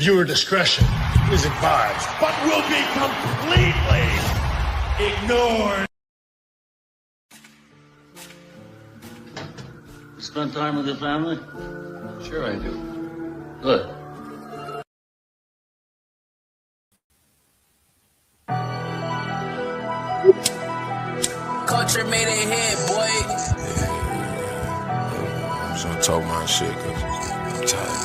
Viewer discretion is advised. But will be completely ignored. You spend time with your family? Sure I do. Good. Culture made it hit, boy. I'm just gonna talk my shit, cause I'm tired.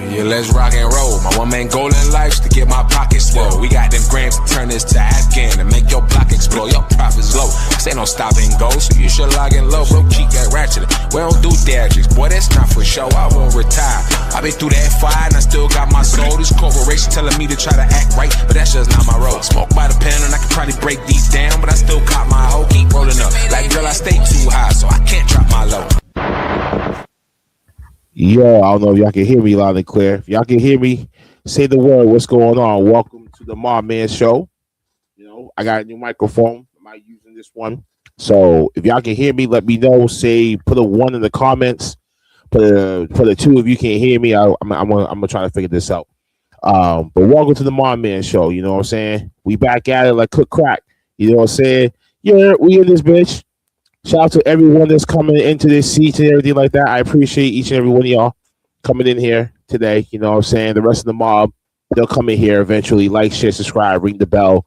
Yeah, let's rock and roll. My one-man goal in life's to get my pockets swole. We got them grams to turn this to Afghan and make your block explode. Your profits low. I say no stop and go, so you should log in low. Bro, keep that ratchet. We don't do theatrics, boy, that's not for show. I won't retire. I been through that fire and I still got my soul. This corporation telling me to try to act right, but that's just not my role. Smoke by the pen and I can probably break these down, but I still caught my hoe. Keep rolling up. Like, girl, I stay too high, so I can't drop my low. Yo, I don't know if y'all can hear me loud and clear. If y'all can hear me, say the word. What's going on? Welcome to the Mobb Men Show. You know, I got a new microphone. I'm not using this one. So if y'all can hear me, let me know. Say, put a 1 in the comments. Put a 2 if you can't hear me. I'm gonna try to figure this out. But welcome to the Mobb Men Show. You know what I'm saying? We back at it like cook crack. You know what I'm saying? Yeah, we in this bitch. Shout out to everyone that's coming into this seat and everything like that. I appreciate each and every one of y'all coming in here today. You know what I'm saying? The rest of the mob, they'll come in here eventually. Like, share, subscribe, ring the bell,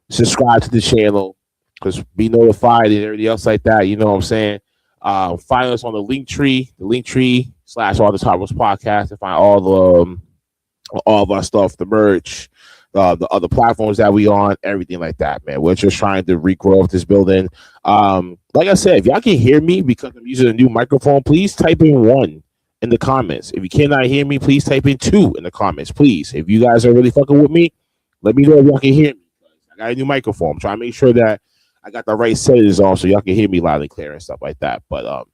subscribe to the channel, because be notified and everything else like that. You know what I'm saying? Find us on the Linktree / All the Topics podcast, to find all of our stuff, the merch, the other platforms that we on, everything like that, man. We're just trying to regrow this building. Like I said, if y'all can hear me because I'm using a new microphone, please type in 1 in the comments. If you cannot hear me, please type in 2 in the comments, please. If you guys are really fucking with me, let me know if y'all can hear me. I got a new microphone. I'm trying to make sure that I got the right settings on so y'all can hear me loud and clear and stuff like that. But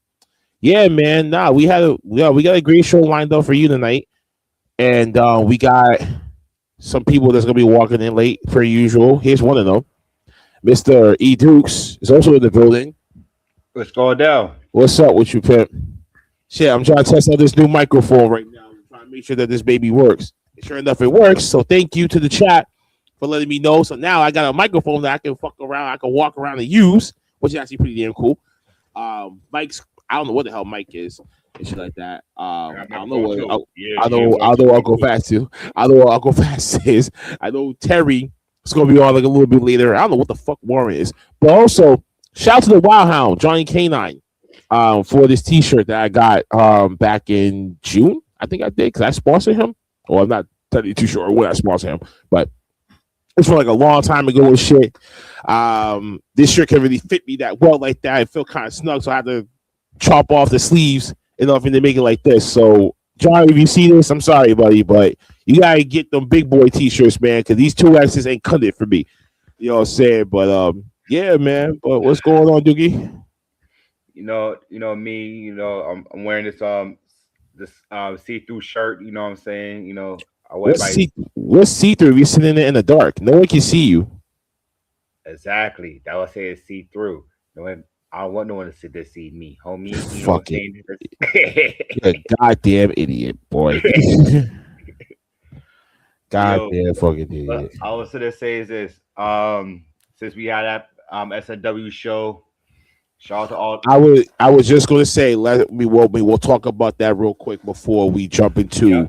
yeah, man, we got a great show lined up for you tonight, and we got some people that's gonna be walking in late per usual. Here's one of them. Mr. E Dukes is also in the building. What's going down? What's up with you, pimp? Shit, I'm trying to test out this new microphone right now. I'm trying to make sure that this baby works. And sure enough, it works. So thank you to the chat for letting me know. So now I got a microphone that I can fuck around, I can walk around and use, which is actually pretty damn cool. Mike's, I don't know what the hell Mike is and shit like that. I don't know what. I know Uncle Fatu. I know what Uncle Fast is. I know Terry. It's gonna be on like a little bit later. I don't know what the fuck Warren is, but also shout out to the Wild Hound, Johnny K9, for this T-shirt that I got back in June. I think I did because I sponsored him. Well, I'm not too sure when I sponsored him, but it's from like a long time ago and shit. This shirt can really fit me that well like that. It felt kind of snug, so I had to chop off the sleeves enough to make it like this. So, Johnny, if you see this, I'm sorry, buddy, but you gotta get them big boy T-shirts, man, because these 2X's ain't cut it for me. You know what I'm saying? But yeah, man. But what's going on, Doogie? You know me. I'm wearing this see-through shirt. You know what I'm saying? You know, what's see-through? You're sitting in the dark. No one can see you. Exactly. That was saying see-through. I don't want no one to sit there see me, homie. Fucking you're a goddamn idiot, boy. Goddamn fucking idiot. I was gonna say is this. Since we had that SNW show, shout out to all. I was just gonna say we'll talk about that real quick before we jump into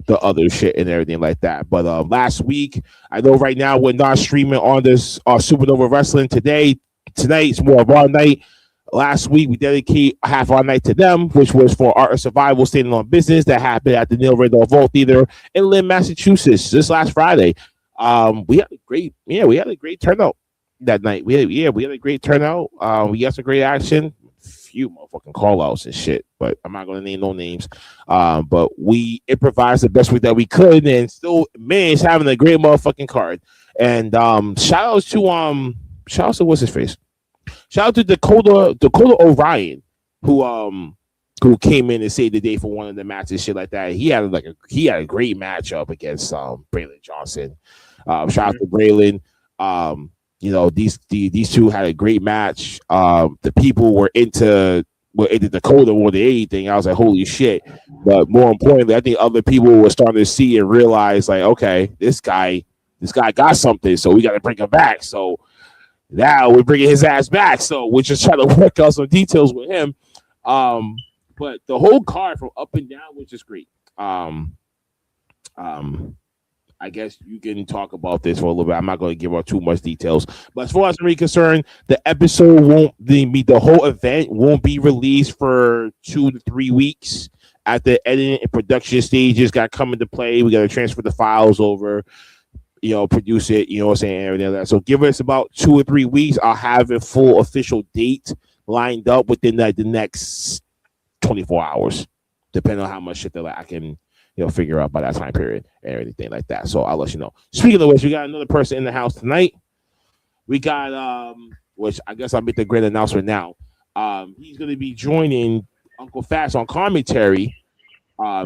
the other shit and everything like that. But last week, I know right now we're not streaming on this Supernova Wrestling tonight's more of our night. Last week we dedicated half our night to them, which was for Art of Survival Standing on Business that happened at the Neil Randolph Vault Theater in Lynn, Massachusetts this last Friday. We had a great turnout that night. We had a great turnout. We got some great action. Few motherfucking call outs and shit, but I'm not gonna name no names. But we improvised the best way that we could and still managed having a great motherfucking card. And shout out to what's his face? Shout out to Dakota Orion, who came in and saved the day for one of the matches, shit like that. He had a great matchup against Braylon Johnson. Shout out to Braylon. These two had a great match. The people were into it did Dakota more than anything. I was like, holy shit. But more importantly, I think other people were starting to see and realize, like, okay, this guy got something, so we got to bring him back. So now we're bringing his ass back. So we're just trying to work out some details with him. But the whole card from up and down was just great. I guess you can talk about this for a little bit. I'm not going to give out too much details. But as far as I'm concerned, the episode the whole event won't be released for 2 to 3 weeks. At the editing and production stages, got to come into play. We got to transfer the files over, produce it, what I'm saying, everything like that. So give us about 2 or 3 weeks. I'll have a full official date lined up within the next 24 hours, depending on how much shit that I can figure out by that time period and everything like that. So I'll let you know. Speaking of which, we got another person in the house tonight. We got which I guess I'll make the great announcement now. He's gonna be joining Uncle Fast on commentary.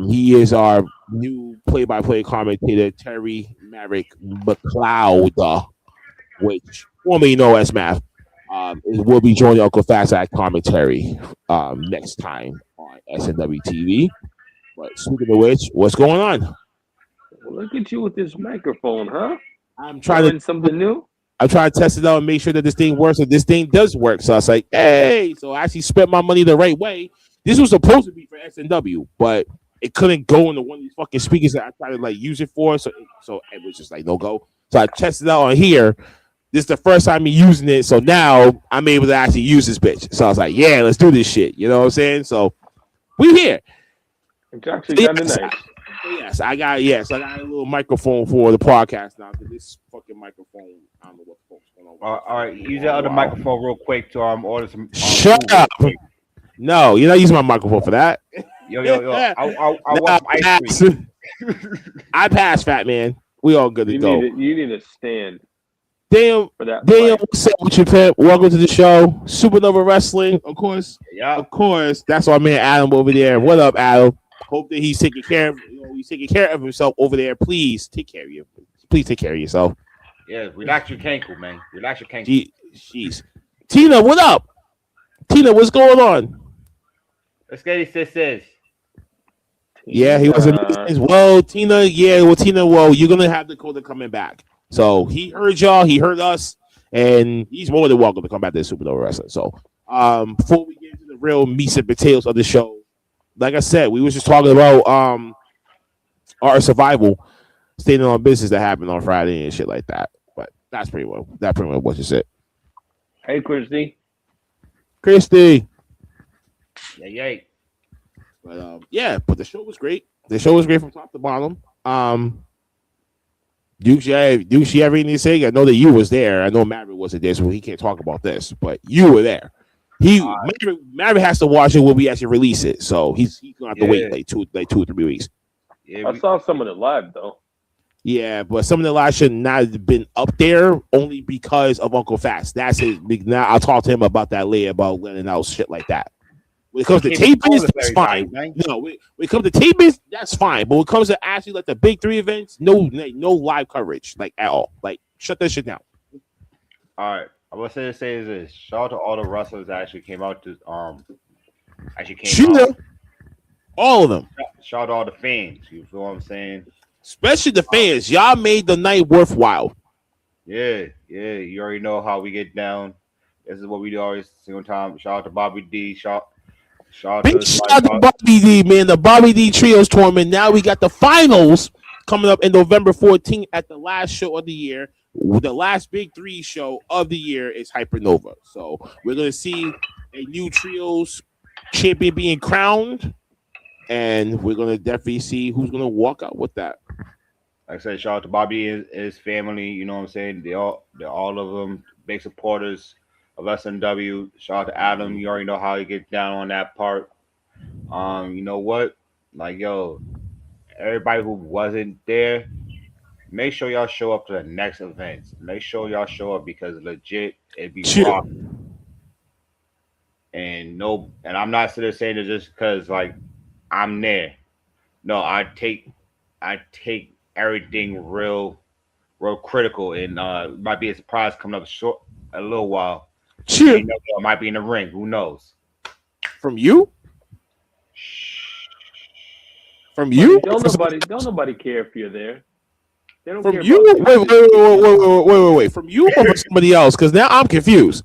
He is our new play-by-play commentator, Terry Merrick McLeod, which formerly known as Math. Will be joining Uncle Fast at commentary next time on SNW TV. But speaking of which, what's going on? Look at you with this microphone, huh? I'm trying Learn something new. I'm trying to test it out and make sure that this thing works. And this thing does work. So I was like, hey, so I actually spent my money the right way. This was supposed to be for SNW, but it couldn't go into one of these fucking speakers that I tried to use it for. So it was just like no go. So I tested it out on here. This is the first time me using it. So now I'm able to actually use this bitch. So I was like, yeah, let's do this shit. You know what I'm saying? So we here. It's actually kind of nice. Yes, I got a little microphone for the podcast now because this fucking microphone, I don't know what the fuck's going on. All right, use that other microphone real quick to order some. Shut up! No, you're not using my microphone for that. Yo! I want some ice cream. I passed, fat man. We all good to go. You need a stand. Damn, what's up with you, pimp? Welcome to the show, Supernova Wrestling, of course. Yeah, of course. That's our man Adam over there. What up, Adam? Hope that he's taking care of himself over there. Please take care of you. Please take care of yourself. Yeah, relax your cankle, man. Relax your cankle. Jeez. Tina, what up? Tina, what's going on? Let's get these sisters. Yeah, he was in well, Tina. Yeah, well, Tina. Well, you're gonna have Dakota coming back. So he heard y'all. He heard us, and he's more than welcome to come back to the Supernova Wrestling. So, before we get into the real meat and potatoes of the show. Like I said, we was just talking about our survival, standing on business that happened on Friday and shit like that. But that's pretty much what you said. Hey, Christy. Yay. But but the show was great. The show was great from top to bottom. Dukes, you have anything to say? I know that you was there. I know Maverick wasn't there, so he can't talk about this. But you were there. Maverick has to watch it when we actually release it, so he's gonna have to wait like 2 or 3 weeks. Yeah, I saw some of it live though. Yeah, but some of the live should not have been up there only because of Uncle Fast. That's his big. Now I'll talk to him about that later about letting out shit like that. When it comes to tapings, that's fine. No, when it comes to tapings, that's fine. But when it comes to actually like the big 3 events, no live coverage like at all. Like shut that shit down. All right. I was going to say is this: shout out to all the wrestlers that actually came out to out. All of them. Shout out to all the fans. You feel what I'm saying? Especially the fans. Y'all made the night worthwhile. Yeah. You already know how we get down. This is what we do always single time. Shout out to Bobby D. Shout out to Bobby D, man. The Bobby D Trios tournament. Now we got the finals coming up in November 14th at the last show of the year. The last big 3 show of the year is Hypernova. So we're going to see a new trios champion being crowned, and we're going to definitely see who's going to walk out with that. Like I said, shout out to Bobby and his family. You know what I'm saying? They're all of them big supporters of SNW. Shout out to Adam. You already know how he gets down on that part. You know what? Like, yo, everybody who wasn't there, make sure y'all show up to the next events. Make sure y'all show up because legit it'd be rock. And I'm not sitting there saying it just because like I'm there. No, I take everything real critical, and it might be a surprise coming up a little while. Sure. I might be in the ring. Who knows? From you? From you? Don't nobody care if you're there. They don't From care you? Wait. From you or from somebody else? Because now I'm confused.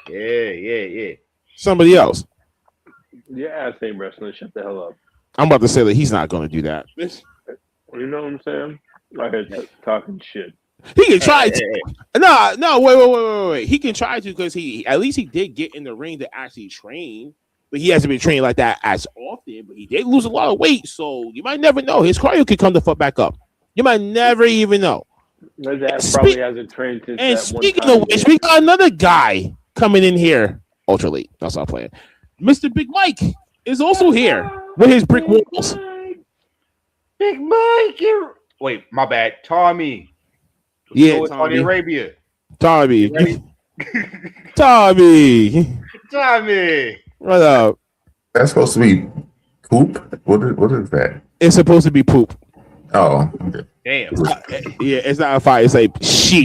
Yeah. Somebody else. Your ass ain't wrestling. Shut the hell up. I'm about to say that he's not going to do that. You know what I'm saying? I heard talking shit. He can try to. No, wait. He can try to because he did get in the ring to actually train, but he hasn't been training like that as often. But he did lose a lot of weight, so you might never know. His cardio could come the fuck back up. You might never even know. His ass probably hasn't trained since and that speaking one time. of which, we got another guy coming in here. Ultra late. That's not playing. Mr. Big Mike is also here with his brick walls. Big Mike, wait, my bad. Tommy. Yeah, Saudi Arabia. Tommy. What up? That's supposed to be poop? What is that? It's supposed to be poop. Oh, okay. Damn. Yeah, it's not a fire. It's like shit.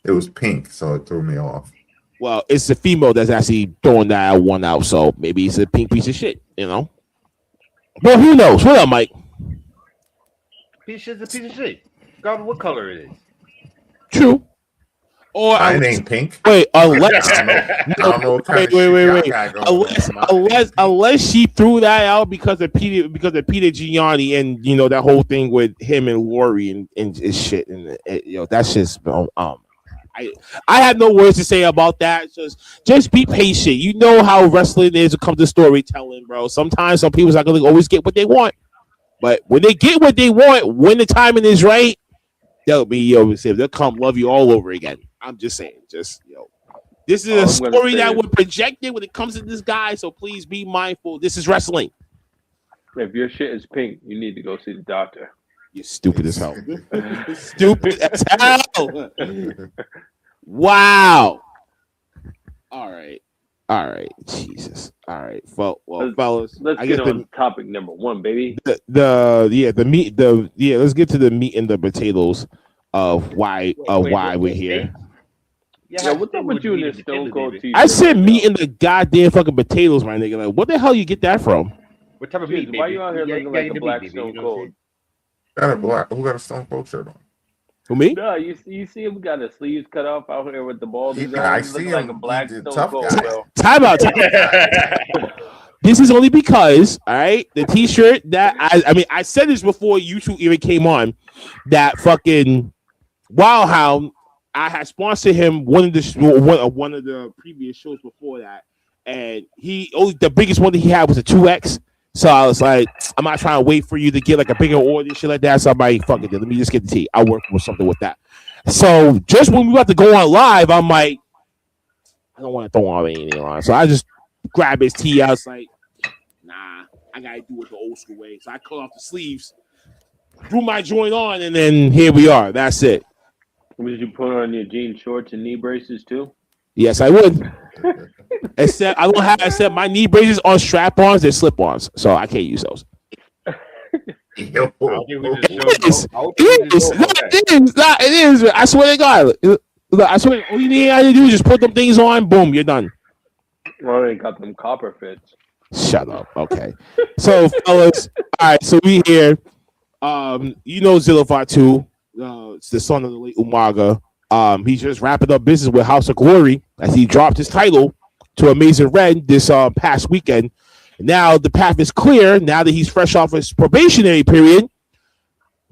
It was pink, so it threw me off. Well, it's the female that's actually throwing that one out, so maybe it's a pink piece of shit, you know? But who knows? What up, Mike? Piece of shit. God, what color it is? True. Or it ain't pink. Wait, unless unless she threw that out because of Peter Gianni and you know that whole thing with him and Lori and shit and that's just I have no words to say about that. Just be patient. You know how wrestling is when it comes to storytelling, bro. Sometimes some people's not gonna always get what they want, but when they get what they want, when the timing is right, they'll come love you all over again. I'm just saying, this is a story that was projected when it comes to this guy. So please be mindful. This is wrestling. If your shit is pink, you need to go see the doctor. You're stupid as hell. Stupid as hell. Wow. All right. Jesus. All right. Well, fellas, let's get on topic number one, baby. Let's get to the meat and the potatoes of why we're here. Yeah, what's up with you and this Stone Cold T-shirt? I said meat and the goddamn fucking potatoes, my nigga. Like, what the hell you get that from? What type of meat? Why you out here looking like a black Stone Cold? Who got a Stone Cold shirt on? Who, me? No, you see him got his sleeves cut off out here with the balls. I see him like a black Stone Cold, bro. Time out. This is only because, all right, the T-shirt that I said this before you two even came on, that fucking Wild Hound. I had sponsored him one of the previous shows before that, and the biggest one that he had was a 2X. So I was like, I'm not trying to wait for you to get like a bigger order and shit like that. So I'm like, fuck it, let me just get the T. I'll work with something with that. So just when we about to go on live, I'm like, I don't want to throw on anything on. So I just grab his T. I was like, nah, I gotta do it the old school way. So I cut off the sleeves, threw my joint on, and then here we are. That's it. Would you put on your jean shorts and knee braces too? Yes, I would. Except my knee braces on strap-ons, they're slip-ons, so I can't use those. It is. I swear to God. I swear, all you need to do is just put them things on, boom, you're done. Well, they got them copper fits. Shut up. Okay. So, fellas, all right, so we here. Zilla Fatu. It's the son of the late Umaga. He's just wrapping up business with House of Glory as he dropped his title to Amazing Red this past weekend. Now the path is clear. Now that he's fresh off his probationary period,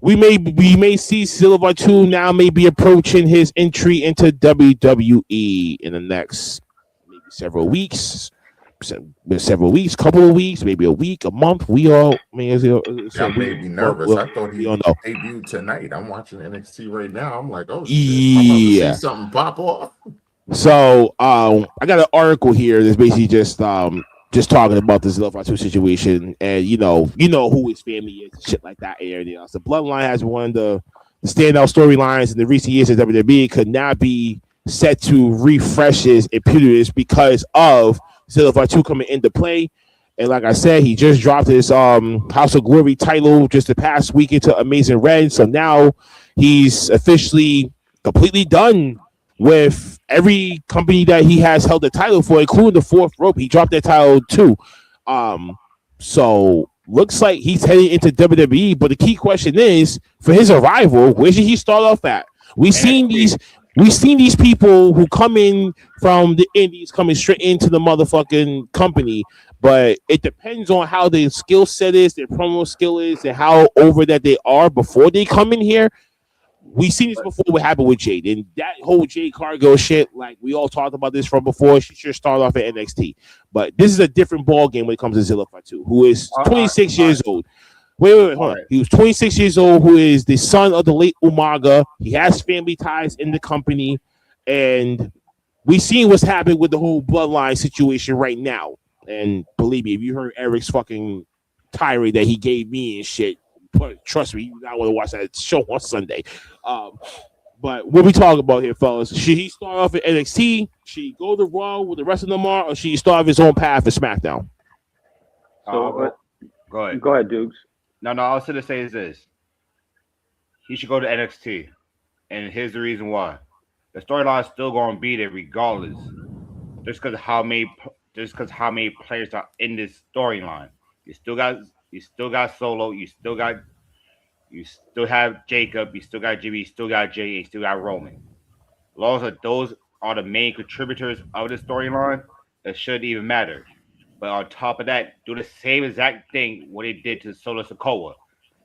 we may see Zilla Fatu now may be approaching his entry into WWE in the next maybe several weeks, couple of weeks, maybe a week, a month. We all made me nervous. I thought he debuted tonight. I'm watching NXT right now. I'm like, oh shit, I'm about to see something pop off. So I got an article here that's basically just talking about this Zilla Fatu situation, and you know who his family is and shit like that and everything else. The Bloodline has one of the standout storylines in the recent years of WWE, could now be set to refresh his impetus because of Zilla Fatu coming into play. And like I said, he just dropped his House of Glory title just the past week into Amazing Red. So now he's officially completely done with every company that he has held the title for, including the Fourth Rope. He dropped that title too. So looks like he's heading into WWE. But the key question is, for his arrival, where should he start off at? We've seen these people who come in from the indies coming straight into the motherfucking company, but it depends on how their skill set is, their promo skill is, and how over that they are before they come in here. We've seen this before. What happened with Jade and that whole Jade Cargo shit? Like we all talked about this from before. She should start off at NXT, but this is a different ball game when it comes to Zilla Fatu, who is 26 years old. Wait, hold on. He was 26 years old, who is the son of the late Umaga. He has family ties in the company, and we've seen what's happened with the whole bloodline situation right now. And believe me, if you heard Eric's fucking tirade that he gave me and shit, trust me, you not want to watch that show on Sunday. But what we talking about here, fellas? Should he start off at NXT? Should he go to Raw with the rest of them or should he start off his own path at SmackDown? So go ahead. Go ahead, Dukes. No, I was going to say is this. He should go to NXT. And here's the reason why. The storyline is still going to be there regardless. Just because how many players are in this storyline. You still got Solo, you still have Jacob, you still got Jimmy, you still got Jay, you still got Roman. As long as those are the main contributors of the storyline, it shouldn't even matter. But on top of that, do the same exact thing what they did to Solo Sikoa.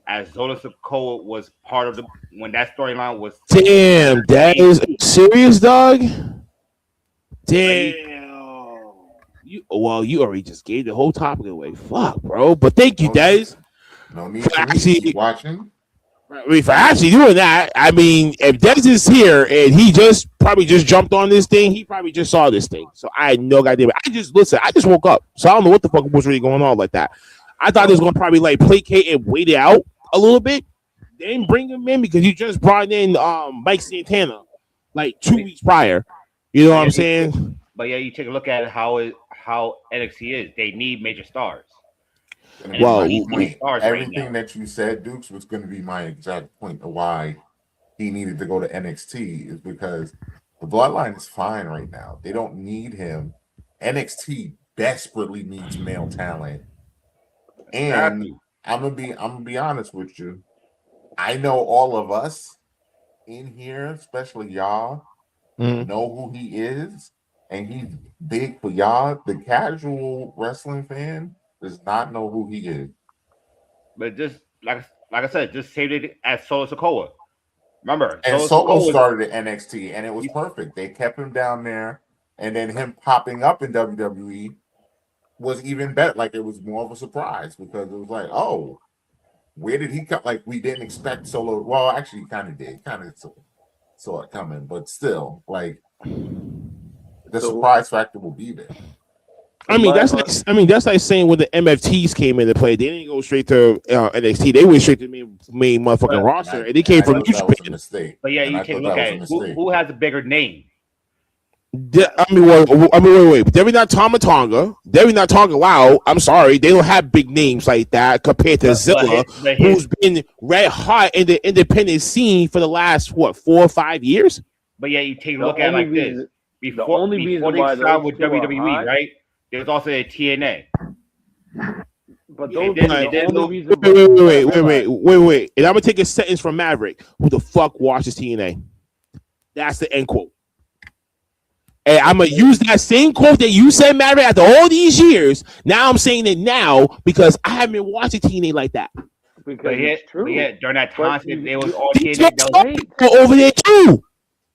As Solo Sikoa was part of when that storyline was. Damn, that is serious, dog. Damn. You already just gave the whole topic away. Fuck, bro. But thank you, Dez. No need to keep watching. I mean, for actually doing that, I mean, if Dez is here and he probably just jumped on this thing, he probably just saw this thing. So I had no goddamn. I just woke up, so I don't know what the fuck was really going on like that. I thought he was gonna probably like placate and wait it out a little bit, then bring him in because you just brought in Mike Santana like 2 weeks prior. You know what I'm saying? But yeah, you take a look at how NXT is. They need major stars. Well, everything that you said, Dukes, was going to be my exact point of why he needed to go to NXT is because the bloodline is fine right now. They don't need him. NXT desperately needs male talent. And I'm gonna be honest with you. I know all of us in here, especially y'all, know who he is, and he's big for y'all. The casual wrestling fan does not know who he is. But just like I said, just saved it as Solo Sikoa. Remember, and Solo started at NXT, and it was perfect. They kept him down there, and then him popping up in WWE was even better. Like it was more of a surprise because it was like, oh, where did he come? Like we didn't expect Solo. Well, actually, he kind of did, kind of saw it coming, but still, like the surprise factor will be there. I mean, that's like saying when the MFTs came into play, they didn't go straight to NXT. They went straight to the main motherfucking roster, and they came from New Japan. But yeah, you take a look at it. Who has a bigger name? Wait. They're not Tonga. They're not Tonga. Wow, I'm sorry. They don't have big names like that compared to Zilla, who's been red hot in the independent scene for the last 4 or 5 years. But yeah, you take a look at it like this. Before they signed with WWE, right? There's also a TNA. But those wait. And I'm gonna take a sentence from Maverick. Who the fuck watches TNA? That's the end quote. And I'm gonna use that same quote that you said, Maverick, after all these years. Now I'm saying it now because I haven't been watching TNA like that. Because it's true. Yeah, during that time, it was all TNA. Over there too.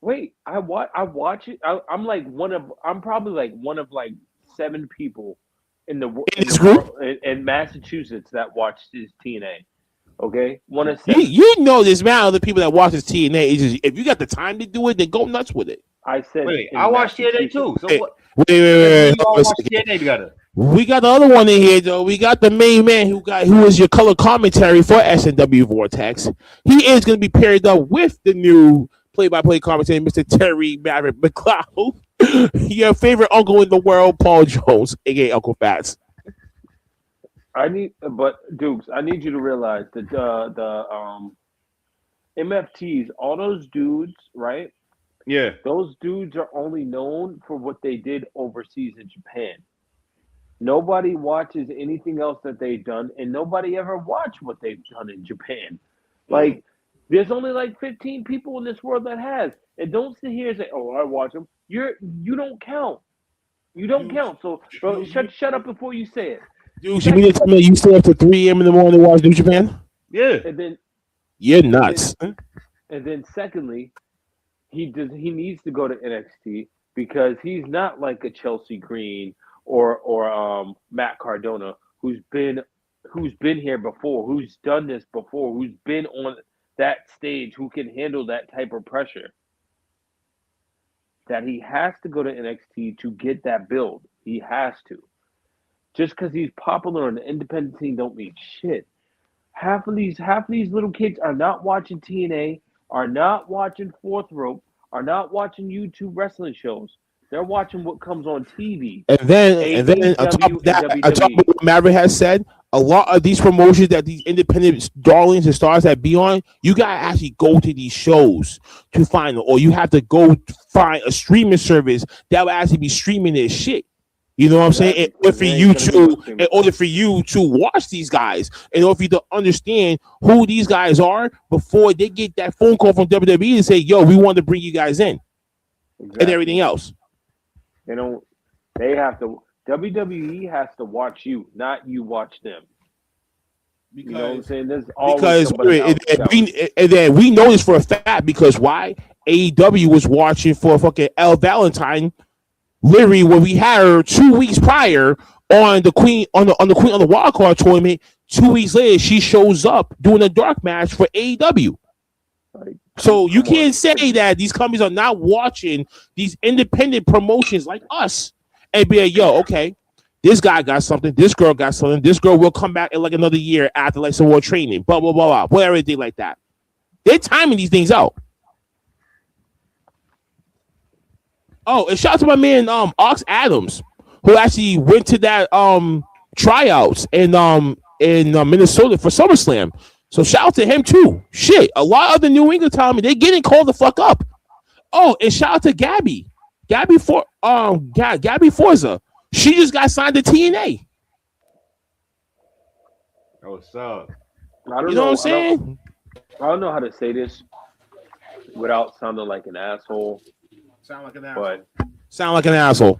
Wait, I watch it. I'm probably like one of like 7 people in this group in Massachusetts that watch this TNA. Okay, one of 7. You know this amount of the people that watch this TNA. Is just, if you got the time to do it, then go nuts with it. I said. Wait, I watch TNA too. So wait. We all watch TNA together. We got the other one in here though. We got the main man who is your color commentary for SNW Vortex. He is going to be paired up with the new play-by-play commentator, Mr. Terry Maverick McLeod. Your favorite uncle in the world, Paul Jones, aka Uncle Fats. Dukes, I need you to realize that the MFTs, all those dudes, right? Yeah. Those dudes are only known for what they did overseas in Japan. Nobody watches anything else that they've done, and nobody ever watched what they've done in Japan. Like, there's only like 15 people in this world that has. And don't sit here and say, "Oh, I watch them." You don't count. You don't count. So, bro, shut up before you say it. Dude, you mean to tell me you stay up to 3 a.m. in the morning to watch New Japan? Yeah. And then you're nuts. And then secondly, he needs to go to NXT because he's not like a Chelsea Green or Matt Cardona who's been here before, who's done this before, who's been on that stage, who can handle that type of pressure. That he has to go to NXT to get that build. He has to. Just because he's popular on the independent scene don't mean shit. Half of these little kids are not watching TNA, are not watching Fourth Rope, are not watching YouTube wrestling shows. They're watching what comes on TV. And then on top of that, on top of what Maverick has said, a lot of these promotions that these independent darlings and stars that be on, you gotta actually go to these shows to find them, or you have to go find a streaming service that will actually be streaming their shit. You know what I'm saying? In order for you to watch these guys, in order for you to understand who these guys are before they get that phone call from WWE and say, "Yo, we want to bring you guys in," and everything else. They have to. WWE has to watch you, not you watch them. Because, you know what I'm saying? There's and then we know this for a fact because why? AEW was watching for fucking Elle Valentine, literally when we had her 2 weeks prior on the Queen on the wild card tournament. 2 weeks later, she shows up doing a dark match for AEW. So you can't say that these companies are not watching these independent promotions like us and be like, "Yo, okay, this guy got something, this girl got something, this girl will come back in like another year after like some more training, blah blah blah blah, whatever, everything like that." They're timing these things out. Oh, and shout out to my man Ox Adams, who actually went to that tryouts in Minnesota for SummerSlam. So shout out to him too. Shit, a lot of the New England telling me they're getting called the fuck up. Oh, and shout out to Gabby Forza. She just got signed to TNA. Oh, what's up? I don't know what I'm saying? I don't know how to say this without sounding like an asshole. Sound like an asshole.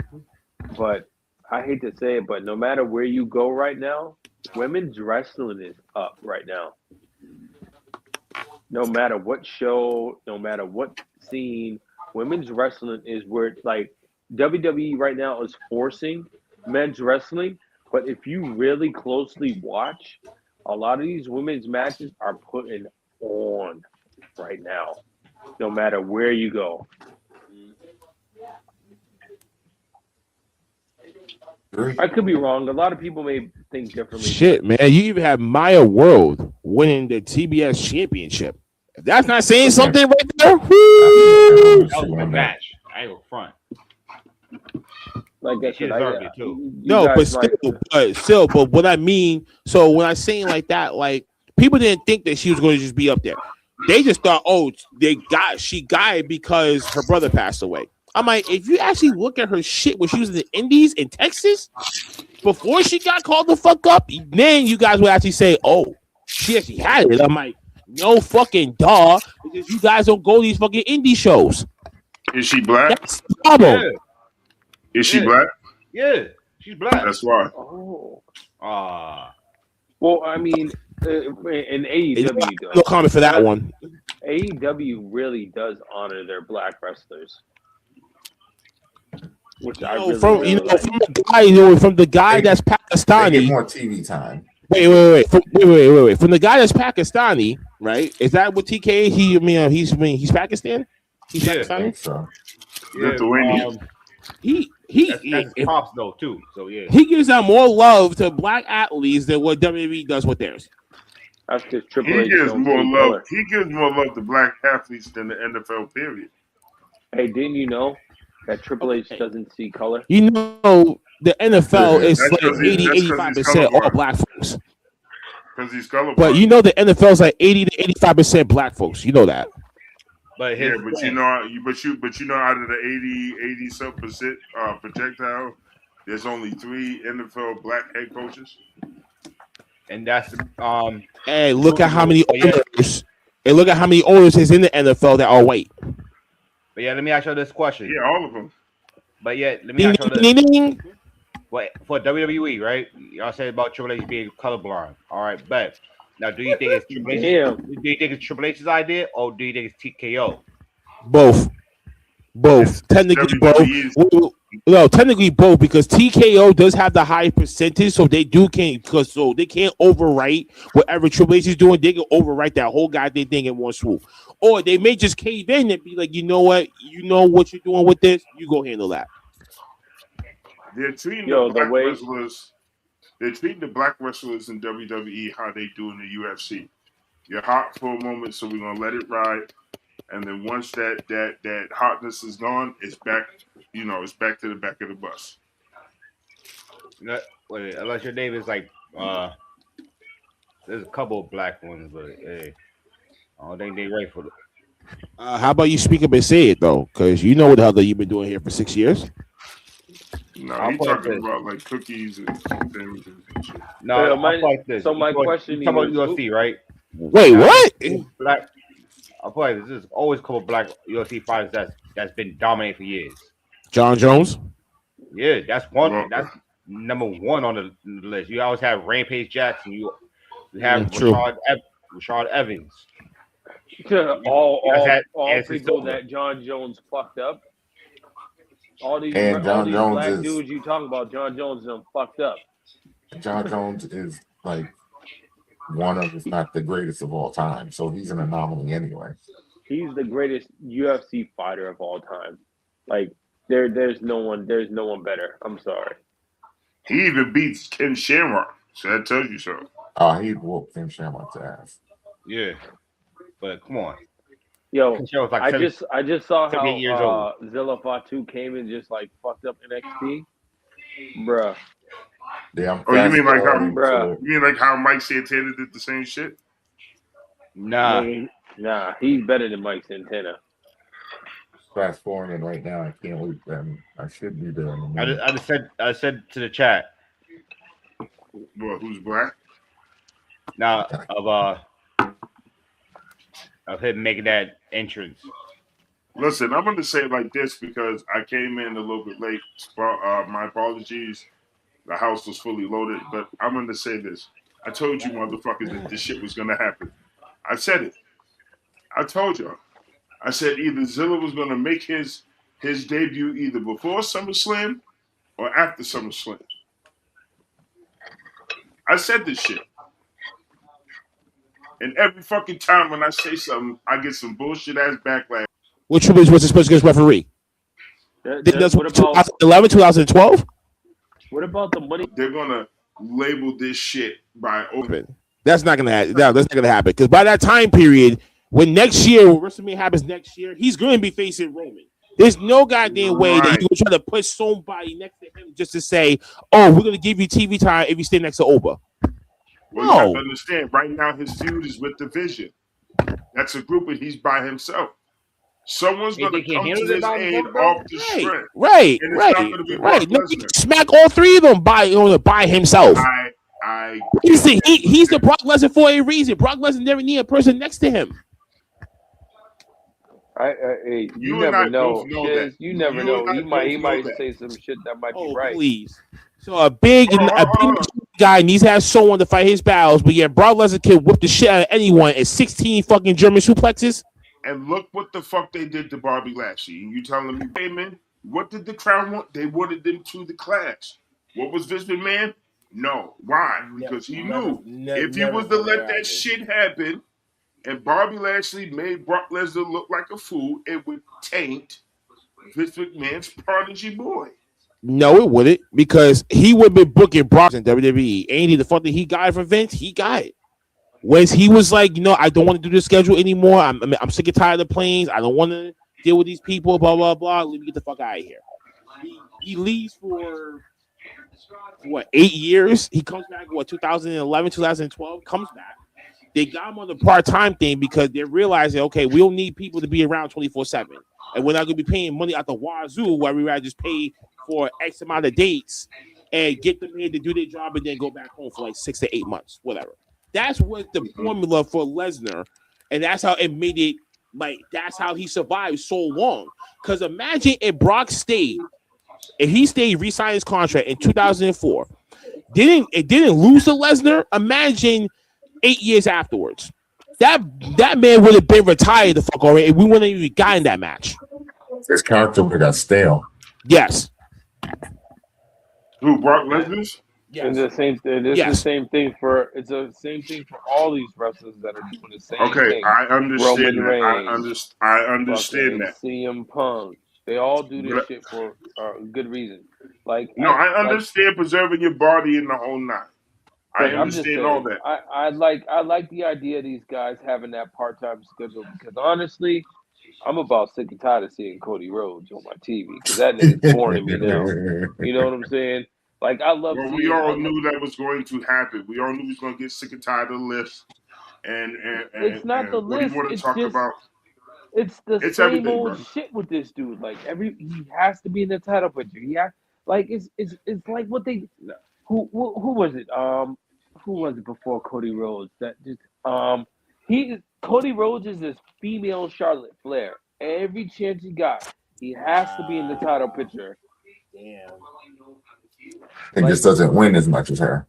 But I hate to say it, but no matter where you go right now, women's wrestling is up right now. No matter what show, no matter what scene, women's wrestling is where it's like WWE right now is forcing men's wrestling. But if you really closely watch, a lot of these women's matches are putting on right now, no matter where you go. I could be wrong. A lot of people may think differently. Shit, man. You even have Maya World winning the TBS championship. If that's not saying something right there, that was a good match. I ain't front. Like that shit. But what I mean, so when I'm saying like that, like people didn't think that she was going to just be up there. They just thought, oh, she got it because her brother passed away. I'm like, if you actually look at her shit when she was in the Indies in Texas, before she got called the fuck up, then you guys would actually say, oh, she actually had it. I'm like, no fucking duh, because you guys don't go to these fucking indie shows. Is she black? That's the problem. Yeah. Is she black? Yeah, she's black. That's why. Oh. Well, I mean, in AEW, no comment for that one. AEW really does honor their black wrestlers. Which from the guy that's Pakistani. They get more TV time. Wait. From the guy that's Pakistani, right? Is that what TK? He's Pakistan. He's Pakistani. So. Lithuanian. That's props though too. So yeah, he gives out more love to black athletes than what WWE does with theirs. That's just Triple H. He gives more love. He gives more love to black athletes than the NFL. Period. Hey, didn't you know that Triple H doesn't see color? You know, the NFL is like 80-85% all black folks. Because he's colorblind. But you know the NFL is like 80 to 85% black folks. You know that. But Yeah, his but you know, out of the 80 some percent projectile, there's only 3 NFL black head coaches. and that's Hey, look at how Louisville, many but yeah, owners. And look at how many owners is in the NFL that are white. but yeah, let me ask you this question. Yeah, all of them. But yeah, let me Ding, ask you ding, this. ding, ding. What for WWE, right? Y'all said about Triple H being colorblind. All right, but now do you think it's Triple H? Damn. Do you think it's Triple H's idea, or do you think it's TKO? Both. It's Technically WWE's. both. No, technically both because TKO does have the high percentage, so they can't overwrite whatever Triple H is doing. They can overwrite that whole goddamn thing in one swoop, or they may just cave in and be like, you know what, you're doing with this, you go handle that. They're treating Yo, the the black way- wrestlers. They're treating the black wrestlers in WWE how they do in the UFC. You're hot for a moment, so we're gonna let it ride, and then once that hotness is gone, it's back. It's back to the back of the bus. Unless your name is like there's a couple of black ones, but hey, I don't think they ready for it. How about you speak up and say it though, because you know what the hell that you've been doing here for 6 years. No, I'll he's put talking this. about like cookies and things and shit. No, Yeah, I'll my- like this. so my You question talking about is- UFC, right? Wait, what? Black. I'll play this. There's always a couple of black UFC fighters that's been dominating for years. John Jones? Yeah, that's one. Well, That's number one on the list. You always have Rampage Jackson. You have True. Rashad Evans. all Anderson people Silva. that John Jones fucked up. All these John Jones black is- dudes you talking about, John Jones them fucked up. John Jones is like one of, if not the greatest of all time. So he's an anomaly anyway. He's the greatest UFC fighter of all time. Like there's no one better. I'm sorry. He even beats Ken Shamrock, so that tells you so. He whooped Ken Shamrock's ass. Yeah, but come on. Yo, Ken Shamrock's like I just saw 78 years how Zilla Fatu came and just like fucked up NXT. Bruh. Yeah, I'm Oh, you mean like how? fast-forwarding Bruh. to- You mean like how Mike Santana did the same shit? Nah. Nah, he's better than Mike Santana. fast forwarding right now. I can't wait. I should be there in a minute. I said to the chat. Well, who's black? Now of him making that entrance. Listen, I'm going to say it like this because I came in a little bit late. My apologies. The house was fully loaded, but I'm going to say this. I told you motherfuckers that this shit was going to happen. I said it. I told y'all. I said either Zilla was going to make his debut either before SummerSlam or after SummerSlam. I said this shit. And every fucking time when I say something, I get some bullshit ass backlash. Which Triple H was the special guest referee? What That's about 2011, 2012? what about the money? They're going to label this shit by open. That's not gonna happen. No, that's not gonna happen. Because by that time period, when WrestleMania happens next year, he's going to be facing Roman. There's no goddamn way that Right. you're gonna try to put somebody next to him just to say, "Oh, we're gonna give you TV time if you stay next to Oba." Well, you have No. to understand, right now his feud is with the Vision. That's a group and he's by himself. Someone's You going to think he come to handled it his by aid himself, bro? off the Right, strength. right, And it's not right, gonna be right. Brock No, he Lesnar. can smack all three of them by himself. I He's the Brock Lesnar for a reason. Brock Lesnar never need a person next to him. Hey, you You and never I know. both know Shiz, that. you never You know. and I He might both know that. say some shit that might be Oh, right. please. So a big Hold on. guy needs to have someone to fight his battles, but yeah, Brock Lesnar can whip the shit out of anyone at 16 fucking German suplexes. And look what the fuck they did to Bobby Lashley. And you telling me, hey man, what did the crowd want? They wanted them to the Clash. What was Vince McMahon? No. Why? Because he knew if he was to let that shit happen and Bobby Lashley made Brock Lesnar look like a fool, it would taint Vince McMahon's prodigy boy. No, it wouldn't, because he would have been booking Brock in WWE. Ain't he the fuck that he got it from Vince? He got it. When he was like, I don't want to do this schedule anymore. I'm sick and tired of the planes. I don't want to deal with these people, blah, blah, blah. Let me get the fuck out of here. He leaves for, 8 years? He comes back, 2011, 2012? Comes back. They got him on the part-time thing because they're realizing, okay, we don't need people to be around 24/7. And we're not going to be paying money out the wazoo where we rather just pay for X amount of dates and get them here to do their job and then go back home for like 6 to 8 months, whatever. That's what the formula for Lesnar, and that's how it made it, like, that's how he survived so long. Because imagine if Brock stayed, if he stayed, re-signed his contract in 2004, didn't lose to Lesnar, imagine 8 years afterwards. That man would have been retired the fuck already, and we wouldn't even gotten that match. His character would have got stale. Yes. Who, Brock Lesnar? Yes. And the same thing. It's the same thing for all these wrestlers that are doing the same thing. Okay, I understand Roman Reigns, I understand that. CM Punk. They all do this shit for a good reason. Like I understand preserving your body in the whole nine. I understand all that. I like the idea of these guys having that part-time schedule because honestly, I'm about sick and tired of seeing Cody Rhodes on my TV because that nigga's boring me now. You know what I'm saying? Like I love. Well, we all knew that was going to happen. We all knew he was going to get sick and tired of the list. And it's not the list. What do you want to talk about? It's the same old shit with this dude. Like he has to be in the title picture. He has it's like what they who was it? Who was it before Cody Rhodes? That just Cody Rhodes is this female Charlotte Flair. Every chance he got, he has to be in the title picture. Damn. He just doesn't win as much as her.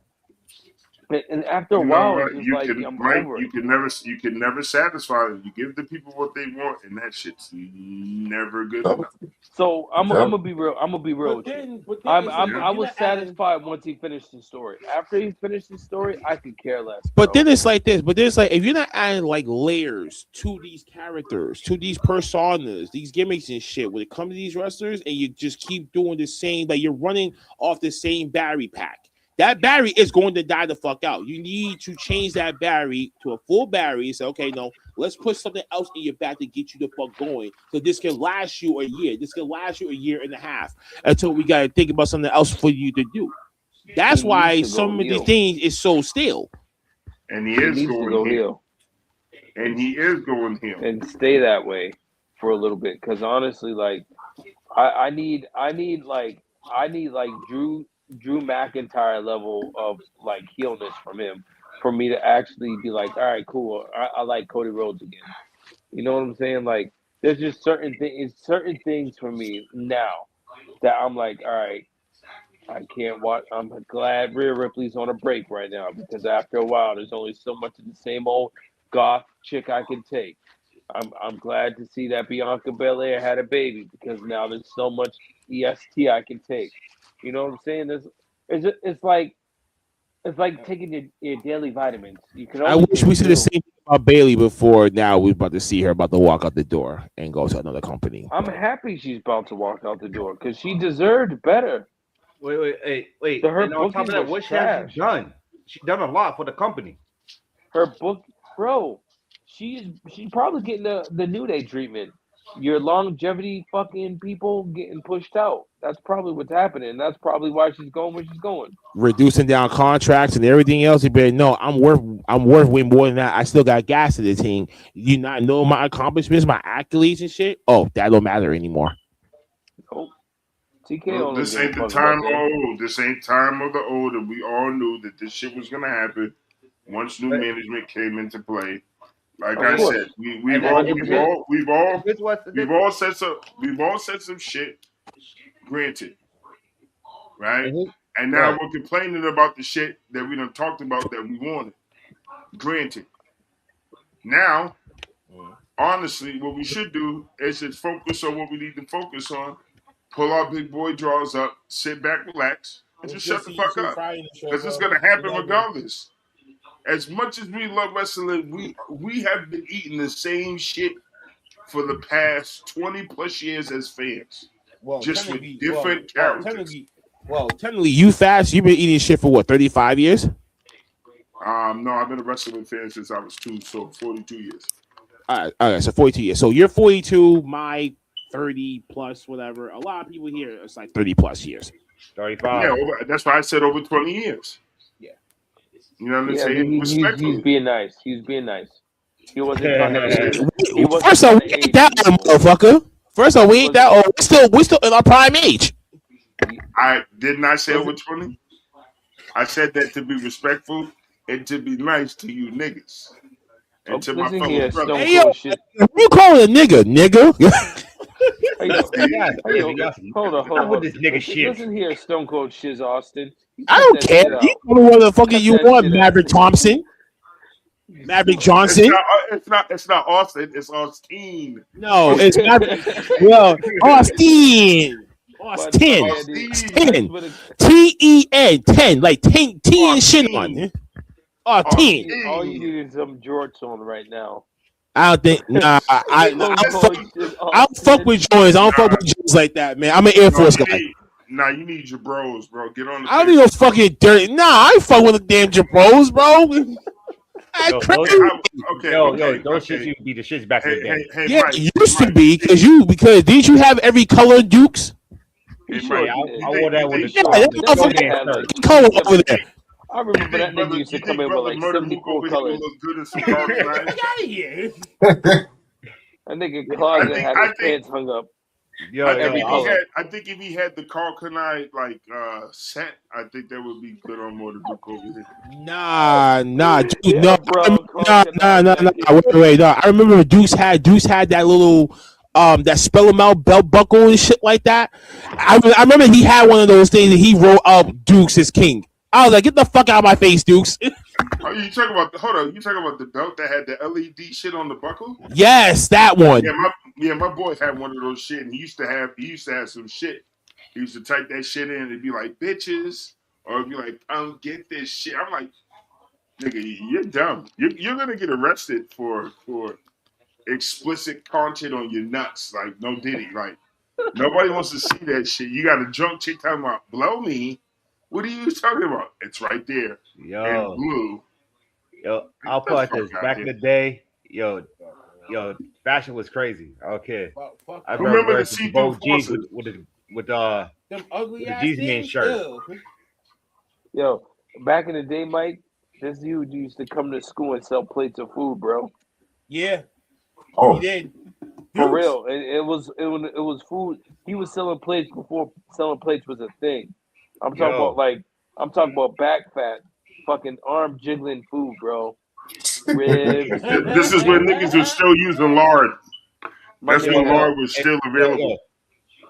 And after a while, it's like I'm over it. You can never satisfy them. You give the people what they want, and that shit's never good enough. So I'm gonna be real. I'm gonna be real. I was satisfied once he finished the story. After he finished the story, I could care less. But then it's like this. But then it's like if you're not adding like layers to these characters, to these personas, these gimmicks and shit, when it comes to these wrestlers, and you just keep doing the same, like you're running off the same battery pack. That battery is going to die the fuck out. You need to change that battery to a full battery and say, okay, no, let's put something else in your back to get you the fuck going. So this can last you a year. This can last you a year and a half until we got to think about something else for you to do. That's why some of these things is so stale. And he is going heel. And he is going heel. And stay that way for a little bit. Because honestly, like, I need Drew McIntyre level of like heelness from him for me to actually be like, all right, cool. I like Cody Rhodes again. You know what I'm saying? Like, there's just certain things for me now that I'm like, all right, I can't watch. I'm glad Rhea Ripley's on a break right now because after a while, there's only so much of the same old goth chick I can take. I'm glad to see that Bianca Belair had a baby because now there's so much EST I can take. You know what I'm saying? It's like taking your daily vitamins. You can. I wish we said the same thing about Bayley before. Now we're about to see her about to walk out the door and go to another company. I'm happy she's about to walk out the door because she deserved better. Wait. Her and on top of that, what has she done? She's done a lot for the company. Her book, bro. She's probably getting the New Day treatment. Your longevity fucking people getting pushed out. That's probably what's happening. That's probably why she's going where she's going. Reducing down contracts and everything else. You better know I'm worth way more than that. I still got gas to the team. You not know my accomplishments, my accolades and shit. Oh, that don't matter anymore. Nope. TK this ain't the time old. This ain't time of the old, and we all knew that this shit was gonna happen once new management came into play. Like I said, we've all said some shit. Granted, right? And now we're complaining about the shit that we done talked about that we wanted. Granted. Now, honestly, what we should do is just focus on what we need to focus on. Pull our big boy drawers up, sit back, relax, and just shut the fuck up. Because it's gonna happen regardless. As much as we love wrestling, we have been eating the same shit for the past 20 plus years as fans. Well, just with different characters. Technically, you've been eating shit for what, 35 years? No, I've been a wrestling fan since I was 2, so 42 years. All right, so 42 years. So you're 42, my 30 plus, whatever. A lot of people here, it's like 30 plus years. 35. Yeah, that's why I said over 20 years. Yeah. You know what I'm Yeah, saying? he's Respectfully. being nice. He wasn't trying to age. He wasn't First of all, trying we to ain't age that old, people. motherfucker. First of all, we ain't that old. We're still in our prime age. I did not say over 20. I said that to be respectful and to be nice to you niggas and to my Listen fellow here, brothers. Stone Hey, yo, Cold shit. you calling a nigga? Hey, yo, hold on. Stop with this nigga shit. Listen here, Stone Cold Shiz Austin. You I cut don't that care. shit out. You call me what the fuck Cut you that want, shit out. Maverick Thompson, Maverick Johnson. It's not Austin. It's Austin. No, it's not. Well, Austin. Ten. 10. Like 10 and shit on. Austin. All you need is some jorts on right now. I don't think. Nah, I don't fuck with Jones. I don't fuck with Jones like that, man. I'm an Air Force guy. You need your bros, bro. Get on the. I don't need no fucking dirty. Nah, I ain't fuck with the damn Jabros, bro. Those shits used to be the shits back in the day. Yeah, Mike, it used to be because didn't you have every color Dukes? I wore that with the color over there. I remember that nigga used to come in with like 74 colors. Get out of here. That nigga closet had his pants hung up. I think if he had the Carl Kanai set, I think that would be good on more to Duke over here. Nah, dude, no. Wait. No, I remember Deuce had that little that spell him out belt buckle and shit like that. I remember he had one of those things that he wrote up Dukes as king. I was like, get the fuck out of my face, Dukes. Are you talking about you talking about the belt that had the LED shit on the buckle? Yes, that one. My boy had one of those shit, and he used to have some shit. He used to type that shit in and be like, bitches, or be like, get this shit. I'm like, nigga, you're dumb. You're gonna get arrested for explicit content on your nuts. Like, no Diddy. Like, nobody wants to see that shit. You got a drunk chick talking about blow me. What are you talking about? It's right there. In blue. I'll put this. Back in the day, fashion was crazy. Okay. I remember the see-through jeans with the G's Man shirt. Yo, back in the day, Mike, this dude used to come to school and sell plates of food, bro. Yeah. Oh, he did. For real. It was food. He was selling plates before selling plates was a thing. I'm talking about back fat, fucking arm jiggling food, bro. Ribs. This is when niggas were still using lard. That's when lard was still available.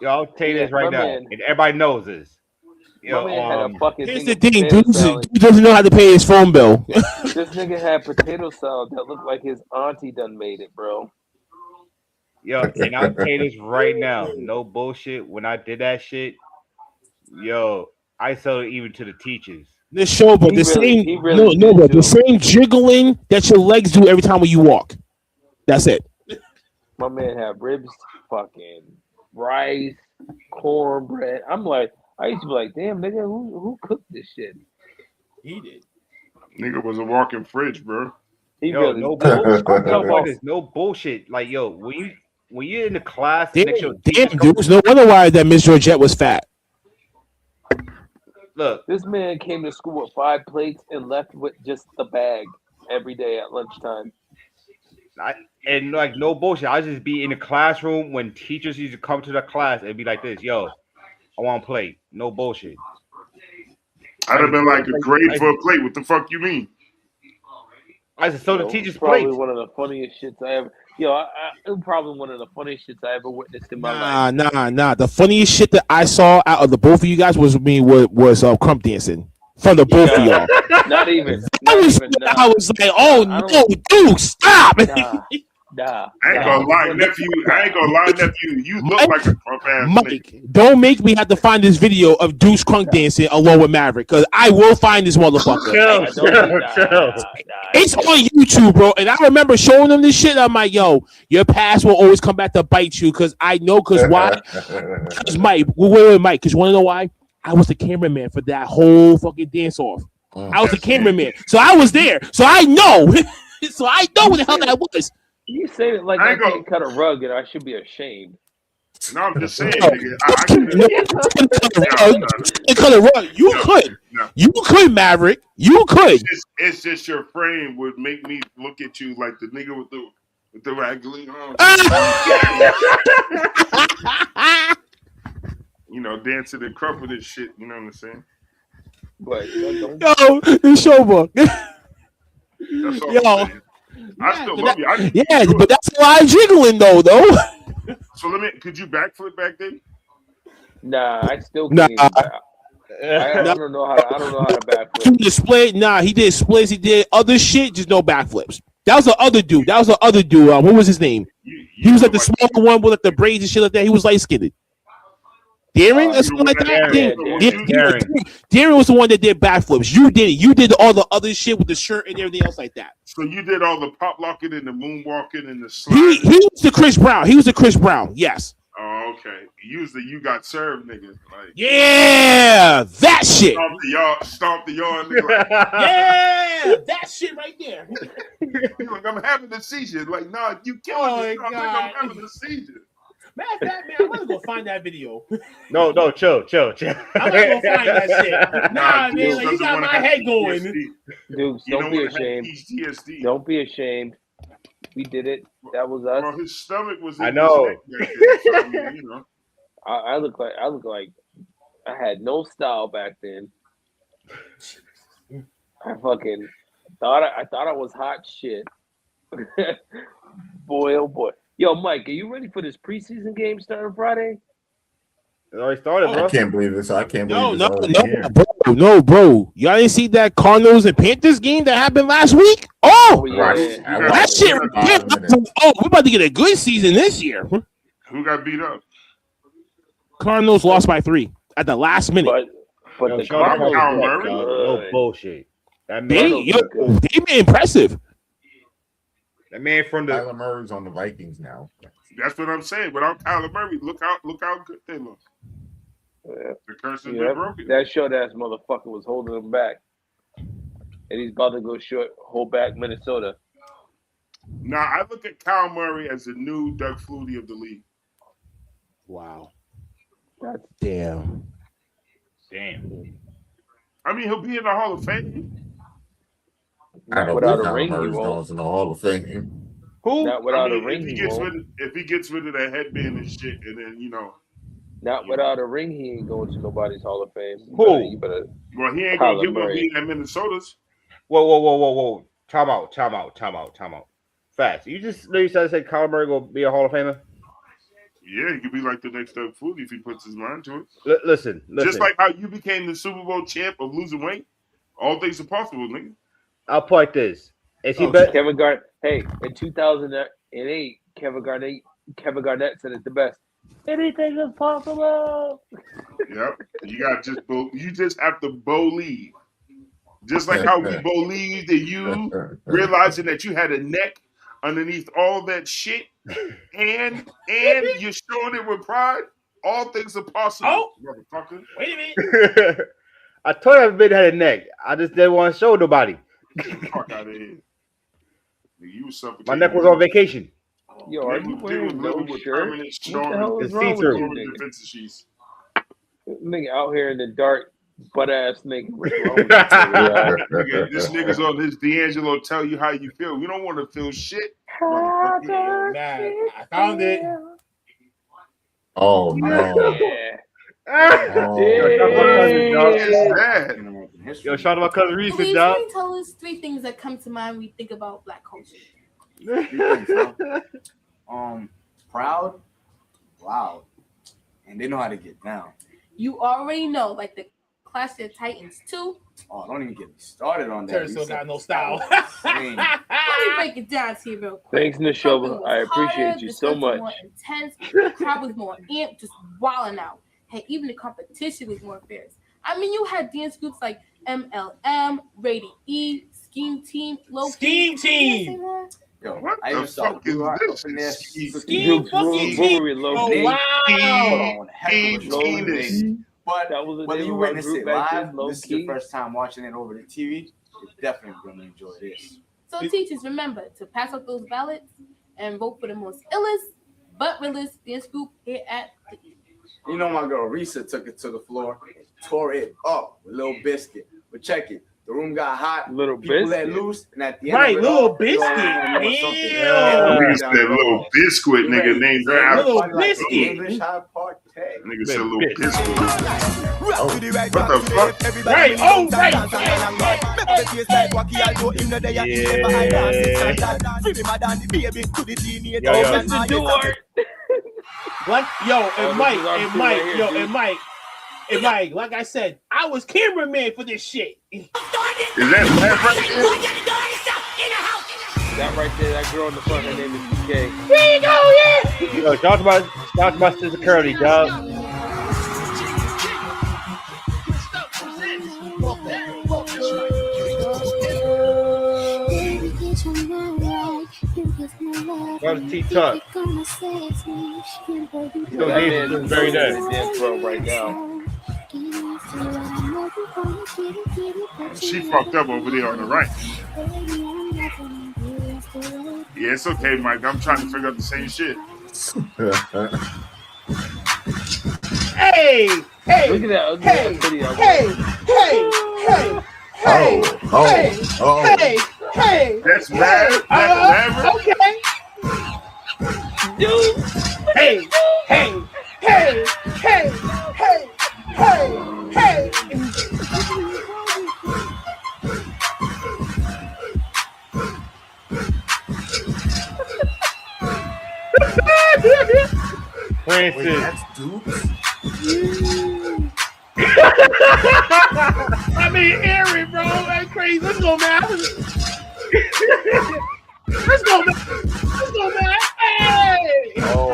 I'll tell you this right now, and everybody knows this. My man had a fucking here's the thing, dude doesn't know how to pay his phone bill. This nigga had potato salad that looked like his auntie done made it, bro. And I'll tell you this right now, no bullshit. When I did that shit, I sold it even to the teachers. This show, but the same jiggling that your legs do every time when you walk. That's it. My man had ribs, fucking rice, cornbread. I used to be like, damn, nigga, who cooked this shit? He did. Nigga was a walking fridge, bro. No bullshit. Like, when you're in the class, damn, dude. No wonder why that Miss Georgette was fat. Look, this man came to school with 5 plates and left with just the bag every day at lunchtime. No bullshit. I just be in the classroom when teachers used to come to the class and be like this, I want a plate. No bullshit. I'd have been like a grade for a plate. What the fuck you mean? I just sold the teachers probably plates. One of the funniest shits I ever. It was probably one of the funniest shits I ever witnessed in my life. Nah. The funniest shit that I saw out of the both of you guys was crump dancing from the both of y'all. Not even. I was like, oh no, dude, stop! Nah. I ain't gonna lie, nephew. You look like a crump ass Mike, nigga. don't make me have to find this video of Deuce crunk dancing along with Maverick, because I will find this motherfucker. Chill. It's on YouTube, bro. And I remember showing them this shit. I'm like, yo, your past will always come back to bite you, because I know, because why? Because Mike, wait, Mike, because you want to know why? I was the cameraman for that whole fucking dance off. I was the cameraman, so I was there, so I know. So I know what the hell that was. You say it like I can't cut a rug and I should be ashamed. No, I'm just saying, nigga. I could. You could. No. You could, Maverick. You could. It's just your frame would make me look at you like the nigga with the raggedy arms. You know, dancing and crumping and shit. You know what I'm saying? But yo, the showbook. That's all I'm saying. I still love you. Yeah, but that's a lot of jiggling though. So could you backflip back then? Nah, I still can't. I don't know how to backflip. He did splits. He did other shit, just no backflips. That was the other dude. What was his name? He was like the smaller one with like the braids and shit like that. He was light skinned. Darren or something like that. Darren was the one that did backflips. You did it. You did all the other shit with the shirt and everything else like that. So you did all the pop locking and the moonwalking and the slide. He was the Chris Brown. Yes. Oh, okay. You was the you got served nigga. Like, yeah, that shit. Stomp the yard nigga. Like, yeah, that shit right there. You're like, I'm having a seizure. Like, nah, you killing me. I'm having a seizure. Man, I'm gonna go find that video. No, chill. I'm gonna go find that shit. Nah, man, like, you got my head going. Dude, don't be ashamed. Don't be ashamed. We did it. That was us. Well, his stomach was. I know. So, I mean, you know. I look like I had no style back then. I fucking thought I was hot shit. Boy, oh boy. Yo, Mike, are you ready for this preseason game starting Friday? It already started, bro. I can't believe this. No, bro. Y'all didn't see that Cardinals and Panthers game that happened last week? Oh, that shit. We're about to get a good season this year. Who got beat up? Cardinals lost by 3 at the last minute. But the Cardinals, no bullshit. They been impressive. That man from the Kyler Murray's on the Vikings now. That's what I'm saying. Without Kyler Murray, look how good they look. Yeah. The curse has been broken. That short ass motherfucker was holding him back, and he's about to go hold back Minnesota. Now I look at Kyle Murray as the new Doug Flutie of the league. Wow. That's damn. I mean, he'll be in the Hall of Fame. Not without a ring, he won't. In the Hall of Fame. Who? Not without a ring, if he gets rid of that headband and shit, and then Not without a ring, he ain't going to nobody's Hall of Fame. Who? Well, he ain't gonna give up being at Minnesota's. Whoa! Time out. Fast. You just said Kyler Murray gonna be a Hall of Famer? Yeah, he could be like the next Doug Flutie if he puts his mind to it. Listen. Just like how you became the Super Bowl champ of losing weight, all things are possible, nigga. I'll put like this. Is he Kevin Garnett? Hey, in 2008, Kevin Garnett said it's the best. Anything is possible. Yep. You just have to believe. Just like how we believed that you realizing that you had a neck underneath all that shit, and you're showing it with pride. All things are possible, motherfucker. Wait a minute. I told you I've had a neck. I just didn't want to show nobody. Fuck out of here. My neck was on vacation. Yo, are you wearing no shirt? What the hell is wrong with you, nigga out here in the dark, butt ass nigga. This nigga's on his D'Angelo tell you how you feel. We don't want to feel shit. I found it. Oh no. Yo, shout out my cousin Reese, Please, dog. can you tell us 3 things that come to mind when we think about Black culture? Proud, loud, and they know how to get down. You already know, like the Clash of the Titans 2. Oh, don't even get me started on that. Still got no style. Let me break it down to you real quick. Thanks, Nishoba. I appreciate you so much. More intense. The crowd was more amped, just wilding out. Hey, even the competition was more fierce. I mean, you had dance groups like MLM, Rated E, Scheme Team, Low Scheme Team. Yo, what I the even saw fuck is this? in there. Scheme fucking team. Oh, wow. But that was whether you witness it live, this is key. the first time watching it over the TV, you're definitely going to enjoy this. So teachers, remember to pass out those ballots and vote for the most illest But realist dance group here at the You know my girl Risa took it to the floor, tore it up with Little Biscuit. But check it. The room got hot. Little people Biscuit. let loose, and at the end Right, of it Little all, Biscuit. Nigga said Little Biscuit, nigga named her after Little Biscuit. English high party. Nigga said Little Biscuit. Oh, What the fuck? Right, oh, right. Mr. Duart. What? Yo, and Mike, I'm and still Mike, right here, yo, dude. and Mike, and Mike. Like I said, I was cameraman for this shit. Is that right there? That right there, that girl in the front, her name is PK. There you go, yeah. Yo, shout out to my sister Curly, dog. That was T-Tuck. That man is very nice. Dance pro right now. She fucked up over there on the right. Yeah, it's okay, Mike. I'm trying to figure out the same shit. Hey, hey, Look at that ugly hey, ass video. hey, hey, hey, hey. That's mad. That's mad. Okay. Dude. Hey, hey, hey, hey, hey, hey, hey. Wait, Francis. that's Dukes? I mean, Aaron, bro. That's crazy. Let's go, man. Let's go, man. Let's go, man. Hey. Oh.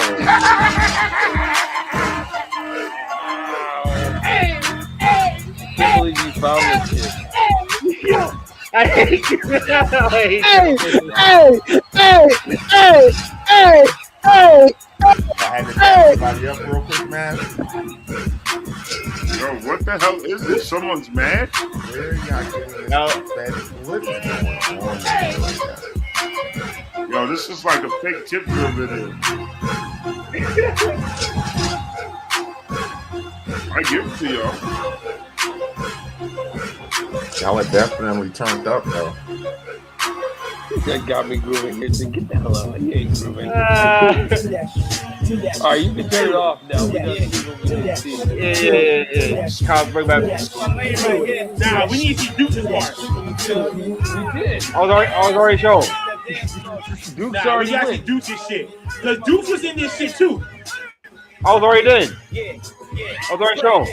Hey, hey, I can't believe you found this shit. yo. I hate you. I hate you. Hey, hey. I had to tell somebody up real quick, man. Yo, what the hell is this? Someone's mad? Where y'all getting No. this? What is going on? Yo, this is like a fake tip drill video. I give it to y'all. Y'all are definitely turned up, though. That got me grooving here. So get the hell out. You ain't grooving. All right, you can turn it off now. We done see what we need to see. Yeah. Kyle, bring back. Nah, we need to see Duke's part. We did. I was already shown. Duke's Nah, we already got to went. Duke's shit. Because Duke's was in this shit too. I was already in. I was already shown.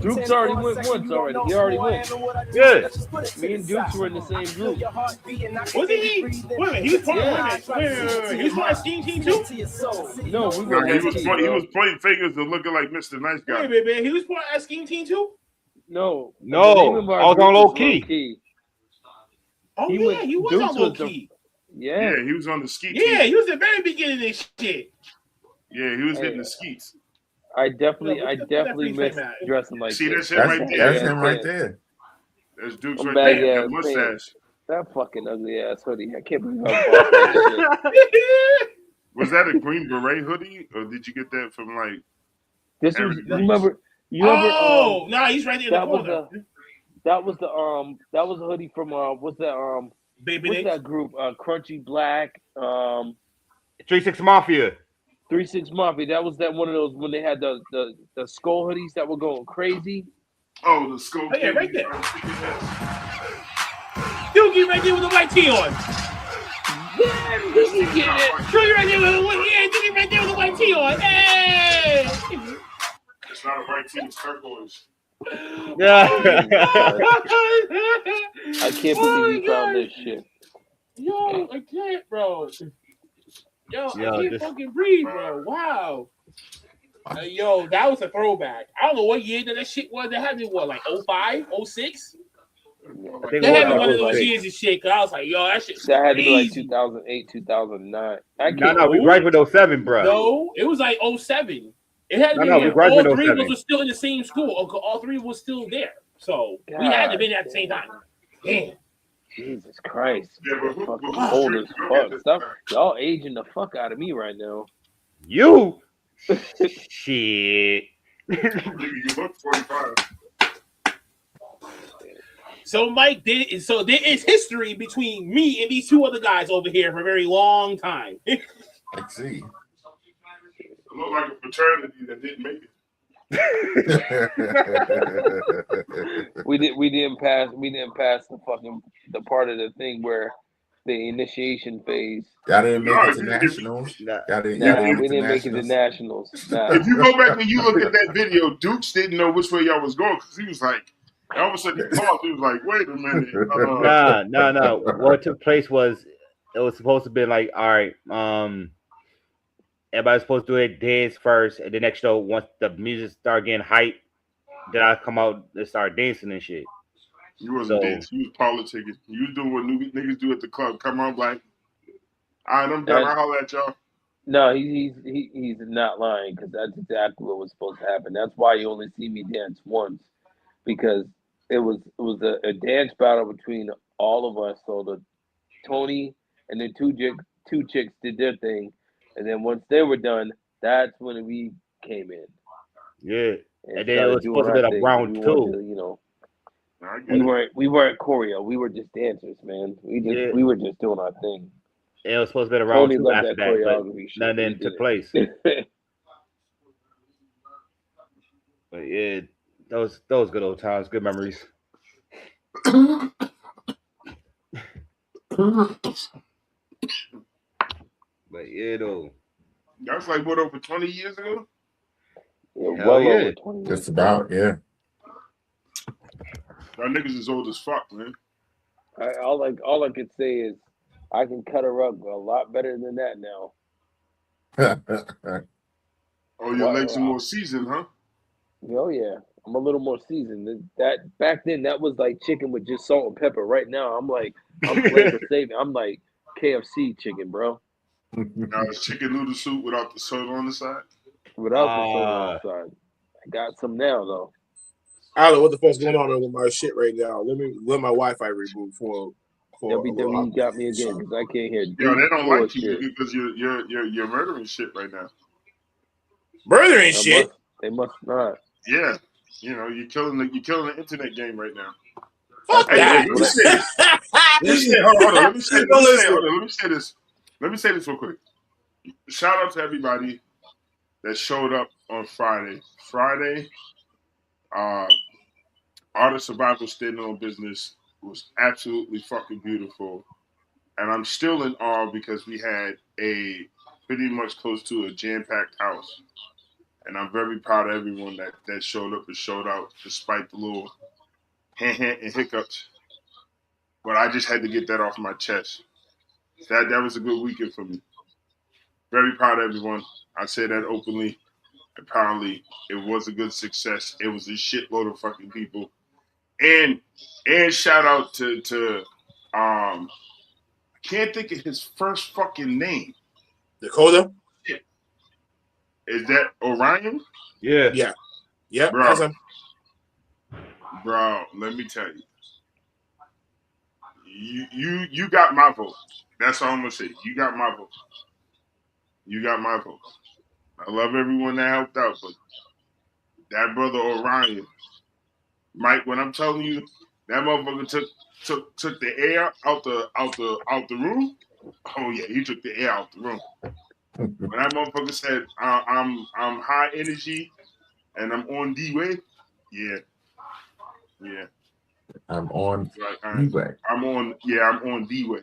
Duke's already went once already. He already went. Yeah. Me and Dukes were in the same group. Wasn't he? Wait a minute, he was part wait. He was part of Steam Team too? No, we No, were he one was team, he bro. was playing fingers and looking like Mr. Nice Guy. Wait a minute, man. He was part of Steam Team too? No. No, The name of our I was group on low was key. Oh, He yeah, went- he was Dukes on low was the- key. Yeah. Yeah, he was on the ski Yeah, team. he was the very beginning of this shit. Yeah, he was hitting Hey. the skeets. I definitely What the fuck that miss matter? dressing like See that this. shit That's, right there? that's him right there. There's Dukes I'm right back, there. yeah, That mustache. That fucking ugly ass hoodie. I can't believe I bought that shit. Was that a Green Beret hoodie, or did you get that from like? This was Everything. you remember Oh, nah, he's right there in the that was corner. that was a hoodie from what's that Baby what's Nick. that group Crunchy Black 3-6 Mafia. 3-6 Mafia. That was that one of those when they had the skull hoodies that were going crazy. Oh, the scope. Oh, yeah, right there. Doogie right there with the white tee on. Yeah, Doogie get it. Doogie right there with the white tee on. Hey! It's not a white team, it's turquoise. Yeah. I can't believe you found this shit. Yo, I can't, bro. Yo, I Yo, can't this- fucking breathe, bro. Wow. Yo, that was a throwback. I don't know what year that shit was. They had me, what, like 05, 06? I think They had me it one of was those years and shit, because I was like, yo, that shit That had to be like crazy. 2008, 2009. No, we graduated with 07, bro. No, it was like 07. It had to be No, we all graduated three of 07. us were still in the same school. All three was still there. So we had to be there at the same time. Damn. Jesus Christ. Yeah, but who Fucking who- old as fuck. Stop. Y'all aging the fuck out of me right now. You shit. Nigga, you look 45. So Mike did. So there is history between me and these two other guys over here for a very long time. I see. It looked like a fraternity that didn't make it. we didn't pass the part of the thing where the initiation phase. Y'all didn't make it to nationals. We didn't make it to nationals. Nah. If you go back and you look at that video, Dukes didn't know which way y'all was going because he was like, all of a sudden he paused. He was like, wait a minute. No. What took place was it was supposed to be like, all right, everybody's supposed to do it dance first, and the next show, once the music start getting hype, then I come out and start dancing and shit. You wasn't dancing. You was politicking. You was doing what niggas do at the club. Come on, like, all right, I'm done. I'll holler at y'all. No, he's not lying because that's exactly what was supposed to happen. That's why you only see me dance once, because it was a dance battle between all of us. So the Tony and the two chicks did their thing, and then once they were done, that's when we came in. Yeah, and then it was supposed to be a round two. We weren't choreo. We were just dancers, man. We were just doing our thing. And it was supposed to be a round two after that, but nothing took place. But yeah, those good old times, good memories. But yeah, though. That's like what, over 20 years ago? Over 20 years. Just about, yeah. Y'all niggas is old as fuck, man. All I could say is I can cut a rug a lot better than that now. Oh, your legs are more seasoned, huh? Oh yeah, I'm a little more seasoned. That back then, that was like chicken with just salt and pepper. Right now, I'm flavor saving. I'm like KFC chicken, bro. Now it's chicken noodle soup without the soda on the side. Without the soda on the side. I got some now though. I don't know what the fuck's going on with my shit right now. Let my Wi-Fi reboot for WWE got me again because I can't hear. Yo, they don't like you because you're murdering shit right now. Murdering shit? They must not. Yeah, you know you're killing the internet game right now. Fuck that. Let me say this real quick. Shout out to everybody that showed up on Friday. Art of Survival Standing on Business was absolutely fucking beautiful. And I'm still in awe because we had a pretty much close to a jam-packed house. And I'm very proud of everyone that showed up and showed out despite the little and hiccups. But I just had to get that off my chest. That was a good weekend for me. Very proud of everyone. I say that openly and proudly. It was a good success. It was a shitload of fucking people. And shout out to I can't think of his first fucking name. Dakota? Yeah. Is that Orion? Yeah. Yeah. Yep. Bro, let me tell you. You got my vote. That's all I'm gonna say. You got my vote. I love everyone that helped out, but that brother Orion, Mike, when I'm telling you that motherfucker took the air out the room. Oh yeah, he took the air out the room. When that motherfucker said I'm high energy and I'm on D-Way, yeah. I'm on D-Way. I'm on D-Way.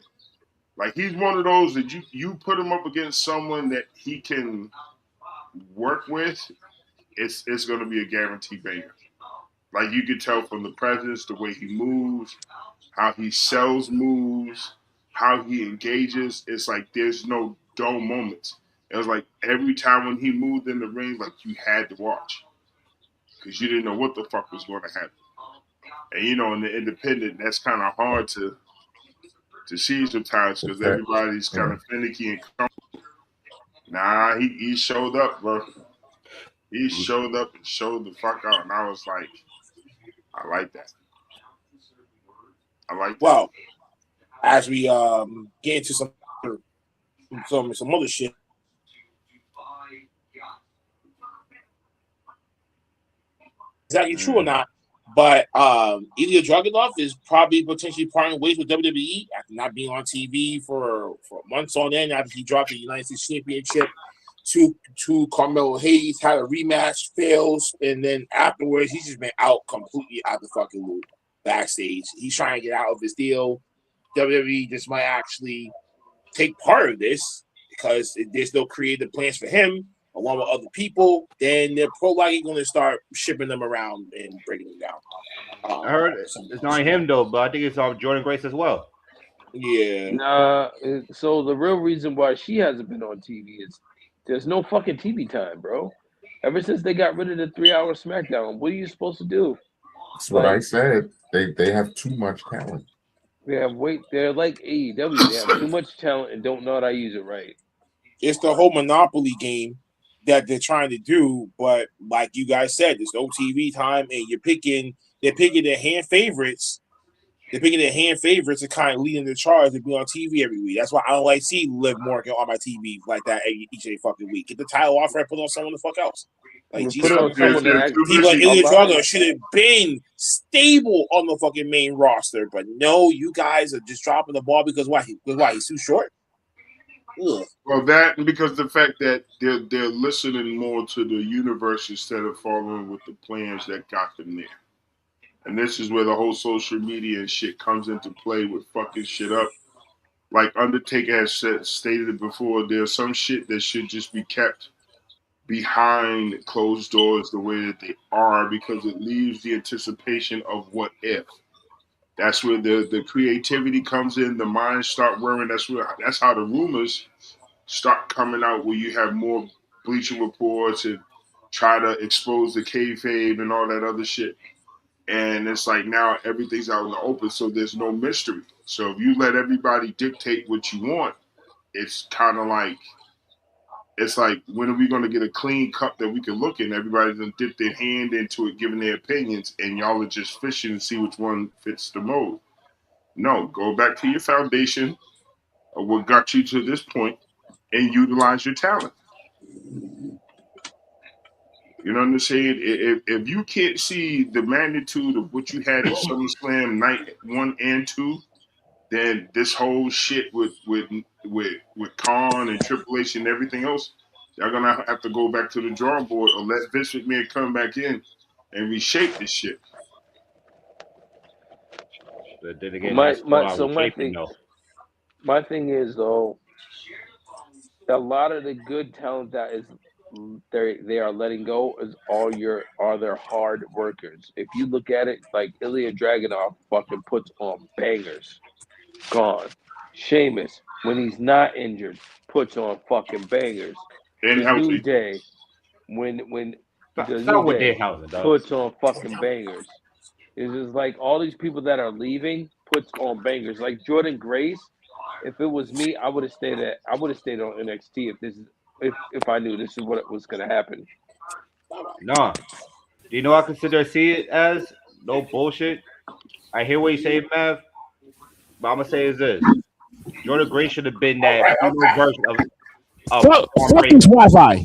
Like he's one of those that you put him up against someone that he can work with, it's gonna be a guaranteed banger. Like you could tell from the presence, the way he moves, how he sells moves, how he engages. It's like there's no dull moments. It was like every time when he moved in the ring, like you had to watch because you didn't know what the fuck was going to happen. And you know, in the independent, that's kind of hard to see sometimes because everybody's kind of finicky and comfortable. Nah, he showed up, bro. He showed up and showed the fuck out, and I was like, I like that. Well, as we get into some other shit, exactly true or not. But Ilja Dragunov is probably potentially parting ways with WWE after not being on TV for months on end after he dropped the United States Championship to Carmelo Hayes, had a rematch, fails, and then afterwards he's just been out completely out the fucking loop backstage. He's trying to get out of his deal. WWE just might actually take part of this because there's no creative plans for him along with other people. Then they're probably going to start shipping them around and breaking them down. I heard it's not him though, but I think it's Jordan Grace as well. Yeah. Nah. So the real reason why she hasn't been on TV is there's no fucking TV time, bro. Ever since they got rid of the 3-hour Smackdown, what are you supposed to do? That's what I said. They have too much talent. They're like AEW. They have too much talent and don't know how to use it right. It's the whole Monopoly game that they're trying to do, but like you guys said, there's no TV time, and they're picking their hand favorites. They're picking their hand favorites and kind of leading the charge to be on TV every week. That's why I don't like seeing Liv Morgan on my TV like that each and fucking week. Get the title off her and put on someone the fuck else. Like Jesus, people like Ilja Dragunov should have been stable on the fucking main roster, but no, you guys are just dropping the ball because why? He's too short. Ugh. Well, that and because the fact that they're listening more to the universe instead of following with the plans that got them there. And this is where the whole social media and shit comes into play with fucking shit up. Like Undertaker has stated it before, there's some shit that should just be kept behind closed doors the way that they are because it leaves the anticipation of what if. That's where the creativity comes in, the minds start whirring. That's how the rumors start coming out where you have more Bleacher Reports and try to expose the kayfabe and all that other shit. And it's like now everything's out in the open, so there's no mystery. So if you let everybody dictate what you want, it's kind of like, it's like, when are we going to get a clean cup that we can look in? Everybody's going to dip their hand into it, giving their opinions, and y'all are just fishing and see which one fits the mold. No, go back to your foundation of what got you to this point and utilize your talent. You know what I'm saying? If you can't see the magnitude of what you had at SummerSlam night 1 and 2, then this whole shit with Khan and Triple H and everything else, y'all gonna have to go back to the drawing board or let Vince McMahon come back in and reshape this shit. But then again, My thing is though, a lot of the good talent that is they are letting go is are their hard workers. If you look at it, like Ilja Dragunov fucking puts on bangers. Gone. Sheamus, when he's not injured, puts on fucking bangers. And the New Day, when the New Day puts on fucking bangers. It's just like all these people that are leaving puts on bangers. Like Jordan Grace, if it was me, I would have stayed on NXT if I knew this is what was gonna happen. No. Do you know what I consider it as? No bullshit. I hear what you say, Mav. But I'm gonna say is this: Jordan Grace should have been that version of fuck this Wi-Fi.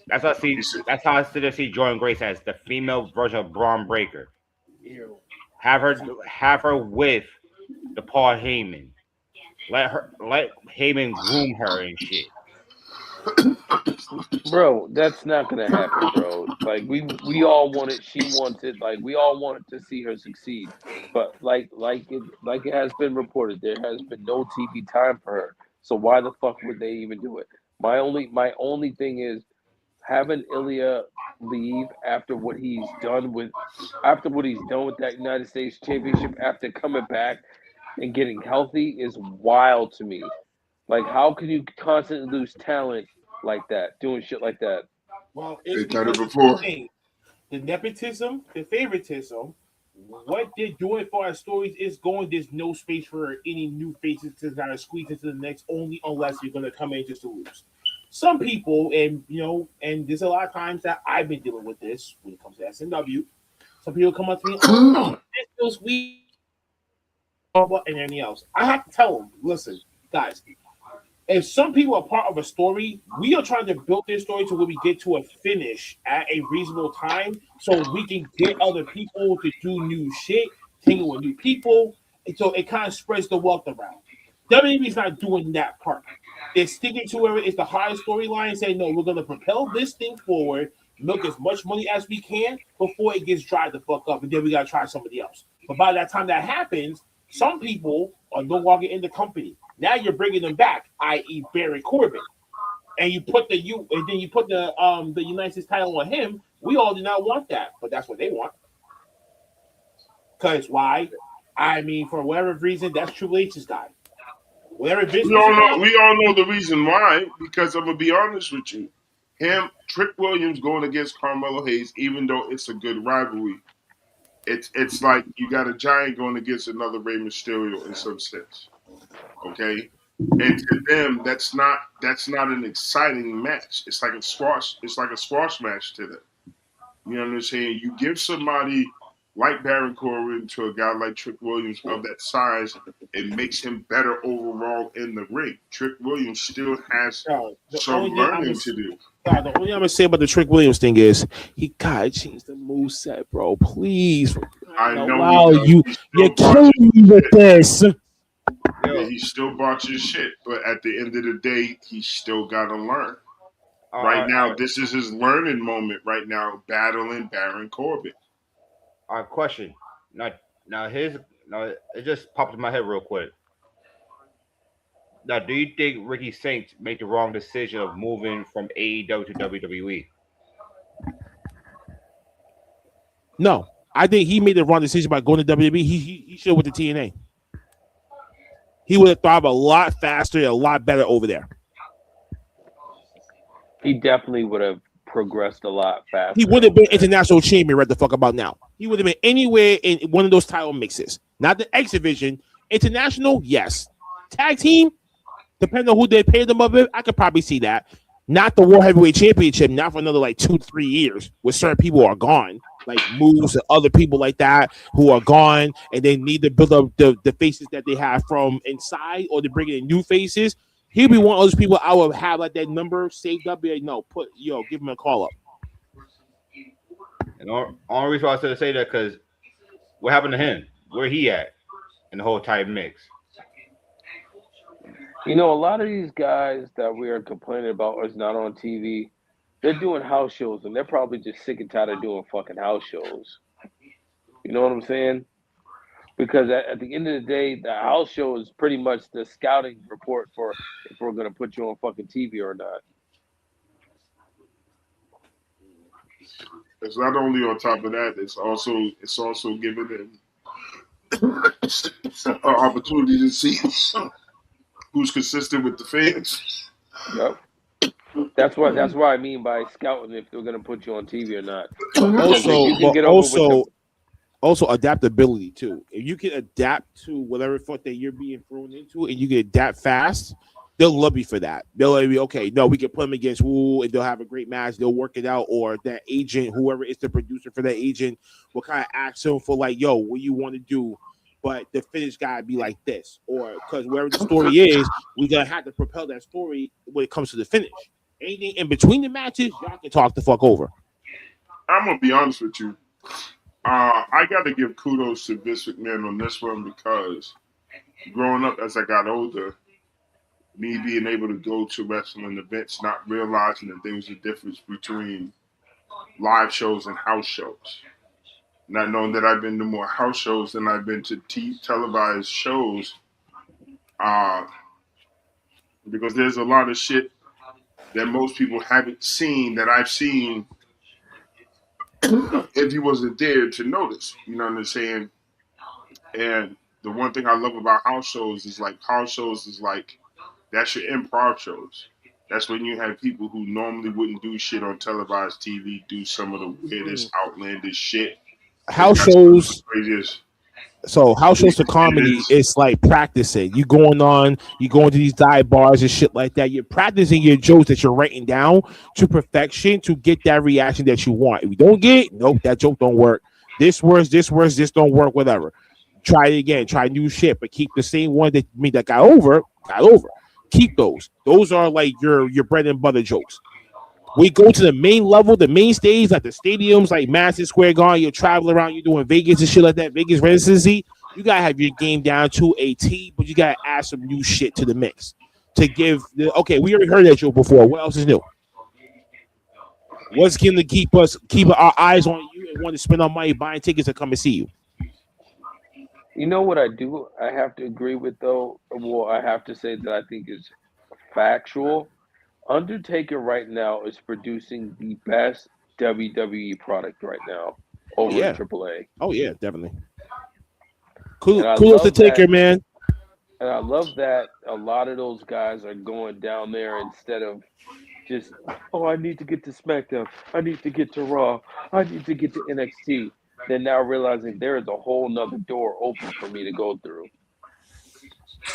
That's how I see. That's how I consider Jordan Grace as the female version of Braun Breaker. Have her with the Paul Heyman. Let Heyman groom her and shit. Bro, that's not gonna happen, bro. Like we all wanted, she wanted, like we all wanted to see her succeed. But like it has been reported, there has been no TV time for her. So why the fuck would they even do it? My only thing is having Ilja leave after what he's done with that United States Championship, after coming back and getting healthy, is wild to me. Like, how can you constantly lose talent like that, doing shit like that? Well, it's done it before. The nepotism, the favoritism, what they're doing for our stories is going. There's no space for any new faces to kind of squeeze into the next, only unless you're going to come in just to lose. Some people, and there's a lot of times that I've been dealing with this when it comes to SNW. Some people come up to me, this feels weak, and anything else. I have to tell them, listen, guys, if some people are part of a story, we are trying to build this story to where we get to a finish at a reasonable time so we can get other people to do new shit, tangle with new people. And so it kind of spreads the wealth around. WWE's not doing that part. They're sticking to where it's the hardest storyline and saying, no, we're going to propel this thing forward, milk as much money as we can before it gets dried the fuck up, and then we got to try somebody else. But by that time that happens, some people are no longer in the company. Now you're bringing them back, i.e., Baron Corbin, and you put the United States title on him. We all do not want that, but that's what they want. Because why? I mean, for whatever reason, that's Triple H's guy. Whatever business. We all know the reason why. Because I'm gonna be honest with you, Trick Williams going against Carmelo Hayes, even though it's a good rivalry, it's like you got a giant going against another Rey Mysterio in some sense. Okay, and to them, that's not an exciting match. It's like a squash. It's like a squash match to them. You know what I'm saying? You give somebody like Baron Corbin to a guy like Trick Williams of that size, it makes him better overall in the ring. Trick Williams still has some learning to do. The only thing I'm gonna say about the Trick Williams thing is he gotta change the moveset, bro. Please. I know. Wow, you're killing me with this. Yeah, he still bought your shit, but at the end of the day, he still got to learn. Right now, this is his learning moment. Right now, battling Baron Corbin. All right, question. Now, it just popped in my head real quick. Now, do you think Ricky Saints made the wrong decision of moving from AEW to WWE? No, I think he made the wrong decision by going to WWE. He should have went to TNA. He would have thought a lot faster, a lot better over there. He definitely would have progressed a lot faster. He would have been international champion right the fuck about now. He would have been anywhere in one of those title mixes. Not the X division. International, yes. Tag team, depending on who they paid them up with, I could probably see that. Not the World Heavyweight Championship, not for another like 2-3 years, where certain people are gone, like Moose and other people like that who are gone, and they need to build up the faces that they have from inside, or to bring in new faces. He'll be one of those people I would have like that number saved up. Be like, no, give him a call up. And the only reason why I said to say that because what happened to him? Where he at in the whole type mix? You know, a lot of these guys that we are complaining about is not on TV. They're doing house shows, and they're probably just sick and tired of doing fucking house shows. You know what I'm saying? Because at the end of the day, the house show is pretty much the scouting report for if we're going to put you on fucking TV or not. It's not only on top of that, it's also giving them an opportunity to see who's consistent with the fans. Yep. That's what I mean by scouting if they're going to put you on TV or not. Also adaptability too. If you can adapt to whatever fuck that you're being thrown into, and you can adapt fast, they'll love you for that. They'll be okay. No, we can put them against Woo, and they'll have a great match. They'll work it out, or that agent, whoever is the producer for that agent, will kind of ask them for like, "Yo, what you want to do?" But the finish gotta be like this, or because wherever the story is, we're gonna have to propel that story when it comes to the finish. Anything in between the matches, y'all can talk the fuck over. I'm gonna be honest with you. I got to give kudos to Vince McMahon on this one because growing up as I got older, me being able to go to wrestling events, not realizing that there was a difference between live shows and house shows. Not knowing that I've been to more house shows than I've been to televised shows, because there's a lot of shit that most people haven't seen that I've seen if he wasn't there to notice. You know what I'm saying? And the one thing I love about house shows is like that's your improv shows. That's when you have people who normally wouldn't do shit on televised TV do some of the weirdest, outlandish shit. House shows. So house shows to comedy, it's like practicing. You going to these dive bars and shit like that. You're practicing your jokes that you're writing down to perfection to get that reaction that you want. If you don't get it, nope, that joke don't work. This works, this don't work, whatever. Try it again, try new shit, but keep the same one that got over. Keep those. Those are like your bread and butter jokes. We go to the main level, the main stage, like the stadiums, like Madison Square Garden. You're traveling around, you're doing Vegas and shit like that. Vegas residency. You gotta have your game down to a T, but you gotta add some new shit to the mix to give. Okay, we already heard that joke before. What else is new? What's going to keep our eyes on you and want to spend our money buying tickets to come and see you? You know what I do? I have to agree with though. Well, I have to say that I think is factual. Undertaker right now is producing the best WWE product right now over in AAA. Oh yeah, definitely. And I Kudos to love Taker, that, man. and I love that a lot of those guys are going down there instead of just, oh, I need to get to SmackDown, I need to get to Raw, I need to get to NXT. They're now realizing there is a whole nother door open for me to go through.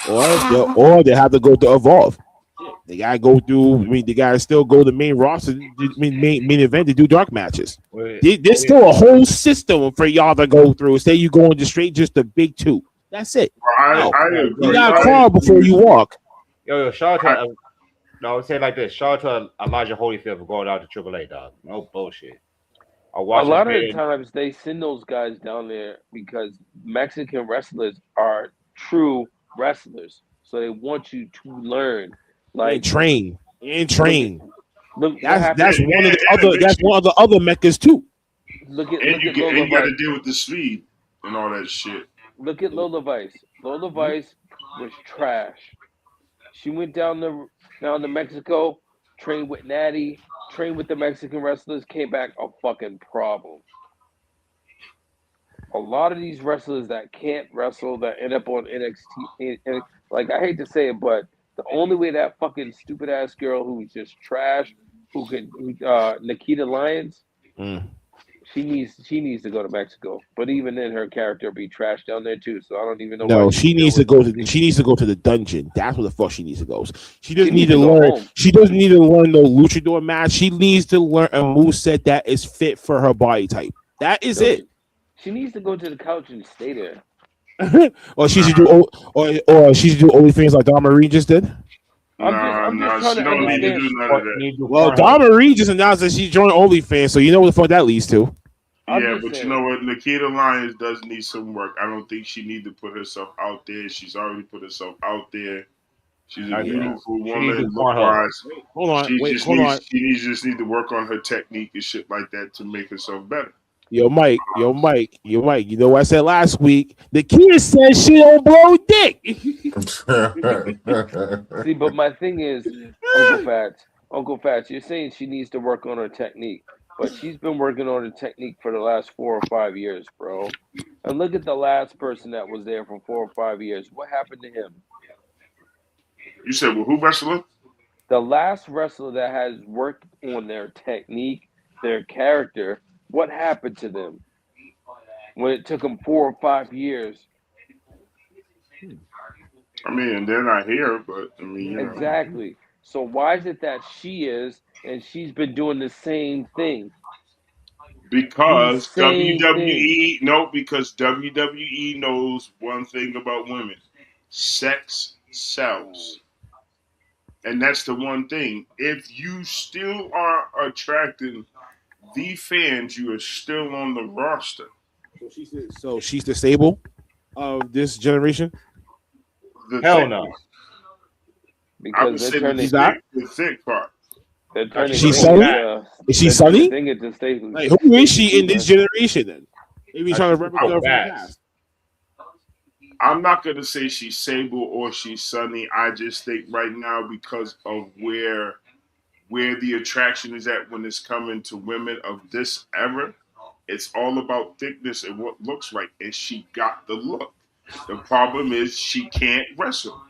Or they have to go to Evolve. They gotta go through. I mean, they gotta still go to the main roster, main event to do dark matches. There's still a whole system for y'all to go through. Say you going to straight just the big two. That's it. I agree. You gotta crawl before you walk. Yo, shout out to I would say like this. Shout out to Elijah Holyfield for going out to AAA, dog. No bullshit. A lot of the times they send those guys down there because Mexican wrestlers are true wrestlers, so they want you to learn, like train. That's one of the other meccas too. Look at you Lola got to Vice. deal with the speed and all that shit. Look at Lola Vice. Lola Vice was trash. She went down to Mexico, trained with Natty, trained with the Mexican wrestlers, came back a fucking problem. A lot of these wrestlers that can't wrestle that end up on NXT, and like I hate to say it, but the only way that fucking stupid ass girl who's just trash, Nikita Lyons, she needs to go to Mexico. But even then, her character will be trash down there too. So I don't even know. No, she needs to go to the dungeon. That's where the fuck she needs to go. She doesn't need to learn. Home. She doesn't need to learn no luchador match. She needs to learn a moveset that is fit for her body type. That is it. She needs to go to the couch and stay there. Or she should do OnlyFans like Don Marie just did. I'm just trying to don't need to do none of that. Well, Don Marie just announced that she joined OnlyFans, so you know what the fuck that leads to. Yeah, but you know what? Nikita Lyons does need some work. I don't think she needs to put herself out there. She's already put herself out there. She's a beautiful woman. Look-wise. Hold on. She just need to work on her technique and shit like that to make herself better. Yo, Mike. You know what I said last week? The kid said she don't blow dick. See, but my thing is, Uncle Fats, you're saying she needs to work on her technique, but she's been working on her technique for the last 4 or 5 years, bro. And look at the last person that was there for 4 or 5 years. What happened to him? You said, well, who wrestler? The last wrestler that has worked on their technique, their character. What happened to them when it took them 4 or 5 years? I mean, they're not here, but I mean, exactly. So why is it that she is, and she's been doing the same thing? Because WWE knows one thing about women: sex sells, and that's the one thing. If you still are attracting the fans, you are still on the roster. So she's the stable of this generation? Hell no. Because they're turning the thick part. Is she Sunny? Is she Sunny? Like, who is she in this generation then? Maybe trying to represent her from the past. I'm not going to say she's Sable or she's Sunny. I just think right now, because of where the attraction is at when it's coming to women of this era, it's all about thickness and what looks right. And she got the look. The problem is she can't wrestle.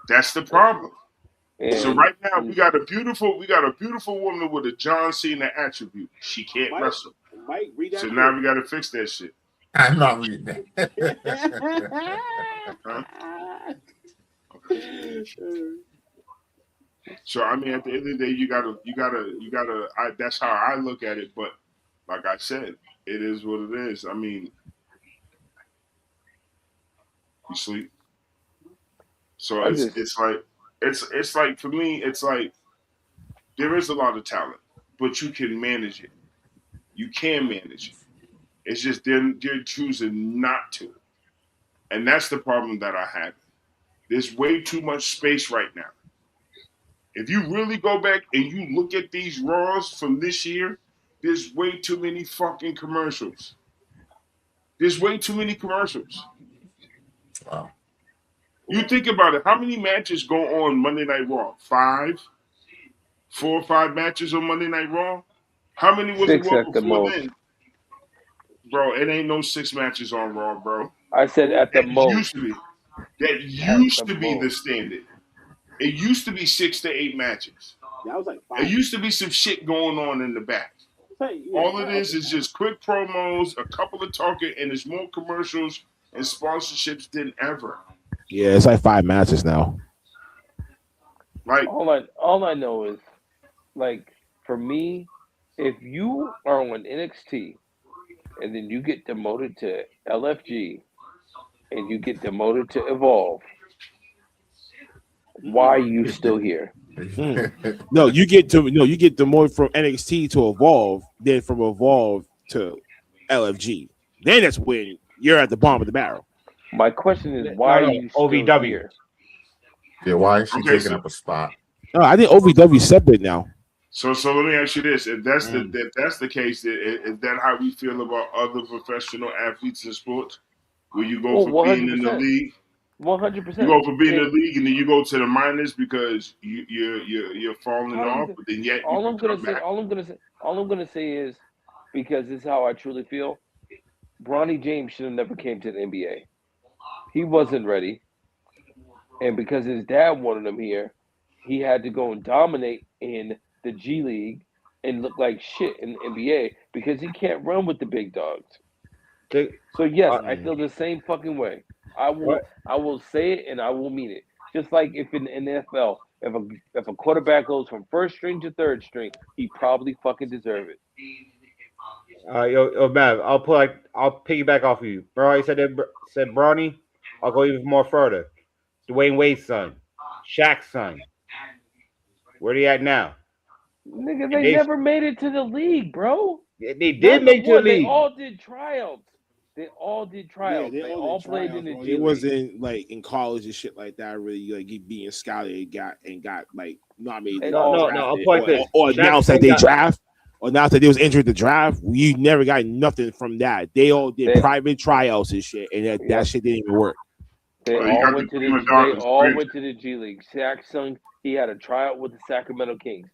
That's the problem. So right now we got a beautiful woman with a John Cena attribute. She can't wrestle. So now we got to fix that shit. I'm not reading that. So I mean, at the end of the day, you gotta. That's how I look at it. But like I said, it is what it is. I mean, you sleep. So it's like for me, it's like there is a lot of talent, but you can manage it. You can manage it. It's just they're choosing not to, and that's the problem that I have. There's way too much space right now. If you really go back and you look at these Raws from this year, there's way too many fucking commercials. There's way too many commercials. Wow. You think about it. How many matches go on Monday Night Raw? 5? 4 or 5 matches on Monday Night Raw? How many was it 6 Raw at the before most. then? Bro, it ain't no 6 matches on Raw, bro. I said at the That most. used to be. That At used the to be the most. standard. It used to be 6 to 8 matches. That was like 5. It used to be some shit going on in the back. All it is just quick promos, a couple of talking, and it's more commercials and sponsorships than ever. Yeah, it's like 5 matches now. Like all I know is, like, for me, if you are on NXT and then you get demoted to LFG and you get demoted to Evolve, why are you still here? No, you get demoted from NXT to Evolve, then from Evolve to LFG. Then that's when you're at the bottom of the barrel. My question is, why are you still here? Yeah, why is she taking up a spot? No, I think OVW separate now. So let me ask you this: if that's the case, is that how we feel about other professional athletes in sports? Where you go for being in the league, 100%. you go for being in the league, and then you go to the minors because you're falling off, but then yet all I'm gonna say is, because this is how I truly feel. Bronny James should have never came to the NBA. He wasn't ready, and because his dad wanted him here, he had to go and dominate in the G League and look like shit in the NBA because he can't run with the big dogs. So yes, I feel the same fucking way. I will say it and I will mean it. Just like if in the NFL, if a quarterback goes from first string to third string, he probably fucking deserve it. Yo, Mav, I'll piggyback off of you. Bro, you said Bronny. I'll go even more further. Dwayne Wade's son, Shaq's son. Where they at now? Nigga, they never made it to the league, bro. They did make it to the league. They all did tryouts. They all did tryouts. Yeah, they all played in the G League. It wasn't like in college and shit like that. Really, like being scouted and got like nominated. No. I'll point this. Or announced that they draft. Or announced that they was injured to draft. You never got nothing from that. They all did private tryouts and shit, and that shit didn't even work. They all went to the G League. Shaq's son, he had a tryout with the Sacramento Kings.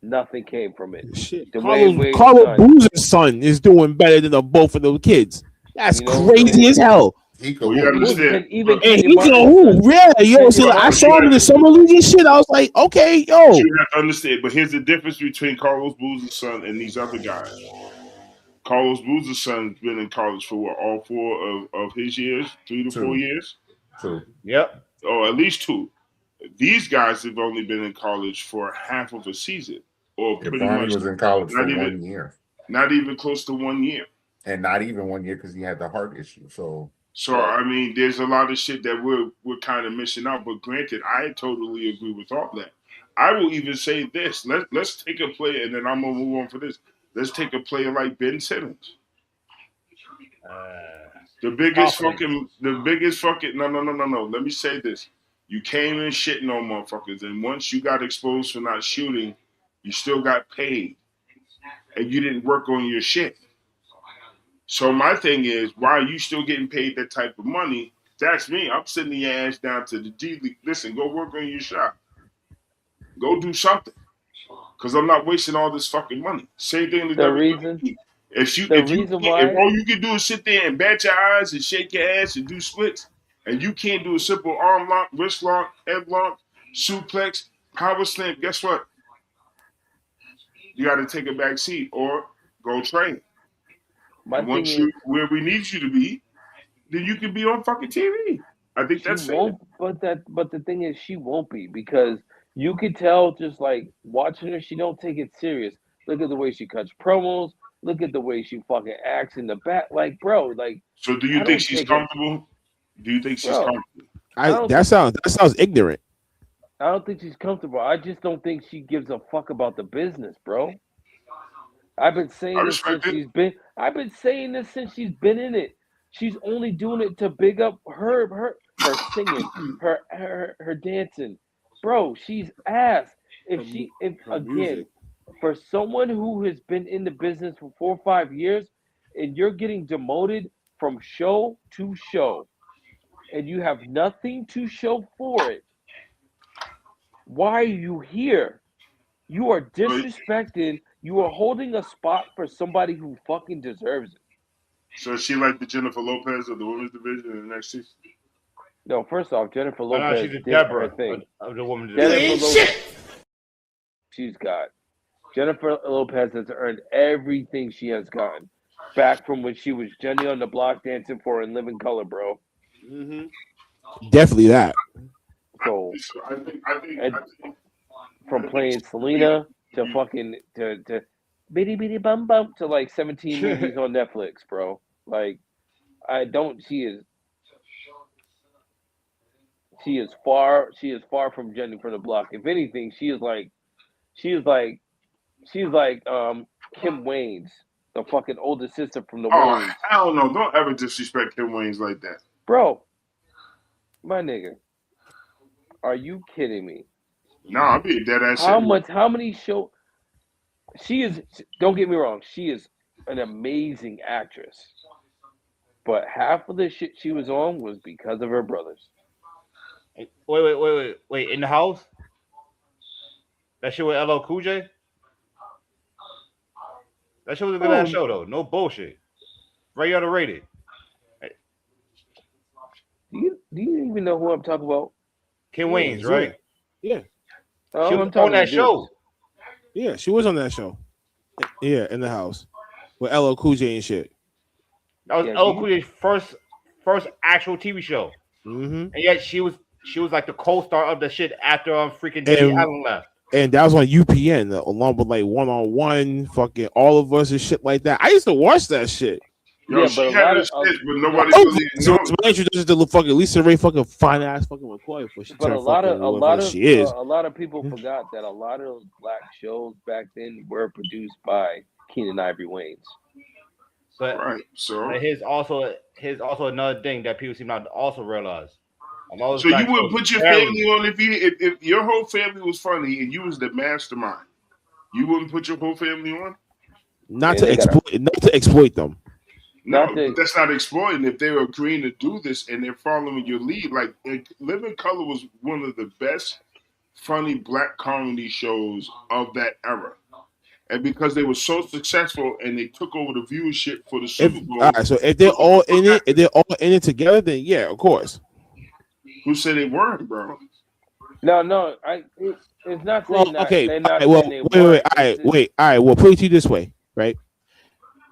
Nothing came from it. Shit. Carlos Boozer's son is doing better than both of those kids. That's crazy as hell. You understand? And he go, who? Yeah, yo. So I saw him in the summer league and shit. I was like, okay, yo. You have to understand, but here's the difference between Carlos Boozer's son and these other guys. Carlos Boozer's son's been in college for what, all 4 of his years, 3 to 4 years. 2. Yep. Or at least 2. These guys have only been in college for half of a season, or pretty much. Was in college for 1 year. Not even close to 1 year. And not even 1 year because he had the heart issue. So I mean, there's a lot of shit that we're kind of missing out. But granted, I totally agree with all that. I will even say this: let's take a player, and then I'm gonna move on for this. Let's take a player like Ben Simmons. The biggest fucking. No. Let me say this: you came in shitting on motherfuckers, and once you got exposed for not shooting, you still got paid, and you didn't work on your shit. So my thing is, why are you still getting paid that type of money? That's me. I'm sending your ass down to the G League. Listen, go work on your shop. Go do something. Because I'm not wasting all this fucking money. Same thing with WWE. If all you can do is sit there and bat your eyes and shake your ass and do splits, and you can't do a simple arm lock, wrist lock, head lock, suplex, power slam, guess what? You got to take a back seat or go train. Once you're where we need you to be, then you can be on fucking TV. I think that's it. But the thing is, she won't be, because you could tell just like watching her, she don't take it serious. Look at the way she cuts promos. Look at the way she fucking acts in the back. Like, bro, like. So do you think she's comfortable? Do you think she's comfortable? That sounds ignorant. I don't think she's comfortable. I just don't think she gives a fuck about the business, bro. I've been saying this since she's been. I've been saying this since she's been in it. She's only doing it to big up her singing, her dancing, bro. She's ass. For someone who has been in the business for 4 or 5 years, and you're getting demoted from show to show, and you have nothing to show for it, why are you here? You are disrespecting. You are holding a spot for somebody who fucking deserves it. So is she like the Jennifer Lopez of the women's division in the next season? No, first off, Jennifer Lopez she's a did Deborah her thing. of the women's Jennifer division. She's got. Jennifer Lopez has earned everything she has gotten back from when she was Jenny on the block dancing for In Living Color, bro. Mm-hmm. Definitely that. So I think from playing Selena to fucking to bitty bitty bum bum to like 17 movies on Netflix, bro. Like, she is far from Jenny from the block. If anything, she is like Kim Waynes, the fucking older sister from the Waynes. Hell no! Don't ever disrespect Kim Waynes like that, bro. My nigga, are you kidding me? No, I'm being dead ass. How many shows? She is. Don't get me wrong. She is an amazing actress, but half of the shit she was on was because of her brothers. Wait! In the house? That shit with LL Cool J? That shit was a good ass show though. No bullshit. Very underrated. Do you even know who I'm talking about? Kim Waynes, right? Yeah. Oh, she was on that show. Yeah, she was on that show. Yeah, in the house with LL Cool J and shit. That was LL Cool J's first actual TV show. Mm-hmm. And yet she was like the co-star of the shit after freaking Jimmy Allen left. And that was on UPN, along with like One-on-One, fucking All of Us and shit like that. I used to watch that shit. Yo, yeah, she had this shit, but nobody really so my introduction to the fucking Lisa Ray fucking fine ass fucking McCoy before she but turned a lot of people forgot that a lot of black shows back then were produced by Keenan Ivory Wayans. But right, so here's also another thing that people seem not to also realize. So you wouldn't put your family on if your whole family was funny and you was the mastermind. You wouldn't put your whole family on? Not to exploit them. No, that's not exploiting. If they're agreeing to do this and they're following your lead, like Living Color was one of the best funny black comedy shows of that era. And because they were so successful and they took over the viewership for the Super Bowl. All right, so if they're all in it, together, then yeah, of course. Who said they weren't, bro? No, it's not saying that. Okay, They're not wait. saying All right. Well, put it to you this way, right?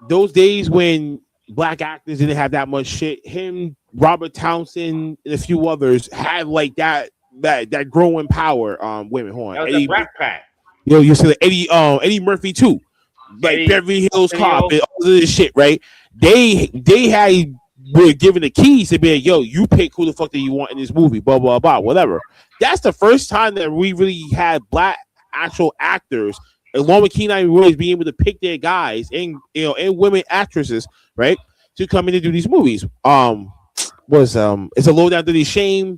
Those days when black actors didn't have that much shit, him, Robert Townsend, and a few others had like that growing power. Wait a minute, hold on. That was the Rat Pack. Yo, you see Eddie Murphy too, like Beverly Hills Cop and all of this shit, right? They were given the keys to be like, yo, you pick who the fuck that you want in this movie, blah blah blah, whatever. That's the first time that we really had black actual actors, along with Keenan Ivory being able to pick their guys and and women actresses, right, to come in and do these movies. It's a Low Down Dirty Shame.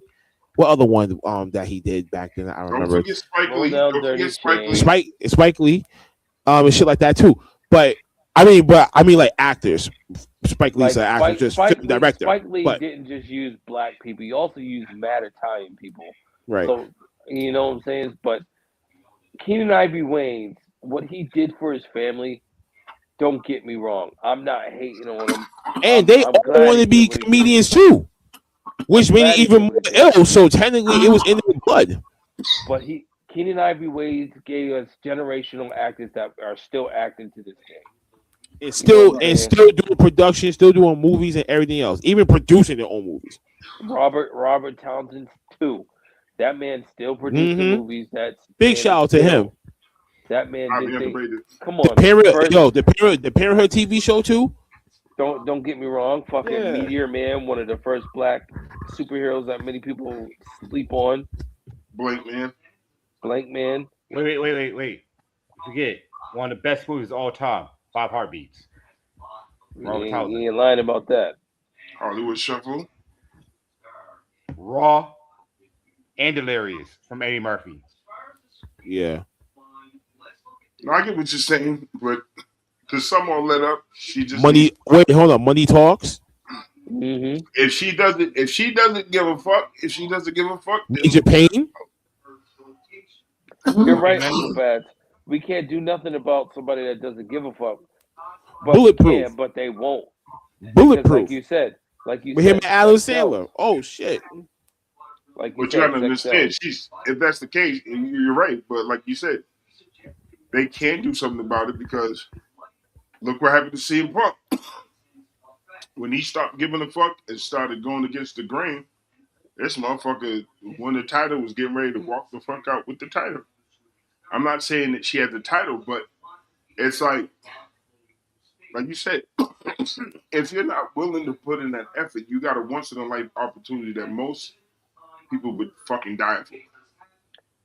What other one that he did back then? I don't remember. Spike Lee, and shit like that too. But I mean like actors. Spike Lee's an actor, just film director. Spike Lee didn't just use black people; he also used mad Italian people. Right. So you know what I'm saying? But Keenan Ivory Wayans, what he did for his family. Don't get me wrong. I'm not hating on him. And they all want to be comedians too. Which made it even more ill. So technically, it was in their blood. But Keenan Ivory Wayans gave us generational actors that are still acting to this day. It's still doing production, still doing movies and everything else, even producing their own movies. Robert Townsend too. That man still producing movies. That's big shout out to him. That man did things. Come on, the Parenthood TV show too. Don't get me wrong. Fucking Yeah. Meteor Man, one of the first black superheroes that many people sleep on. Blank Man. Blank Man. Wait. Forget one of the best movies of all time. 5 Heartbeats. You ain't lying about that. Hollywood Shuffle. Raw and Delirious from Eddie Murphy. Yeah. No, I get what you're saying, but because someone let up, she just Money. Wait, hold on. Money talks. Mm-hmm. If she doesn't give a fuck, then Major Pain. You're right, Uncle Fats. We can't do nothing about somebody that doesn't give a fuck. But Bulletproof. we can, but they won't. Bulletproof. Because like you said, with him and Alan Sandler. Oh shit. Like but you gotta understand, if that's the case, and you're right. But like you said, they can't do something about it because look what happened to CM Punk. When he stopped giving a fuck and started going against the grain, this motherfucker, when the title was getting ready to walk the fuck out with the title. I'm not saying that she had the title, but it's like you said, if you're not willing to put in that effort, you got a once in a life opportunity that most people would fucking die for,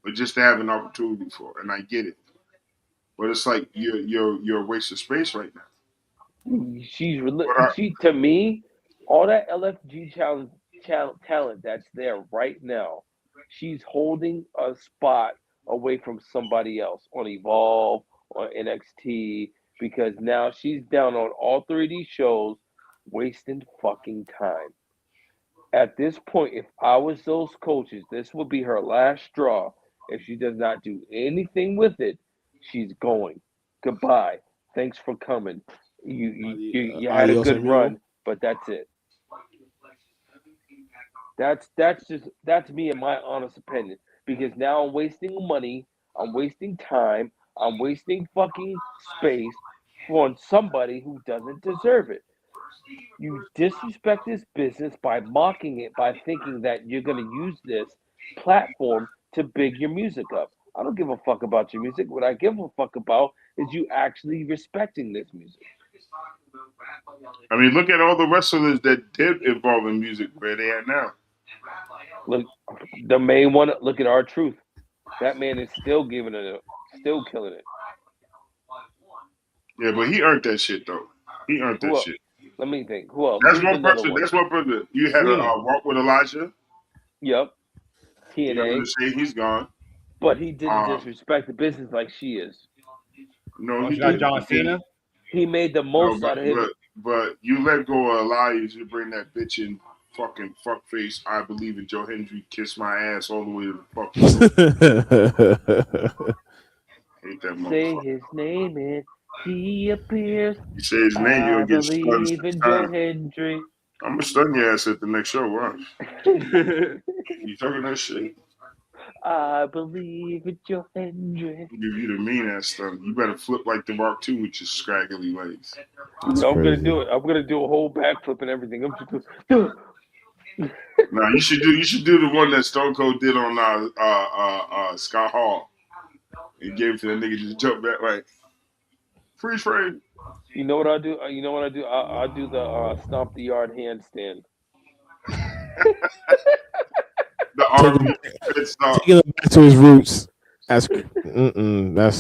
but just to have an opportunity for. And I get it, but it's like you're a waste of space right now. She to me, all that LFG talent that's there right now, she's holding a spot away from somebody else on Evolve or NXT because now she's down on all 3 of these shows, wasting fucking time. At this point, if I was those coaches, this would be her last straw. If she does not do anything with it, she's going. Goodbye. Thanks for coming. You had a good run, but that's it. That's me in my honest opinion. Because now I'm wasting money, I'm wasting time, I'm wasting fucking space on somebody who doesn't deserve it. You disrespect this business by mocking it, by thinking that you're going to use this platform to big your music up. I don't give a fuck about your music. What I give a fuck about is you actually respecting this music. I mean, look at all the wrestlers that did involve in music where they at now. Look, the main one. Look at R-Truth. That man is still giving it, still killing it. Yeah, but he earned that shit though. He earned that shit. Let me think. Who else? That's one person. That's one person. You had a Walk with Elijah. Yep. TNA. You say he's gone. But he didn't disrespect the business like she is. No, he didn't. John Cena. He made the most out of him. But you let go of Elias, you bring that bitch in fucking fuckface. I believe in Joe Hendry. Kiss my ass all the way to the fuck. Hate that motherfucker. Say his name and he appears. You say his name, you'll get stunned. In Joe Hendry. I'm gonna stun your ass at the next show. Watch. You talking that shit? I believe in Joe Hendry. Give you the mean ass stuff. You better flip like The Rock too with your scraggly legs. No, I'm gonna do it. I'm gonna do a whole backflip and everything. I'm just gonna Nah, you should do the one that Stone Cold did on Scott Hall. He gave it to that nigga just jump back like freeze frame. You know what I do? I'll do the stomp the yard handstand. The R&B taking it back to his roots. That's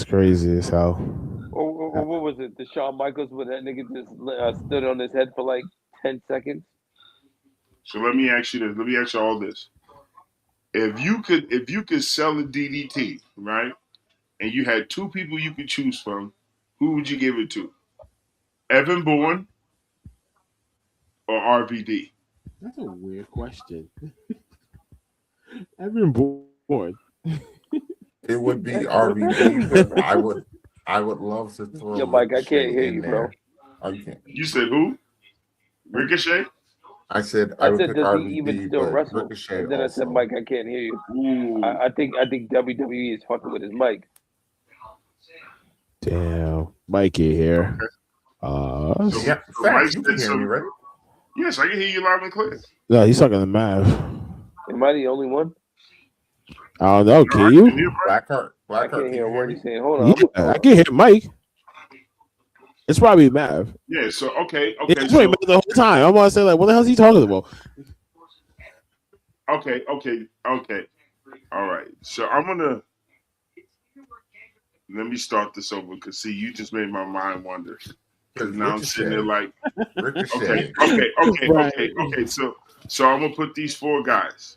crazy as hell. Or what was it? The Shawn Michaels where that nigga just stood on his head for like 10 seconds. So let me ask you this. Let me ask you all this. If you could sell a DDT, right, and you had 2 people you could choose from, who would you give it to? Evan Bourne or RVD? That's a weird question. Evan Bourne. It would be RVD, but I would love to throw. Yo, Mike, I can't hear you, bro. Oh, you can't. You said who? Ricochet? I said I would pick does RVD, he even still but wrestle? Ricochet And then I said, also. Mike, I can't hear you. I think WWE is fucking with his mic. Damn, Mikey here. Yeah, facts, you can hear me, right? Yes, I can hear you loud and clear. No, he's talking to Mav. Am I the only one? I don't know. Can you? Blackheart. I can't hear what he's saying. Hold on. Yeah, I can hear Mike. It's probably Mav. Yeah. So okay. Yeah, it's probably Mav the whole time. I'm gonna say like, what the hell is he talking about? Okay. All right. So I'm gonna let me start this over because see, you just made my mind wander. Because now I'm sitting there like, okay. So I'm gonna put these 4 guys: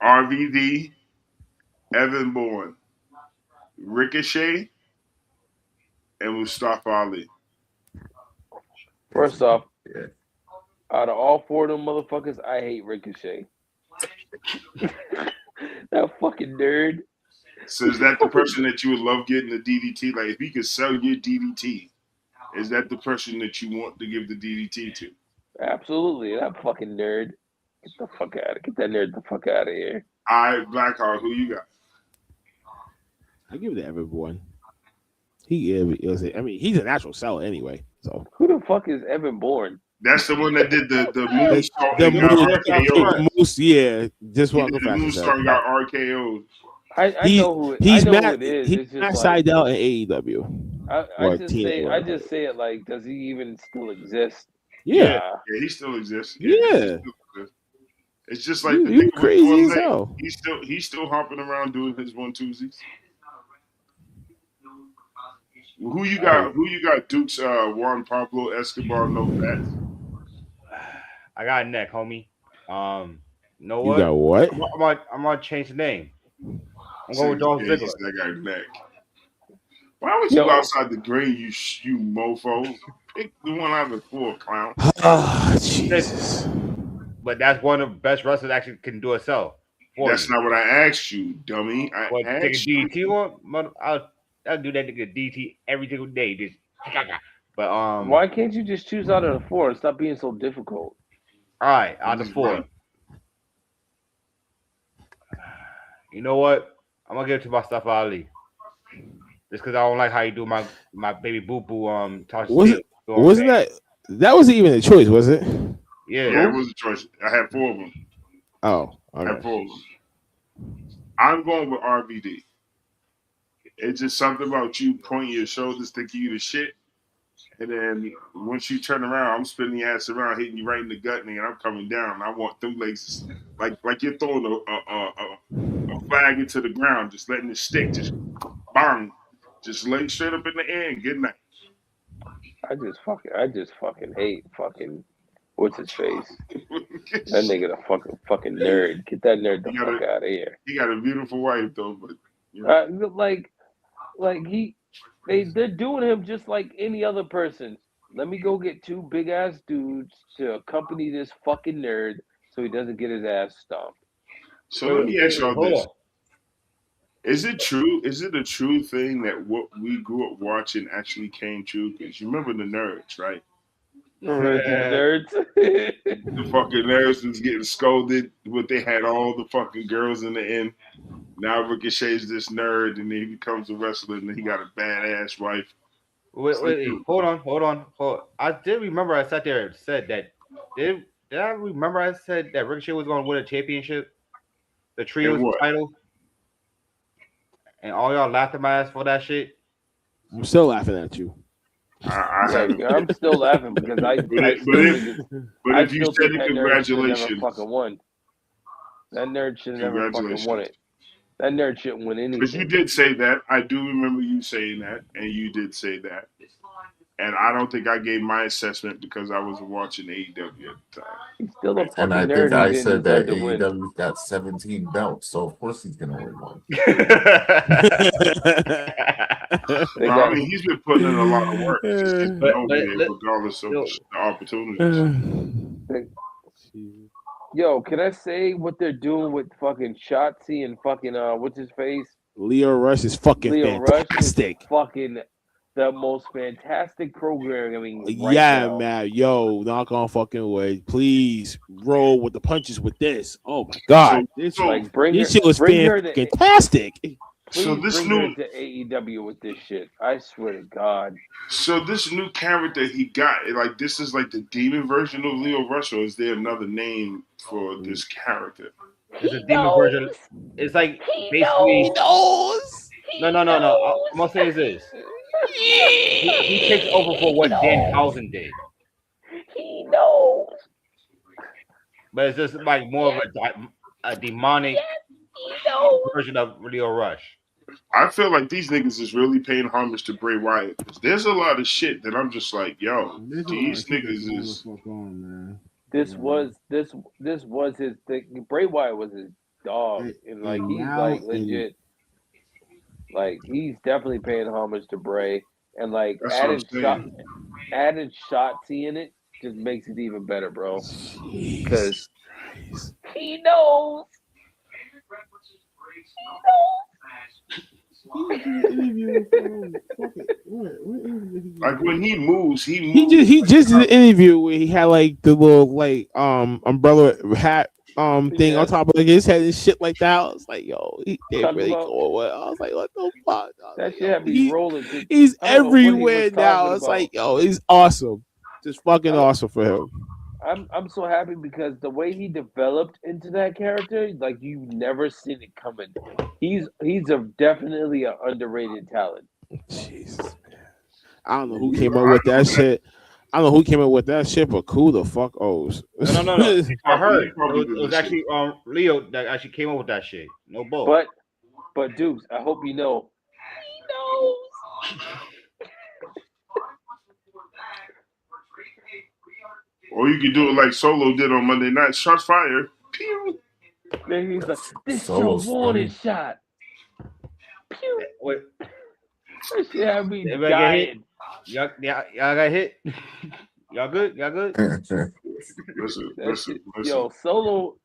RVD, Evan Bourne, Ricochet, and Mustafa Ali. First off, out of all 4 of them motherfuckers, I hate Ricochet. That fucking nerd. So is that the person that you would love getting the DDT? Like if he could sell your DDT, is that the person that you want to give the DDT to? Absolutely, that fucking nerd. Get the fuck out of Get that nerd the fuck out of here. All right, Blackheart, who you got? I give it to everyone. He is. I mean, he's a natural seller anyway. So who the fuck is Evan Bourne? That's the one that did the moonsault. The moose, yeah. Just what the moonsault got RKO'd. I know who he's I know Matt, who it is. He's Matt Seidel in AEW. I just say it like, does he even still exist? Yeah, he still exists. Yeah. It's just like you crazy as hell. He's still hopping around doing his 1-2s. Who you got? Who you got? Duke's Juan Pablo Escobar, no bats. I got a neck, homie. Know You what? got what? I'm gonna change the name. I'm going with Dolph Ziggler. That guy neck. Why would you go outside the green, you mofo? Pick the one out of the 4, clown. Oh, Jesus. But that's one of the best wrestlers that actually can do a sell. That's not what I asked you, dummy. Take a DT one? I'll do that nigga DT every single day. Just but why can't you just choose out of the 4 and stop being so difficult? All right, out of the 4. You know what? I'm gonna give it to Mustafa Ali. Just because I don't like how you do my baby boo boo wasn't that wasn't even a choice, was it? Yeah, it was a choice. I had 4 of them. Oh, I had 4 of them. I'm going with RVD. It's just something about you pointing your shoulders, thinking you the shit, and then once you turn around, I'm spinning your ass around, hitting you right in the gut, and I'm coming down. I want them legs like you're throwing a flag into the ground, just letting it stick, just bang, just lay straight up in the air and good night. I just fucking hate fucking what's his face. That nigga the fucking nerd. Get that nerd the fuck out of here. He got a beautiful wife though, but you know. They're doing him just like any other person. Let me go get 2 big ass dudes to accompany this fucking nerd so he doesn't get his ass stomped. So let me ask y'all this. Is it true? Is it a true thing that what we grew up watching actually came true? Because you remember the nerds, right? Nerds. The fucking nerds was getting scolded, but they had all the fucking girls in the end. Now Ricochet's this nerd, and then he becomes a wrestler, and then he got a badass wife. Wait, hold on. I did remember I sat there and said that. Did I remember I said that Ricochet was going to win a championship? The trios title? And all y'all laughed at my ass for that shit? I'm still laughing at you. I'm still laughing because But if you said it, congratulations. Fucking won. That nerd should have never fucking won it. That nerd shouldn't win anything. Because you did say that. I do remember you saying that, and you did say that. And I don't think I gave my assessment because I wasn't watching AEW at the time. He's still a fucking and I nerd. think I said that AEW's got 17 belts, so of course he's gonna win one. I mean, he's been putting in a lot of work, regardless of the opportunities. Yo, can I say what they're doing with fucking Shotzi and fucking what's his face? Leo Rush is fucking fantastic. Rush is fucking the most fantastic programming. Now. Man. Yo, knock on fucking wood. Please roll with the punches with this. Oh my god. This shit was fantastic. So this new to AEW with this shit. I swear to God. So this new character he got, like this is like the demon version of Leo Rush, or is there another name for this character? It's a demon version. It's like basically. He knows. No. I'm gonna say this. He takes over for what Danhausen did. He knows. But it's just like more of a demonic version of Leo Rush. I feel like these niggas is really paying homage to Bray Wyatt. There's a lot of shit that I'm just like, yo, these niggas is. Man. This was his thing. Bray Wyatt was his dog, and like he's like legit. Like he's definitely paying homage to Bray, and like added Shotzi in it just makes it even better, bro. Because he knows. Like when he moves, he just did an interview where he had like the little like umbrella hat thing on top of like, his head and shit like that. I was like, yo, they really going with. I was like, what the fuck? That shit had me rolling. He's everywhere now. It's like, yo, he's awesome. Just fucking awesome for him. I'm so happy because the way he developed into that character, like you've never seen it coming. He's definitely an underrated talent. Jesus, man. I don't know who came up with that shit. I don't know who came up with that shit, but cool the fuck O's. No. I heard it was actually Leo that actually came up with that shit. No bull. But Dukes, I hope you know. He knows. Or you could do it like Solo did on Monday night. Shots fired. Pew. Then he's like, this is your warning shot. Pew. Wait. That shit had me dying. Y'all got hit? Y'all good? Listen. Yo, Solo,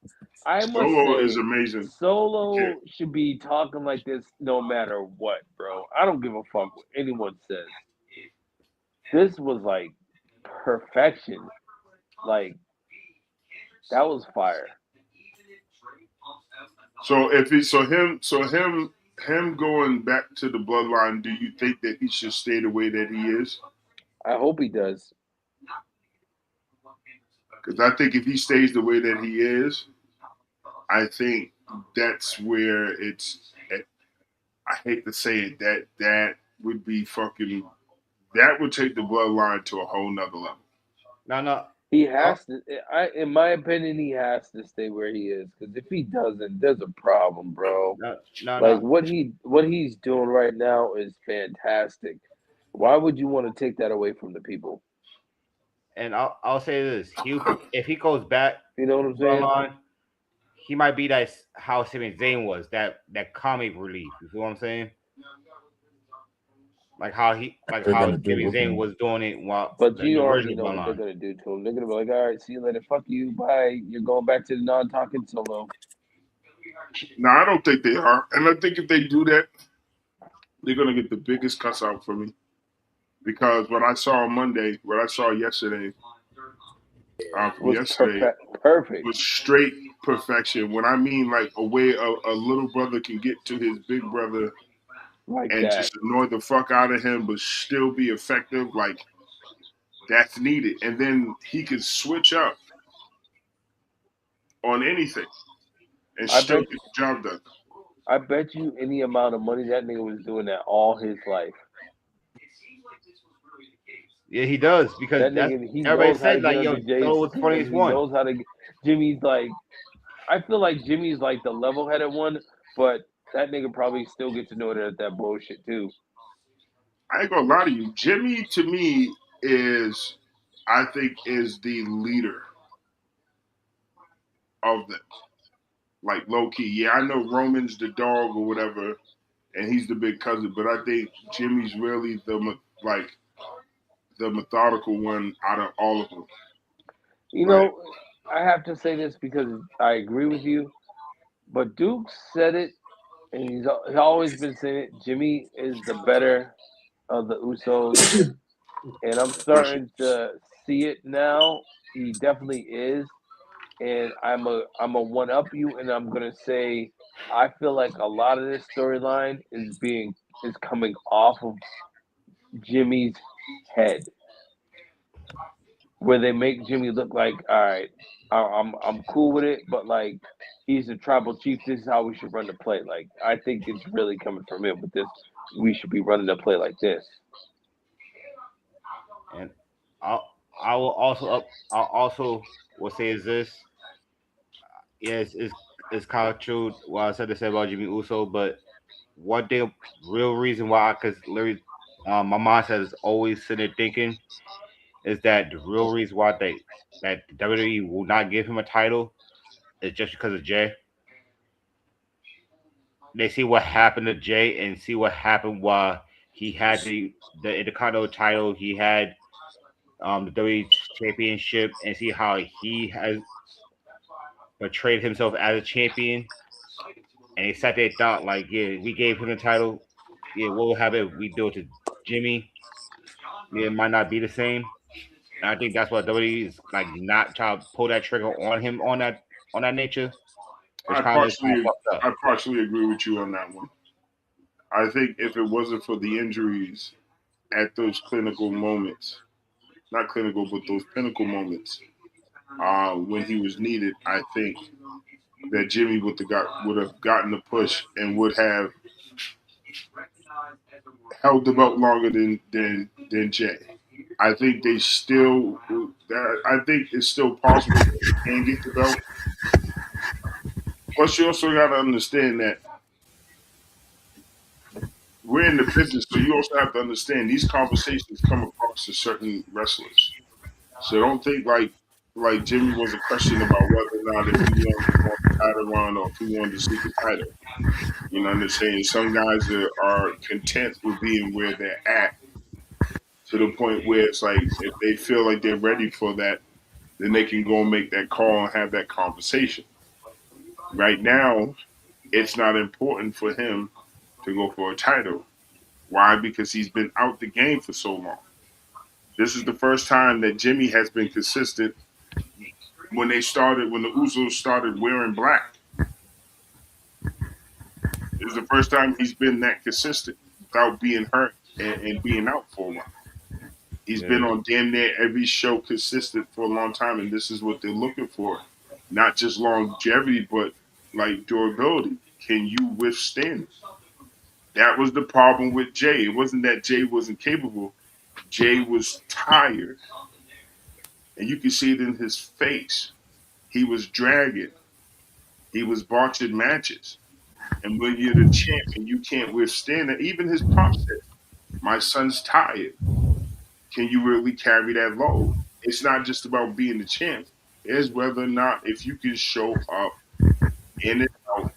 I must Solo say, is amazing. Solo should be talking like this no matter what, bro. I don't give a fuck what anyone says. This was like perfection. Like, that was fire. So if he, him going back to the bloodline, do you think that he should stay the way that he is? I hope he does. Because I think if he stays the way that he is, I think that's where it's. I hate to say it, that would be fucking. That would take the bloodline to a whole nother level. No. He has to. In my opinion, he has to stay where he is. Because if he doesn't, there's a problem, bro. No. What he's doing right now is fantastic. Why would you want to take that away from the people? And I'll say this: if he goes back, you know what I'm saying? He might be that how Sami Zayn was, that comic relief. You feel what I'm saying? Like how Sami Zayn was doing it while. But you already know what they're gonna do to him. They're gonna be like, "All right, see you later. Fuck you. Bye. You're going back to the non-talking Solo." No, I don't think they are, and I think if they do that, they're gonna get the biggest cuss out for me. Because what I saw on Monday, what I saw yesterday, perfect. Was straight perfection. When I mean like a way a little brother can get to his big brother like and that. just annoy the fuck out of him, but still be effective, like that's needed. And then he can switch up on anything and still get the job done. I bet you any amount of money that nigga was doing that all his life. Yeah, he does because everybody said like, "Yo, Solo was the funniest one." He knows how to. Jimmy's like, I feel like Jimmy's like the level-headed one, but that nigga probably still gets to know that bullshit too. I ain't gonna lie to you, Jimmy to me is the leader of them. Like low key, yeah, I know Roman's the dog or whatever, and he's the big cousin, but I think Jimmy's really the methodical one out of all of them. You know, I have to say this because I agree with you, but Duke said it, and he's always been saying it. Jimmy is the better of the Usos, and I'm starting to see it now. He definitely is, and I'm a one up you, and I'm gonna say I feel like a lot of this storyline is coming off of Jimmy's head, where they make Jimmy look like, all right, I'm cool with it, but like he's a tribal chief. This is how we should run the play. Like I think it's really coming from him with this. We should be running the play like this. And I will also I also will say is this. Yes, it's kind of true what I said to say about Jimmy Uso, but one thing, real reason why, because literally, my mindset is always sitting there thinking is that the real reason why that WWE will not give him a title is just because of Jay. They see what happened to Jay and see what happened while he had the Intercontinental title, he had the WWE Championship, and see how he has portrayed himself as a champion. And they sat there and thought, like, yeah, we gave him the title. Yeah, what will happen if we do it to Jimmy? Yeah, it might not be the same. And I think that's what WWE is like, not trying to pull that trigger on him on that nature. It's I kind of partially fucked up. I partially agree with you on that one. I think if it wasn't for the injuries at those clinical moments, not clinical, but those pinnacle moments, when he was needed, I think that Jimmy would have gotten the push and would have held the belt longer than Jay. I think they still. I think it's still possible that he can get the belt. Plus, you also got to understand that we're in the business, so you also have to understand these conversations come across to certain wrestlers. So don't think like Jimmy was a question about whether or not if he wanted to go on the title run or if he wanted to seek a title. You know what I'm saying? Some guys are content with being where they're at to the point where it's like if they feel like they're ready for that, then they can go and make that call and have that conversation. Right now, it's not important for him to go for a title. Why? Because he's been out the game for so long. This is the first time that Jimmy has been consistent when the Usos started wearing black. It was the first time he's been that consistent without being hurt and being out for a while. He's been on damn near every show consistent for a long time, and this is what they're looking for. Not just longevity, but like durability. Can you withstand it? That was the problem with Jay. It wasn't that Jay wasn't capable. Jay was tired. And you can see it in his face. He was dragging. He was botching matches. And when you're the champ and you can't withstand it, even his pop said, my son's tired. Can you really carry that load? It's not just about being the champ. It's whether or not if you can show up in and out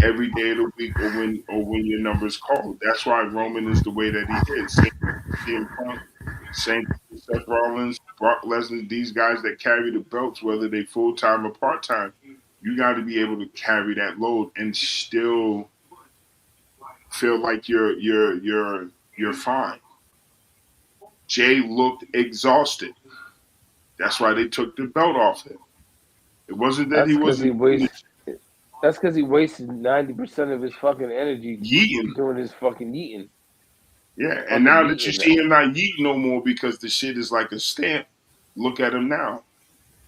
every day of the week or when your number is called. That's why Roman is the way that he is. Same CM Punk, same Seth Rollins, Brock Lesnar, these guys that carry the belts, whether they full time or part time, you got to be able to carry that load and still feel like you're fine. Jay looked exhausted. That's why they took the belt off him. It wasn't that he wasn't. That's because he wasted 90% of his fucking energy yeeting, doing his fucking yeeting. Yeah, and now that you see him not yeet no more because the shit is like a stamp, look at him now.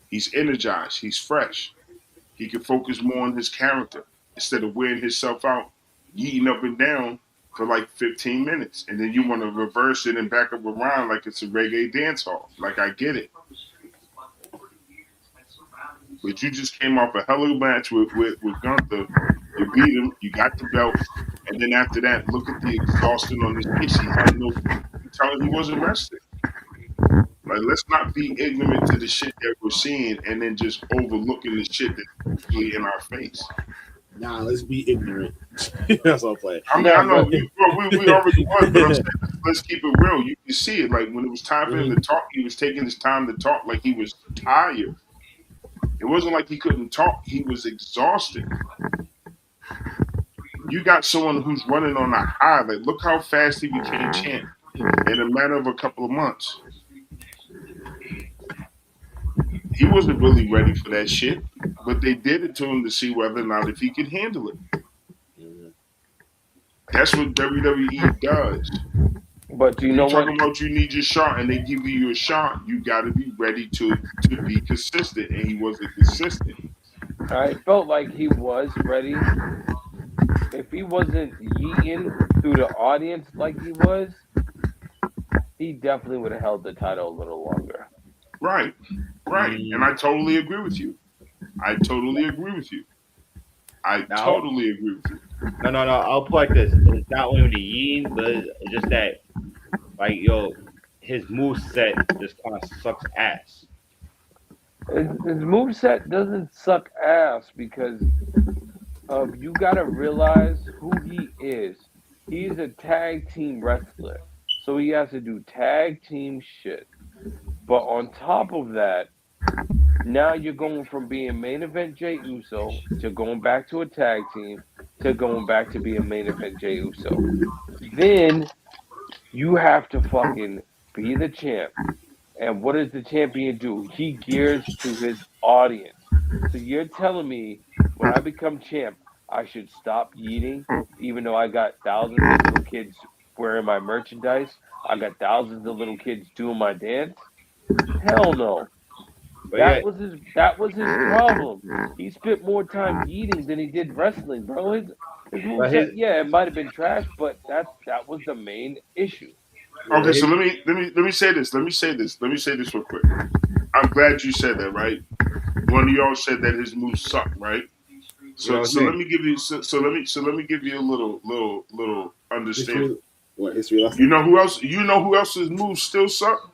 He's energized. He's fresh. He can focus more on his character instead of wearing himself out, yeeting up and down for like 15 minutes. And then you want to reverse it and back up around like it's a reggae dance hall. Like, I get it. But you just came off a hell of a match with Gunther. You beat him. You got the belt. And then after that, look at the exhaustion on his face. He had no telling he wasn't rested. Like, let's not be ignorant to the shit that we're seeing and then just overlooking the shit that's actually in our face. Nah, let's be ignorant. That's all I'm playing. I mean, I know we already was, but I'm saying let's keep it real. You can see it. Like, when it was time for him to talk, he was taking his time to talk like he was tired. It wasn't like he couldn't talk. He was exhausted. You got someone who's running on a high. Like, look how fast he became champ in a matter of a couple of months. He wasn't really ready for that shit, but they did it to him to see whether or not if he could handle it. That's what WWE does. But do you know talking about you need your shot and they give you a shot, you got to be ready to be consistent, and he wasn't consistent. I felt like he was ready. If he wasn't yeeting through the audience like he was, he definitely would have held the title a little longer. Right. And I totally agree with you. I totally agree with you. No. I'll put like this. It's not only the yin, but it's just that, like, yo, his move set just kind of sucks ass. His moveset doesn't suck ass because you gotta realize who he is. He's a tag team wrestler. So he has to do tag team shit. But on top of that, now you're going from being main event Jey Uso to going back to a tag team to going back to being main event Jey Uso. Then you have to fucking be the champ. And what does the champion do? He gears to his audience. So you're telling me when I become champ, I should stop eating, even though I got thousands of little kids wearing my merchandise? I got thousands of little kids doing my dance? Hell no. That was his problem. He spent more time eating than he did wrestling, bro. His moveset, yeah, it might have been trash, but that was the main issue. Okay, so let me say this. Let me say this real quick. I'm glad you said that, right? One of y'all said that his moves suck, right? So let me give you let me give you a little understanding. What history lesson? You know who else? You know who else's moves still suck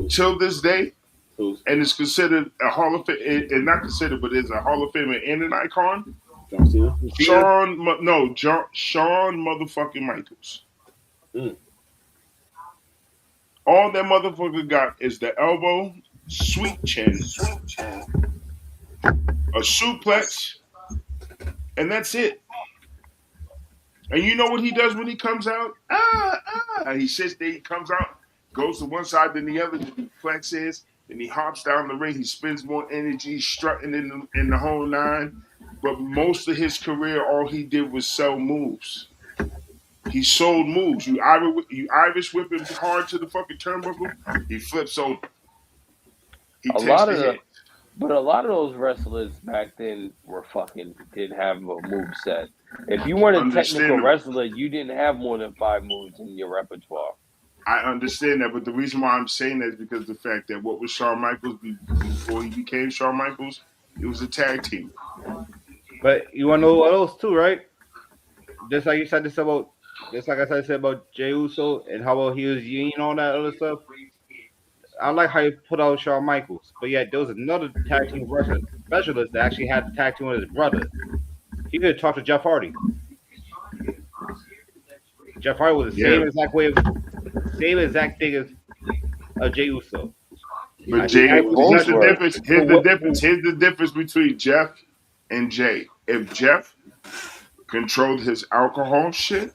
till this day, and is considered a Hall of Fame, and not considered, but is a Hall of Famer and an icon. John Cena? Shawn motherfucking Michaels. All that motherfucker got is the elbow, sweet chin, a suplex, and that's it. And you know what he does when he comes out? He sits there, he comes out, goes to one side, then the other, then he flexes, then he hops down the ring, he spends more energy, strutting in the whole nine. But most of his career, all he did was sell moves. He sold moves. You Irish whip him hard to the fucking turnbuckle, he flips over. A lot of those wrestlers back then were fucking didn't have a move set. If you weren't a technical wrestler, you didn't have more than 5 moves in your repertoire. I understand that, but the reason why I'm saying that is because of the fact that what was Shawn Michaels before he became Shawn Michaels, it was a tag team. But you want to know what else too, right? Just like you said this about, just like I said about Jey Uso and how about he was yin and all that other stuff. I like how you put out Shawn Michaels, but yet there was another tag team wrestling specialist that actually had the tag team with his brother. He could have talked to Jeff Hardy. Jeff Hardy was the same exact thing as Jey Uso. But Jay, here's the difference between Jeff and Jay. If Jeff controlled his alcohol shit,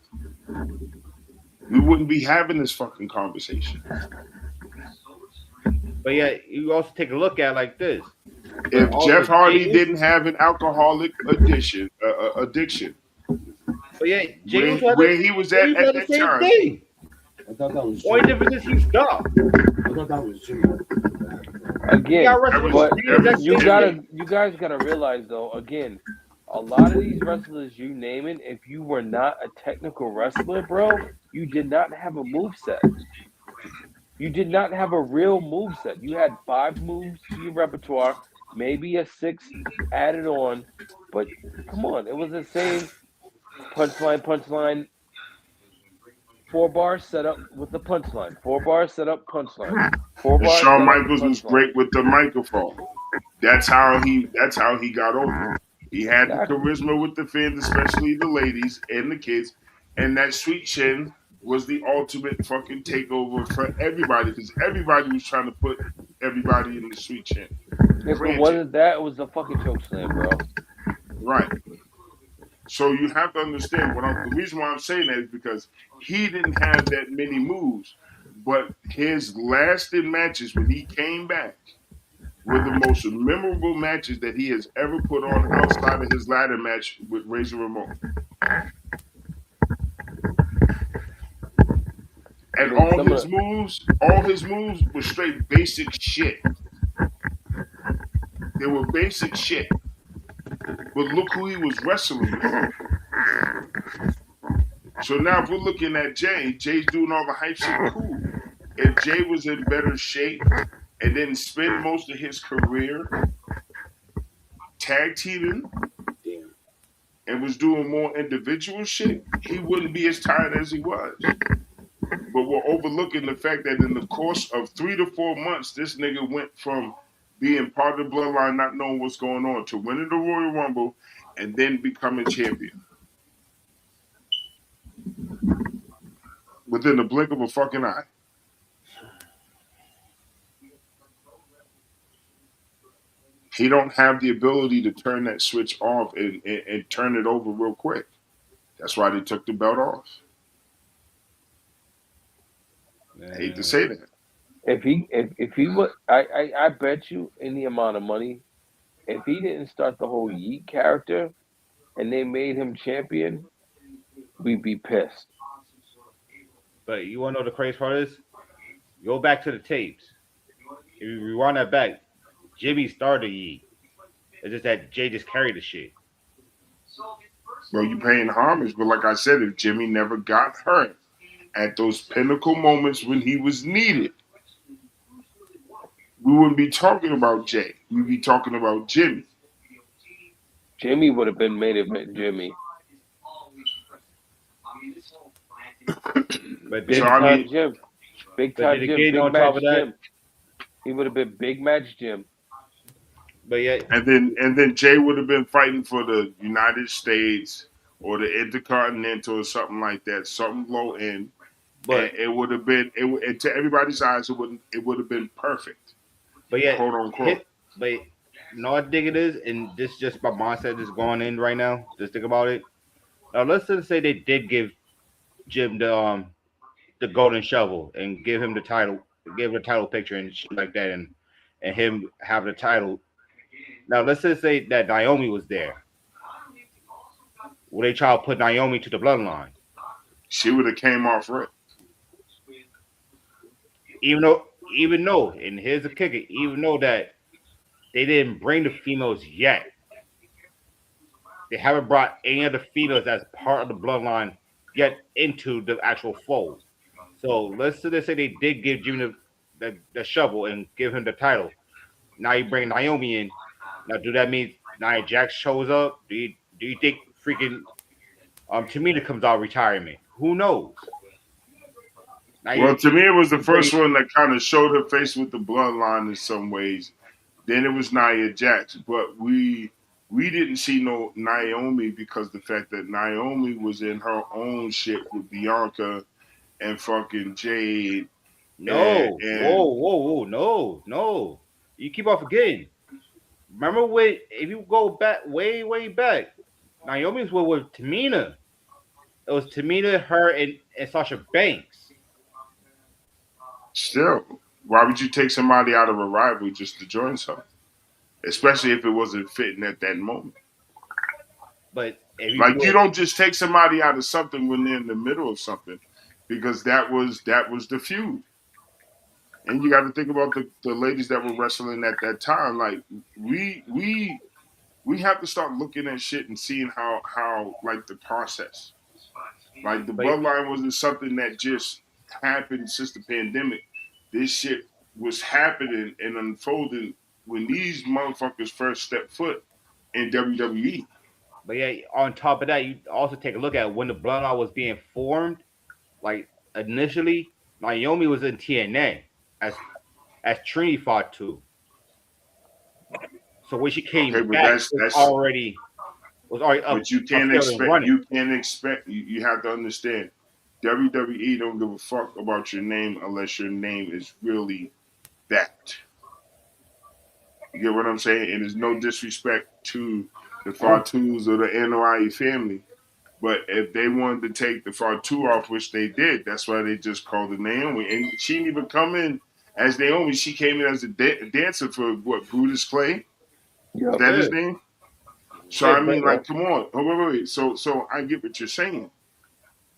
we wouldn't be having this fucking conversation. But yeah, you also take a look at it like this. If Jeff Hardy didn't have an alcoholic addiction, but yeah, where he was at that time. Thing. I thought that was only difference is he stopped. I thought that was Jimmy. Again, but you guys gotta realize though. Again, a lot of these wrestlers you naming, if you were not a technical wrestler, bro, you did not have a moveset. You did not have a real moveset. You had 5 moves to your repertoire, maybe a 6 added on, but come on, it was the same punchline, 4 bars set up with the punchline, 4 bars set up punchline, 4 bars. Shawn Michaels was great with the microphone. That's how he got over. He had the charisma with the fans, especially the ladies and the kids, and that sweet chin was the ultimate fucking takeover for everybody because everybody was trying to put everybody in the sweet chin. If it wasn't that, it was the fucking choke slam, bro. Right. So you have to understand the reason why I'm saying that is because he didn't have that many moves, but his lasting matches when he came back were the most memorable matches that he has ever put on outside of his ladder match with Razor Ramon. And all his moves were straight basic shit. They were basic shit. But look who he was wrestling with. So now if we're looking at Jay's doing all the hype shit, cool. if Jay was in better shape and didn't spend most of his career tag teaming and was doing more individual shit, he wouldn't be as tired as he was. But we're overlooking the fact that in the course of 3 to 4 months, this nigga went from being part of the bloodline, not knowing what's going on, to winning the Royal Rumble and then becoming champion. Within the blink of a fucking eye. He don't have the ability to turn that switch off and turn it over real quick. That's why they took the belt off. I hate to say that. If he would, I bet you any amount of money, if he didn't start the whole Yeet character and they made him champion, we'd be pissed. But you want to know the crazy part is? Go back to the tapes. If you rewind that back, Jimmy started Yeet. It's just that Jay just carried the shit. Bro, you paying homage, but like I said, if Jimmy never got hurt at those pinnacle moments when he was needed, we wouldn't be talking about Jay. We'd be talking about Jimmy. Jimmy would have been main event Jimmy. But big so, time I mean, Jim. Big but time then Jim. again, Big on match top of that, Jim. He would have been big match Jim. But yeah, and then Jay would have been fighting for the United States or the Intercontinental or something like that, something low end. But it would have been to everybody's eyes, it would have been perfect. But yeah, quote unquote. But no, I think it is, and this is just my mindset is going in right now. Just think about it. Now let's just say they did give Jim the golden shovel and give him the title, give him the title picture and shit like that, and him have the title. Now let's just say that Naomi was there. Would they try to put Naomi to the bloodline? She would have came off right. Even though, and here's the kicker, even though that they didn't bring the females yet. They haven't brought any of the females as part of the bloodline yet into the actual fold. So let's say they did give Jimmy the shovel and give him the title. Now you bring Naomi in. Now do that mean Nia Jax shows up? Do you think freaking Tamina comes out of retirement? Who knows? Well, to me, it was the first one that kind of showed her face with the bloodline in some ways. Then it was Nia Jax, but we didn't see no Naomi because the fact that Naomi was in her own shit with Bianca and fucking Jade. No, whoa, no. You keep on forgetting. Remember if you go back way back, Naomi's were with Tamina. It was Tamina, her, and Sasha Banks. Still, why would you take somebody out of a rival just to join something? Especially if it wasn't fitting at that moment. But you don't just take somebody out of something when they're in the middle of something, because that was the feud. And you got to think about the ladies that were wrestling at that time. Like we have to start looking at shit and seeing how like the process. Like the bloodline wasn't something that just happened since the pandemic. This shit was happening and unfolding when these motherfuckers first stepped foot in WWE. But yeah, on top of that, you also take a look at when the bloodline was being formed. Like initially, Naomi was in TNA as Trini Fatu. So when she came back, was already up. But you can't expect. You have to understand. WWE don't give a fuck about your name unless your name is really that. You get what I'm saying? And there's no disrespect to the Fatus or the NOI family. But if they wanted to take the Fatu off, which they did, that's why they just called it Naomi. And she didn't even come in as Naomi. She came in as a dancer for what, Brutus Clay? Yeah, is that his name? So I mean, like, come on. Oh, wait. So I get what you're saying.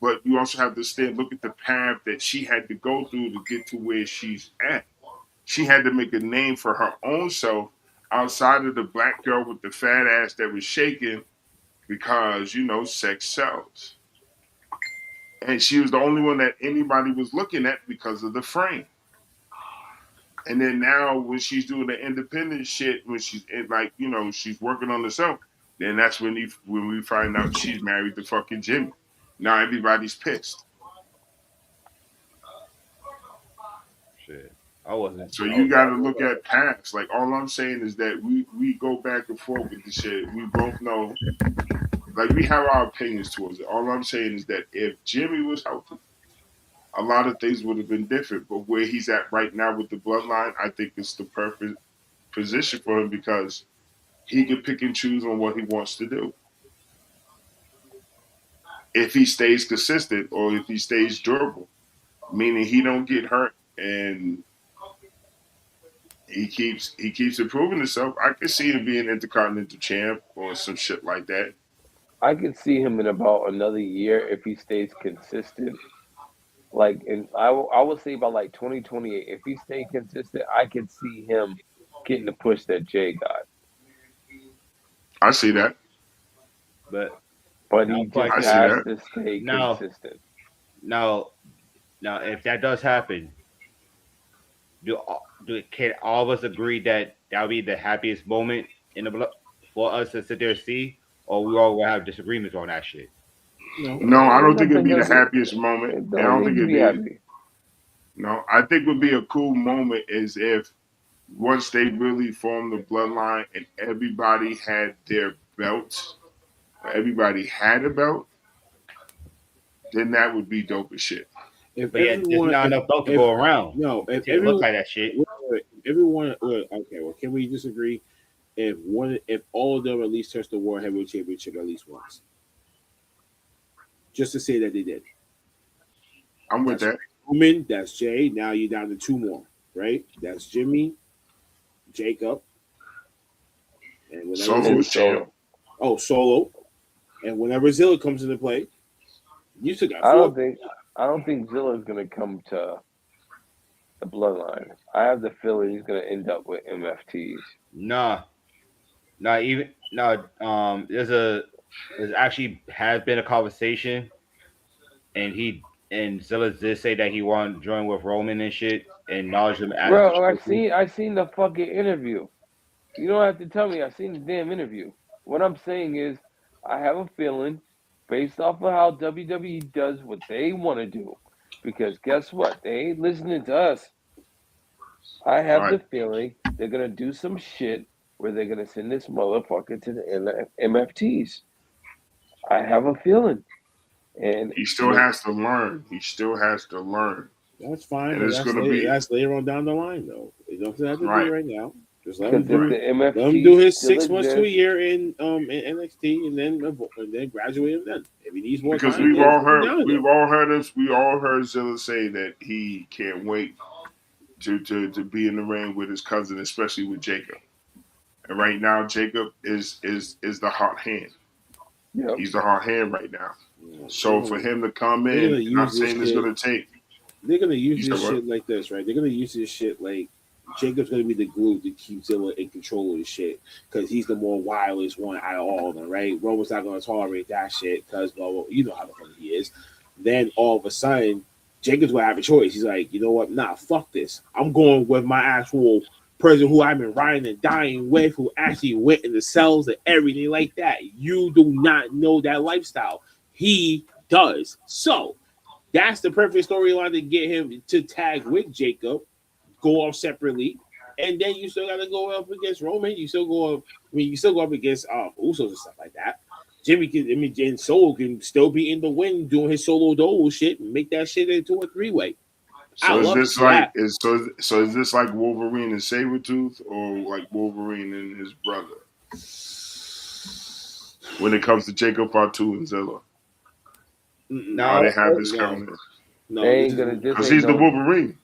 But you also have to look at the path that she had to go through to get to where she's at. She had to make a name for her own self outside of the black girl with the fat ass that was shaking because, sex sells. And she was the only one that anybody was looking at because of the frame. And then now when she's doing the independent shit, when she's like, she's working on herself, then that's when we find out she's married to fucking Jimmy. Now everybody's pissed. Shit. I wasn't. So you got to look at past. Like all I'm saying is that we go back and forth with the shit. We both know, like we have our opinions towards it. All I'm saying is that if Jimmy was healthy, a lot of things would have been different. But where he's at right now with the bloodline, I think it's the perfect position for him because he can pick and choose on what he wants to do. If he stays consistent or if he stays durable, meaning he don't get hurt and he keeps improving himself, I can see him being Intercontinental Champ or some shit like that. I could see him in about another year if he stays consistent. Like, and I would say about like 2028. If he stays consistent, I could see him getting the push that Jay got. I see that. But he just has to stay consistent. Now, if that does happen, can all of us agree that would be the happiest moment for us to sit there and see, or we all will have disagreements on that shit? No, I don't think it'd be the happiest moment. I don't think it'd be happy. No, I think would be a cool moment is if once they really formed the bloodline and everybody had their belts, everybody had a belt, then that would be dope as shit. If there's not enough belts to go around. No, if it looks like that shit. Everyone, okay. Well, can we disagree? If all of them at least touched the World Heavyweight Championship at least once, just to say that they did. I'm with that. Roman, that's Jay. Now you're down to two more, right? That's Jimmy, Jacob, and Solo. Oh, Solo, and whenever Zilla comes into play, you still got four. I don't think Zilla is going to come to the bloodline. I have the feeling he's going to end up with MFTs. There's actually has been a conversation, and Zilla did say that he wanted to join with Roman and shit, and acknowledge him as. Bro, I seen the fucking interview. You don't have to tell me. I seen the damn interview. What I'm saying is, I have a feeling, based off of how WWE does what they want to do, because guess what? They ain't listening to us. I have the feeling they're gonna do some shit where they're gonna send this motherfucker to the MFTs. I have a feeling, and he still has to learn. That's fine. And that's later on down the line, though. You don't have to do it right now. Just let him do his 6 months to a year in NXT, and then graduate him. Then if he needs more because time, we all heard Zilla say that he can't wait to be in the ring with his cousin, especially with Jacob. And right now, Jacob is the hot hand. Yep. He's the hot hand right now. So for him to come in, I'm not saying it's going to take. They're going to use this shit like this, right? They're going to use this shit like Jacob's going to be the glue to keep Zilla in control of the shit because he's the more wildest one out of all of them, right? Roman's not going to tolerate that shit because, well, you know how the fuck he is. Then all of a sudden, Jacob's going to have a choice. He's like, you know what? Nah, fuck this. I'm going with my actual person who I've been riding and dying with, who actually went in the cells and everything like that. You do not know that lifestyle. He does. So that's the perfect storyline to get him to tag with Jacob, go off separately, and then you still got to go up against Roman. You still go up. You still go up against Usos and stuff like that. And Solo can still be in the win doing his solo dolo shit and make that shit into a three-way. So is this like Wolverine and Sabretooth, or like Wolverine and his brother? When it comes to Jacob Fatu and Zilla. No, they have this coming. No, they ain't gonna because he's the Wolverine.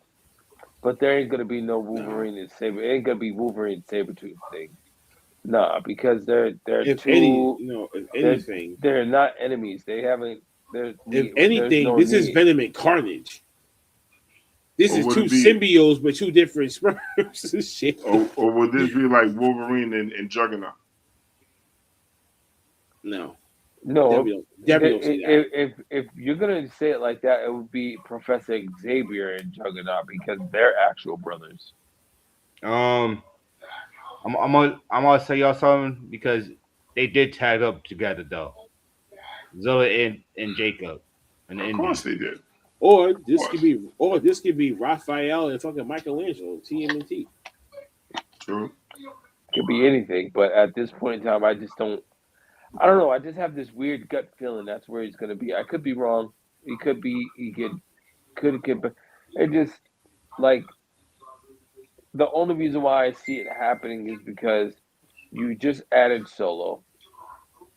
But there ain't gonna be no Wolverine and Saber. It ain't gonna be Wolverine and Sabretooth thing. Nah, because they're they're not enemies. They haven't. If anything, this is Venom and Carnage. This is two symbiotes, but two different sperms. Shit. Or would this be like Wolverine and Juggernaut? No. Definitely if you're gonna say it like that, it would be Professor Xavier and Juggernaut because they're actual brothers. I'm gonna tell y'all something because they did tag up together though. Zilla and Jacob and the Of Indian. course they did. Or this could be Raphael and fucking Michelangelo, TMNT. True. Could be anything, but at this point in time, I just don't. I don't know. I just have this weird gut feeling that's where he's going to be. I could be wrong. He could be. He could. But it just like the only reason why I see it happening is because you just added Solo.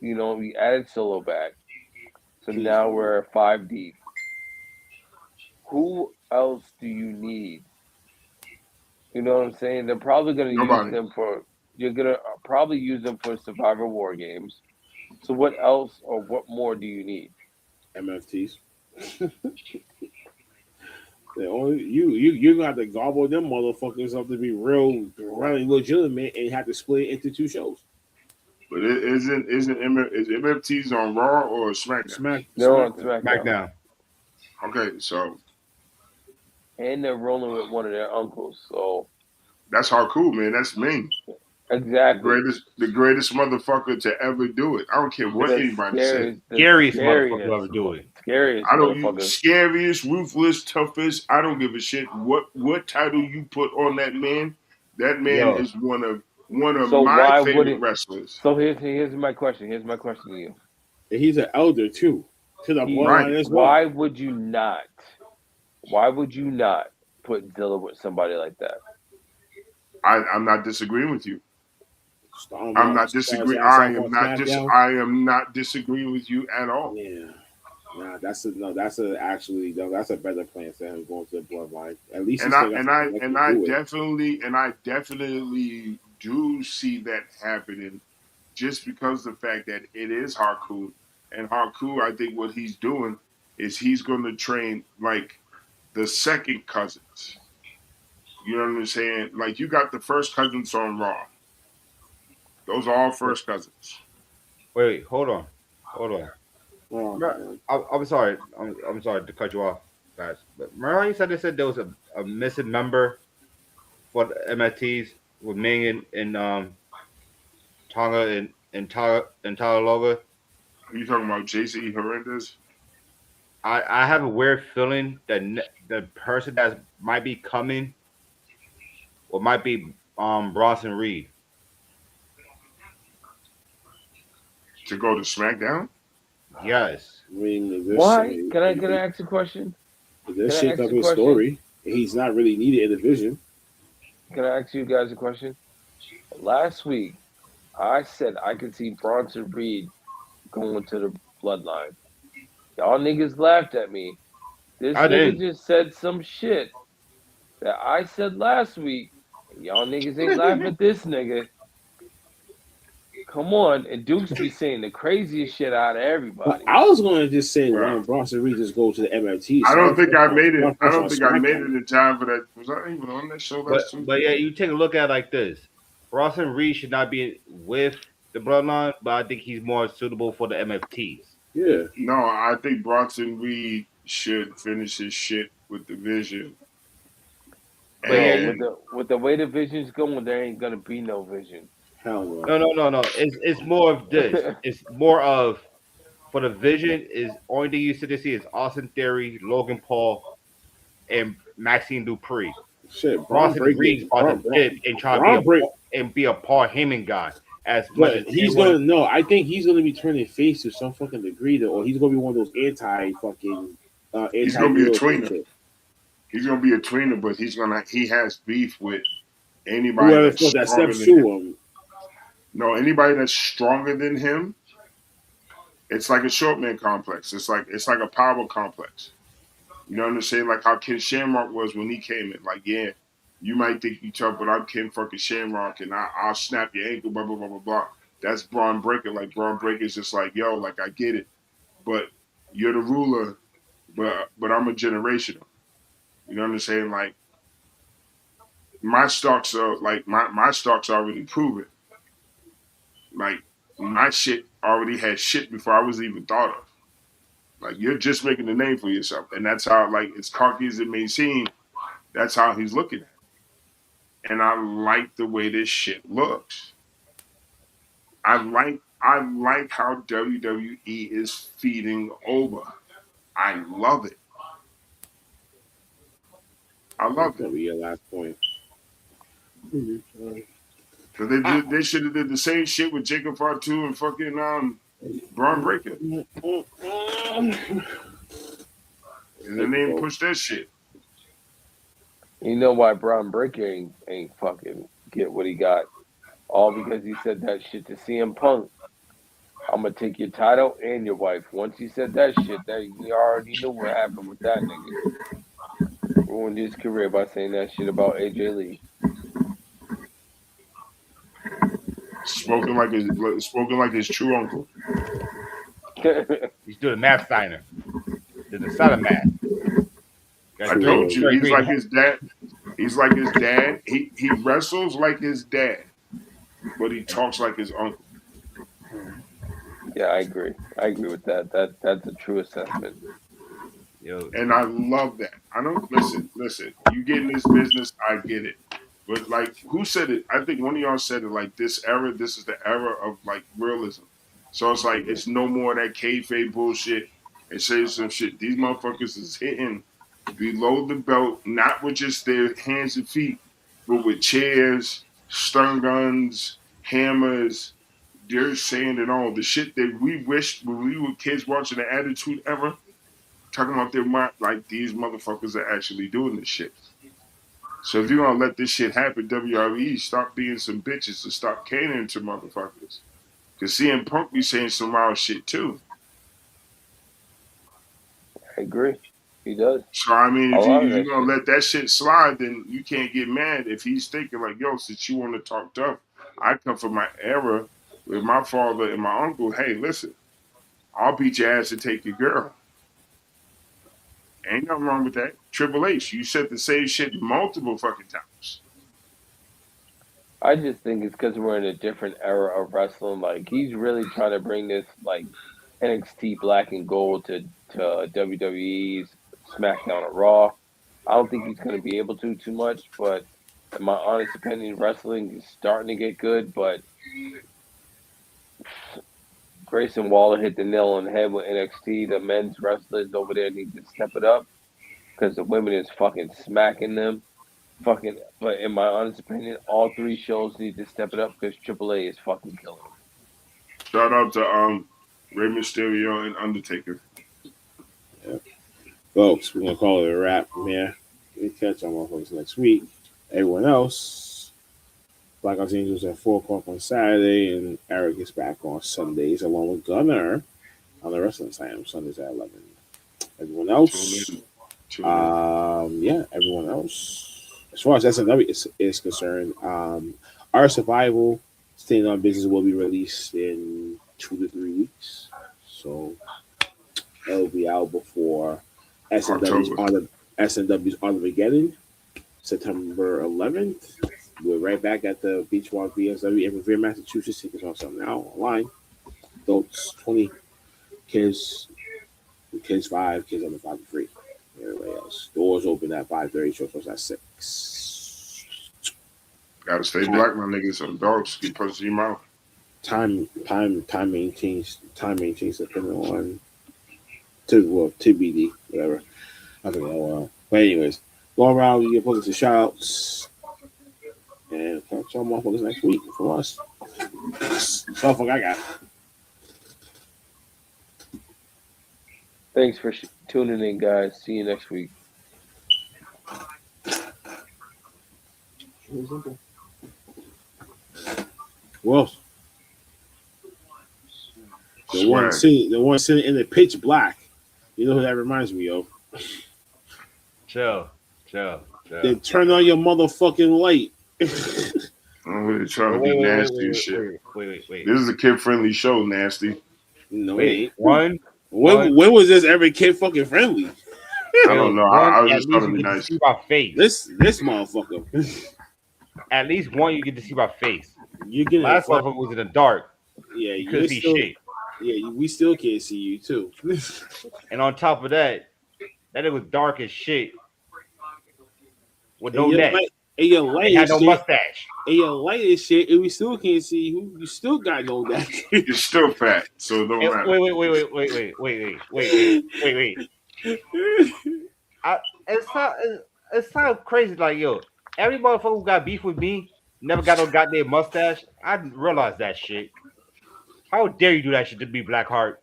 You know, we added Solo back, so now we're 5 deep. Who else do you need? You know what I'm saying? They're probably going to use Nobody. them for. You're gonna probably use them for Survivor War games. So what else or what more do you need? MFTs. You're gonna have to gobble them motherfuckers up to be real, really legitimate, and have to split it into two shows. But is MFTs on Raw or SmackDown? They're on SmackDown. Okay, so And they're rolling with one of their uncles, so that's hardcore, man. That's me. exactly. The greatest motherfucker to ever do it. I don't care what anybody says. Scariest motherfucker ever do it. Scariest I don't motherfucker. scariest, ruthless, toughest. I don't give a shit what title you put on that man. That man is one of So my why would favorite it? wrestlers. So here's my question. Here's my question to you. And he's an elder too, to the bloodline as well. Why would you not? Why would you not put Zilla with somebody like that? I'm not disagreeing with you. I'm not disagreeing. I am not disagreeing with you at all. Yeah. Nah, that's a better plan than him going to the bloodline. At least I definitely do see that happening, just because of the fact that it is Haku, and Haku, I think what he's doing is he's going to train like the second cousins. You know what I'm saying? Like you got the first cousins on Raw. Those are all first cousins. Wait, hold on. I'm sorry. I'm sorry to cut you off, guys. But remember how you said there was a missing member for the MFTs with Ming and Tonga and Talaloga? Are you talking about JC Horrendous? I have a weird feeling that the person that might be coming or might be Bronson Reed. To go to SmackDown? Yes. I mean, Why? Can I ask a question? This shake up his story. He's not really needed in the division. Can I ask you guys a question? Last week, I said I could see Bronson Reed going to the bloodline. Y'all niggas laughed at me. This nigga just said some shit that I said last week. Y'all niggas ain't laughing at this nigga. Come on, and Dukes be saying the craziest shit out of everybody. I was going to just say, why don't Bronson Reed just go to the MFT? I don't think I made it. I don't think I made it in time for that. Was I even on that show last week? But yeah, you take a look at it like this. Bronson Reed should not be with the bloodline, but I think he's more suitable for the MFTs. Yeah. No, I think Bronson Reed should finish his shit with the Vision. And with the way the Vision's going, there ain't gonna be no Vision. Hell no. No. It's more of this. It's more of for the Vision is only thing you see is Austin Theory, Logan Paul, and Maxine Dupree. Shit, Bronson Reed's about to dip and try to be a Paul Heyman guy. As much as he's gonna no, I think he's gonna be turning face to some fucking degree, though, or he's gonna be one of those he's gonna be a tweener. He's gonna be a tweener, but he has beef with anybody that steps to him. No, anybody that's stronger than him. It's like a short man complex. It's like a power complex. You know what I'm saying? Like how Ken Shamrock was when he came in. Like, yeah, you might think you tough, but I'm Ken fucking Shamrock, and I'll snap your ankle, blah, blah, blah, blah, blah. That's Braun Breaker. Like, Braun Breaker's just like, yo, like, I get it. But you're the ruler, but I'm a generational. You know what I'm saying? Like, my stocks are, like, my stocks already proven. Like, my shit already had shit before I was even thought of. Like, you're just making a name for yourself. And that's how, like, as cocky as it may seem, that's how he's looking at it. and I like the way this shit looks. I like how WWE is feeding over. I love it. I love That'll be your last point. Because they should have did the same shit with Jacob Fatu and fucking Braun Breaker. And then they didn't push that shit. You know why Braun Breaker ain't fucking get what he got? All because he said that shit to CM Punk. I'm gonna take your title and your wife. Once he said that shit, that you already knew what happened with that nigga. Ruined his career by saying that shit about AJ Lee. Spoken like his true uncle. He's doing math signer. There's a son of math. I told you, he's like his dad. He's like his dad. He wrestles like his dad, but he talks like his uncle. Yeah, I agree. I agree with that. That's a true assessment. And I love that. I don't listen. You get in this business, I get it. But like, who said it? I think one of y'all said it. Like this is the era of like realism. So it's like it's no more that kayfabe bullshit and say some shit. These motherfuckers is hitting below the belt, not with just their hands and feet, but with chairs, stun guns, hammers. They're saying it all. The shit that we wished when we were kids watching the Attitude Era, talking about their mind, like these motherfuckers are actually doing this shit. So if you're gonna let this shit happen, WWE, stop being some bitches and stop catering to motherfuckers. Cause CM Punk be saying some wild shit too. I agree. He does. So I mean, if you're gonna let that shit slide, then you can't get mad if he's thinking like, yo, since you want to talk tough, I come from my era with my father and my uncle. Hey, listen, I'll beat your ass and take your girl. Ain't nothing wrong with that. Triple H, you said the same shit multiple fucking times. I just think it's because we're in a different era of wrestling. Like he's really trying to bring this like NXT Black and Gold to WWE's SmackDown and Raw. I don't think he's going to be able to too much, but in my honest opinion, wrestling is starting to get good. But Grayson Waller hit the nail on the head with NXT. The men's wrestlers over there need to step it up because the women is fucking smacking them. But in my honest opinion, all three shows need to step it up because AAA is fucking killing them. Shout out to Rey Mysterio and Undertaker. Yeah. Folks, we're gonna call it a wrap from here. We catch y'all motherfuckers next week. Everyone else, Black Ops Angels at 4 o'clock on Saturday, and Eric is back on Sundays along with Gunner on the Wrestling Slam Sundays at 11. Everyone else, everyone else. As far as SNW is concerned, our Survival Staying on Business will be released in 2 to 3 weeks. So it'll be out before SNW's Armageddon, September 11th. We're right back at the Beachwalk BSW in Revere, Massachusetts. You can talk something now online. Adults 20, kids 5, kids under 5 are free. Everybody else. Doors open at 5:30, show starts at 6. Gotta stay black, my niggas. Some dogs keep pushing your mouth. Time maintains depending on TBD, whatever. I don't know. But anyways, go around, you get posted to shout outs. And catch y'all motherfuckers next week from us. That's all fuck I got. Thanks for tuning in, guys. See you next week. Well, the one sitting in the pitch black. You know who that reminds me of? Chill. Then turn on your motherfucking light. They're trying to be nasty and shit. Wait. This is a kid-friendly show, nasty. No, wait. When was this ever kid fucking friendly? I don't know. I was just trying to be nice. See my face. This motherfucker. At least one you get to see my face. You get last motherfucker was in the dark. Yeah, you couldn't see shit. Yeah, we still can't see you too. And on top of that, it was dark as shit with no neck. And you light He had as no shit. mustache. And you light as shit, and we still can't see who. You still got no neck. You're still fat, so it don't matter. Wait. It sounds crazy. Like, yo, every motherfucker who got beef with me never got no goddamn mustache. I didn't realize that shit. How dare you do that shit to me, Blackheart?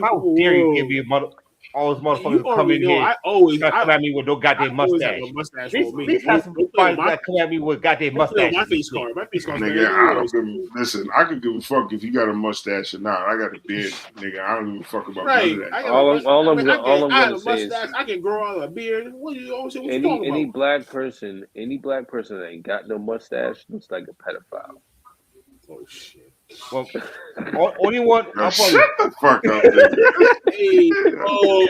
How dare you give me all those motherfuckers come in here? Come at me with no goddamn mustache. These have some fighters that come at me with goddamn mustache. My face card. Nigga, listen, I could give a fuck if you got a mustache or not. I got a beard, nigga. I don't give a fuck about none of that. I can grow out a beard. Any black person that ain't got no mustache looks like a pedophile. Oh shit. Well, only one. Now, shut the fuck up, nigga. Hey, oh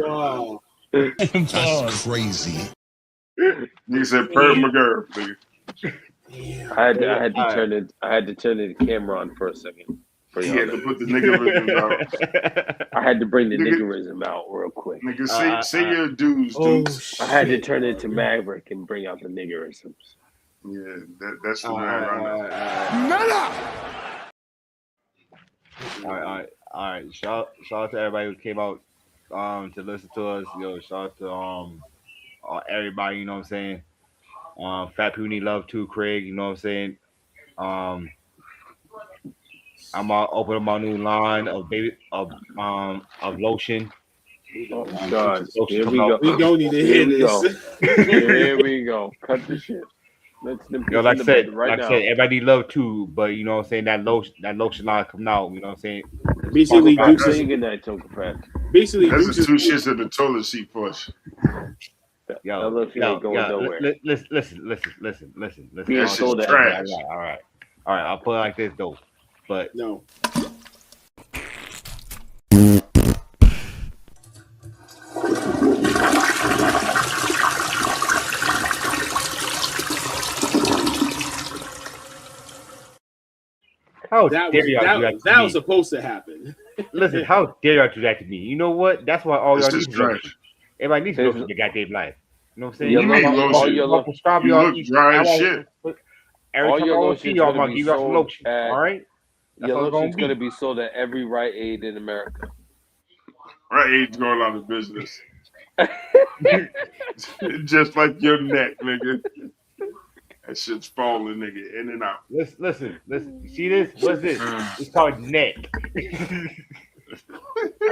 wow. That's crazy. He said, "Per McGurk, nigga." I had to turn the camera on for a second. For He had to put the niggerism out. I had to bring the niggerism out real quick. Nigga, say your dues, dudes. I had to turn it to Maverick and bring out the niggerisms. Yeah, that's the man right now. All right. Shout out to everybody who came out to listen to us. Yo, shout out to everybody. You know what I'm saying? Fat people need love too, Craig. You know what I'm saying? I'm opening my new line of lotion. Oh God! Here we go. We don't need to hear this. Here we go. Cut the shit. Yo, like I said, everybody need love too, but you know what I'm saying, that lotion line coming out, you know what I'm saying? Basically, good night, that's the two shits in the toilet seat push. Yo, nowhere. Listen. Being sold trash. All right. I'll put it like this though, but no. How dare y'all do that to me? That was supposed to happen. Listen, how dare y'all do that to me? You know what? That's why all y'all need to know. Everybody needs to know your goddamn life. You know what I'm saying? You look dry as shit. Every time I see y'all, I'm going to give y'all some lotion. All right? Your lotion's going to be sold at every Rite Aid in America. Rite Aid's going out of business. Just like your neck, nigga. That shit's falling, nigga, in and out. Listen. You see this? What's this? It's called neck. I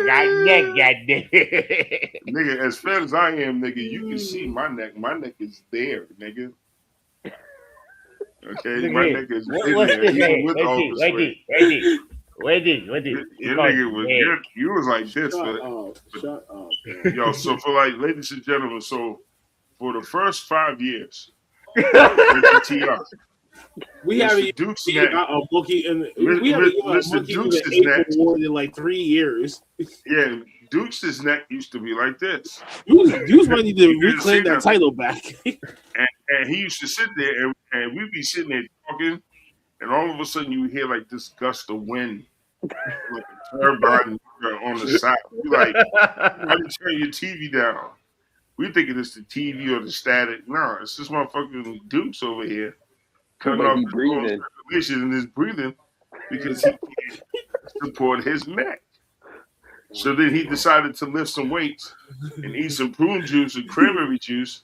got neck, goddamn. Nigga, as fat as I am, nigga, you can see my neck. My neck is there, nigga. Okay, my neck is in there. Even with all this weight. Your nigga was you was like this, Shut up. Yo, so for like, ladies and gentlemen, so for the first 5 years. We haven't got a monkey in. We haven't got a monkey in the April War in like 3 years. Yeah, Dukes' neck used to be like this. Dukes might need to reclaim that title back. and he used to sit there, and we'd be sitting there talking, and all of a sudden you would hear like this gust of wind, like a turbine on the side. You're like, why you turn your TV down? We thinking it's the TV or the static. No, it's this motherfucking Dukes over here coming off his circulation and his breathing because he can't support his neck. So then he decided to lift some weights and eat some prune juice and cranberry juice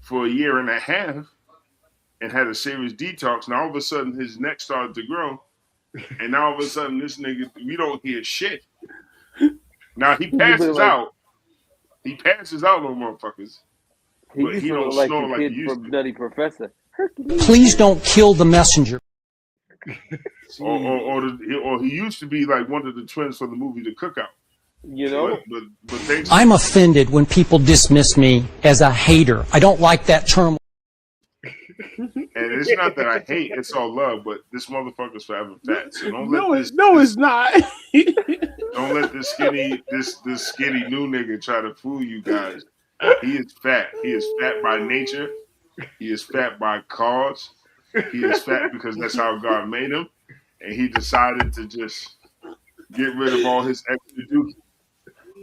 for a year and a half and had a serious detox. Now all of a sudden his neck started to grow. And now all of a sudden this nigga, we don't hear shit. Now he passes out. He passes out on motherfuckers. But he don't snore like he used to. Nutty Professor. Please don't kill the messenger. or he used to be like one of the twins from the movie The Cookout. You know? But thanks I'm offended when people dismiss me as a hater. I don't like that term. And it's not that I hate, it's all love, but this motherfucker's forever fat. So don't let it's not. Don't let this skinny new nigga try to fool you guys. He is fat. He is fat by nature. He is fat by cause. He is fat because that's how God made him. And he decided to just get rid of all his extra dukes.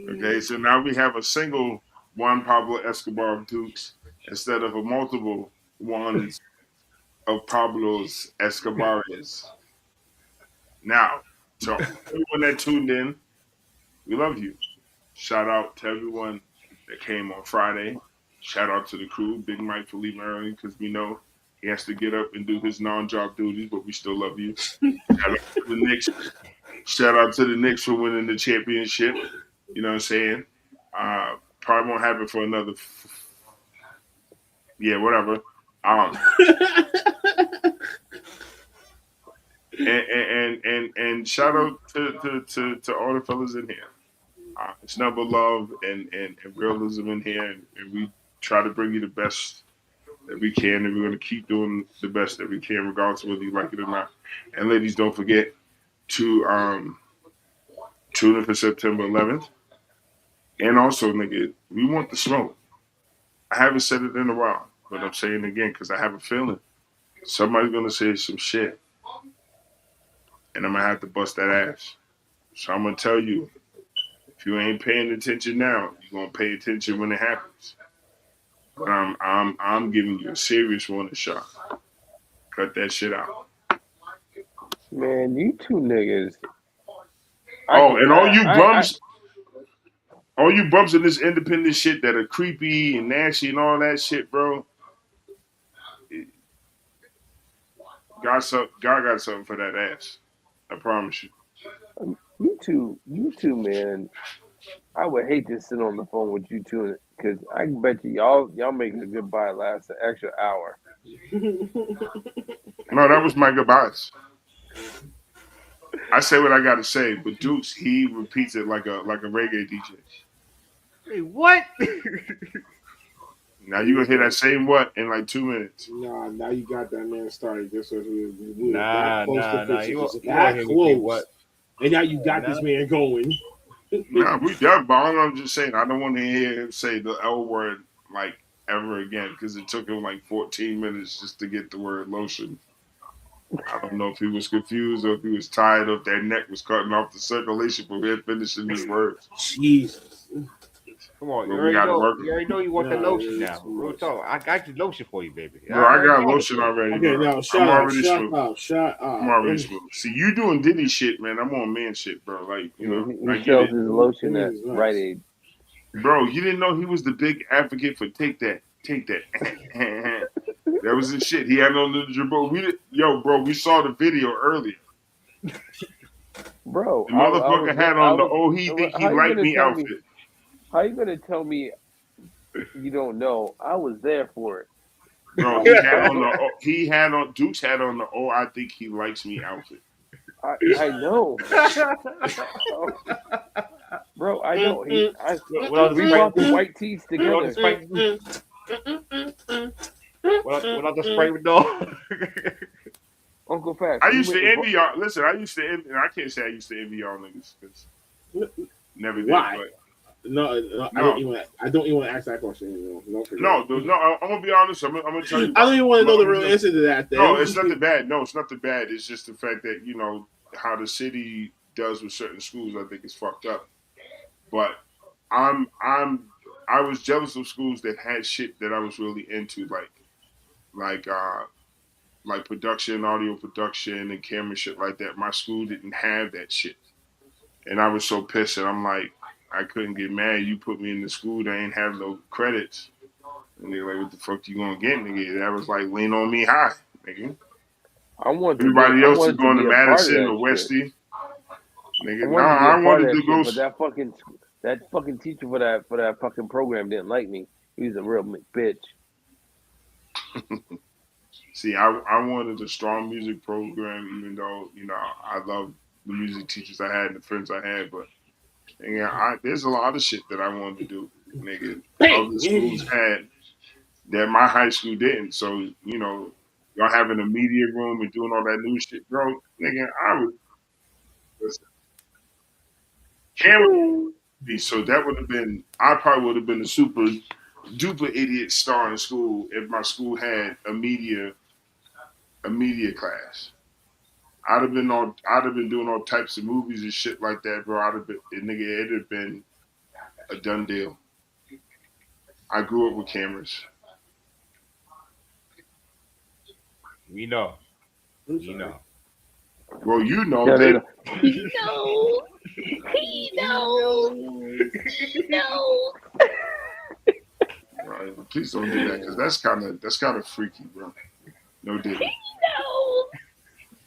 Okay, so now we have a single Juan Pablo Escobar of Dukes instead of a multiple ones of Pablo's Escobar's. Now, so everyone that tuned in, we love you. Shout out to everyone that came on Friday. Shout out to the crew, Big Mike for leaving early because we know he has to get up and do his non-job duties, but we still love you. Shout out to the Knicks. Shout out to the Knicks for winning the championship. You know what I'm saying? Probably won't happen for another. Yeah, whatever. And shout out to all the fellas in here. It's number love and realism in here, and we try to bring you the best that we can, and we're going to keep doing the best that we can, regardless of whether you like it or not. And ladies, don't forget to tune in for September 11th. And also, nigga, we want the smoke. I haven't said it in a while, but I'm saying it again because I have a feeling somebody's going to say some shit, and I'm going to have to bust that ass. So I'm going to tell you, if you ain't paying attention now, you're going to pay attention when it happens. But I'm giving you a serious warning shot. Cut that shit out. Man, you two niggas. All you bumps in this independent shit that are creepy and nasty and all that shit, bro. God got something for that ass. I promise you. You two, man. I would hate to sit on the phone with you two because I can bet you y'all making a goodbye last an extra hour. No, that was my goodbyes. I say what I got to say, but Dukes he repeats it like a reggae DJ. Hey, what? Now you gonna hear that same what in like 2 minutes. Nah, now you got that man started just as we Nah. You that close. And now you got this man going. Nah, we done, but I'm just saying I don't want to hear him say the L word like ever again because it took him like 14 minutes just to get the word lotion. I don't know if he was confused or if he was tired or if that neck was cutting off the circulation from him finishing his words. Jesus. Come on, you already know you want the lotion now. Real talk. I got your lotion for you, baby. Bro, I got lotion already. Okay, bro. now shut up. I'm already smooth. See, you doing Diddy shit, man. I'm on man shit, bro. Like, you know, He sells his lotion at Rite Aid. Bro, you didn't know he was the big advocate for take that. That was his shit. He had on the Jabot. Bro, we saw the video earlier. Bro, the motherfucker had on the he think he liked me outfit. How you gonna tell me you don't know? I was there for it. Bro, Dukes had on the I think he likes me outfit. I know. Bro, I know. We bought the white tees together. What I just sprayed with dog? Uncle Fat. I used to envy y'all. Listen, I can't say I used to envy y'all niggas because never did. Why? But No, I don't even want to ask that question anymore. No, I'm gonna be honest. I'm gonna tell you. I don't even want to know the real answer to that. Then. No, it's nothing bad. No, it's nothing bad. It's just the fact that how the city does with certain schools. I think is fucked up. But I was jealous of schools that had shit that I was really into, like production, audio production, and camera shit like that. My school didn't have that shit, and I was so pissed. And I'm like, I couldn't get mad. You put me in the school that ain't have no credits. And they're like, what the fuck you gonna get, nigga? That was like, lean on me high, nigga. Everybody else is going to Madison or Westie. Nigga, I wanted to go. But that fucking teacher for that fucking program didn't like me. He was a real bitch. See, I wanted a strong music program, even though, I love the music teachers I had and the friends I had, but there's a lot of shit that I wanted to do, nigga. Other schools had that my high school didn't. So, y'all having a media room and doing all that new shit, bro, nigga, so that would have been, I probably would have been a super duper idiot star in school if my school had a media class. I'd have been doing all types of movies and shit like that, bro. It'd have been a done deal. I grew up with cameras. We know. I'm You know. Well, you know. No, they, no, no. He knows. He knows. He knows. Right, please don't do that because that's kind of freaky, bro. No deal. He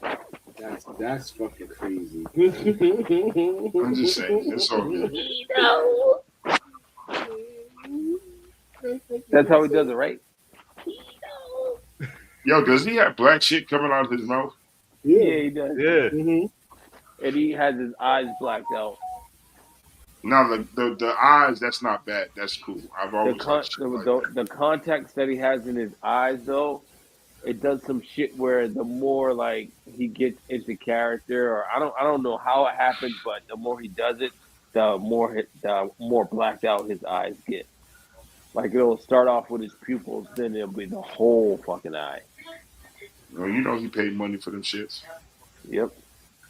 knows. That's fucking crazy. I'm just saying, it's all good. He knows. That's how he does it, right? He knows. Yo, does he have black shit coming out of his mouth? Yeah, he does. Yeah. And he has his eyes blacked out. Now the eyes, that's not bad. That's cool. I've always liked shit like that. The contacts that he has in his eyes, though, it does some shit where the more like he gets into character, or I don't know how it happens, but the more he does it, the more blacked out his eyes get. Like it'll start off with his pupils, then it'll be the whole fucking eye. Well, you know he paid money for them shits. Yep,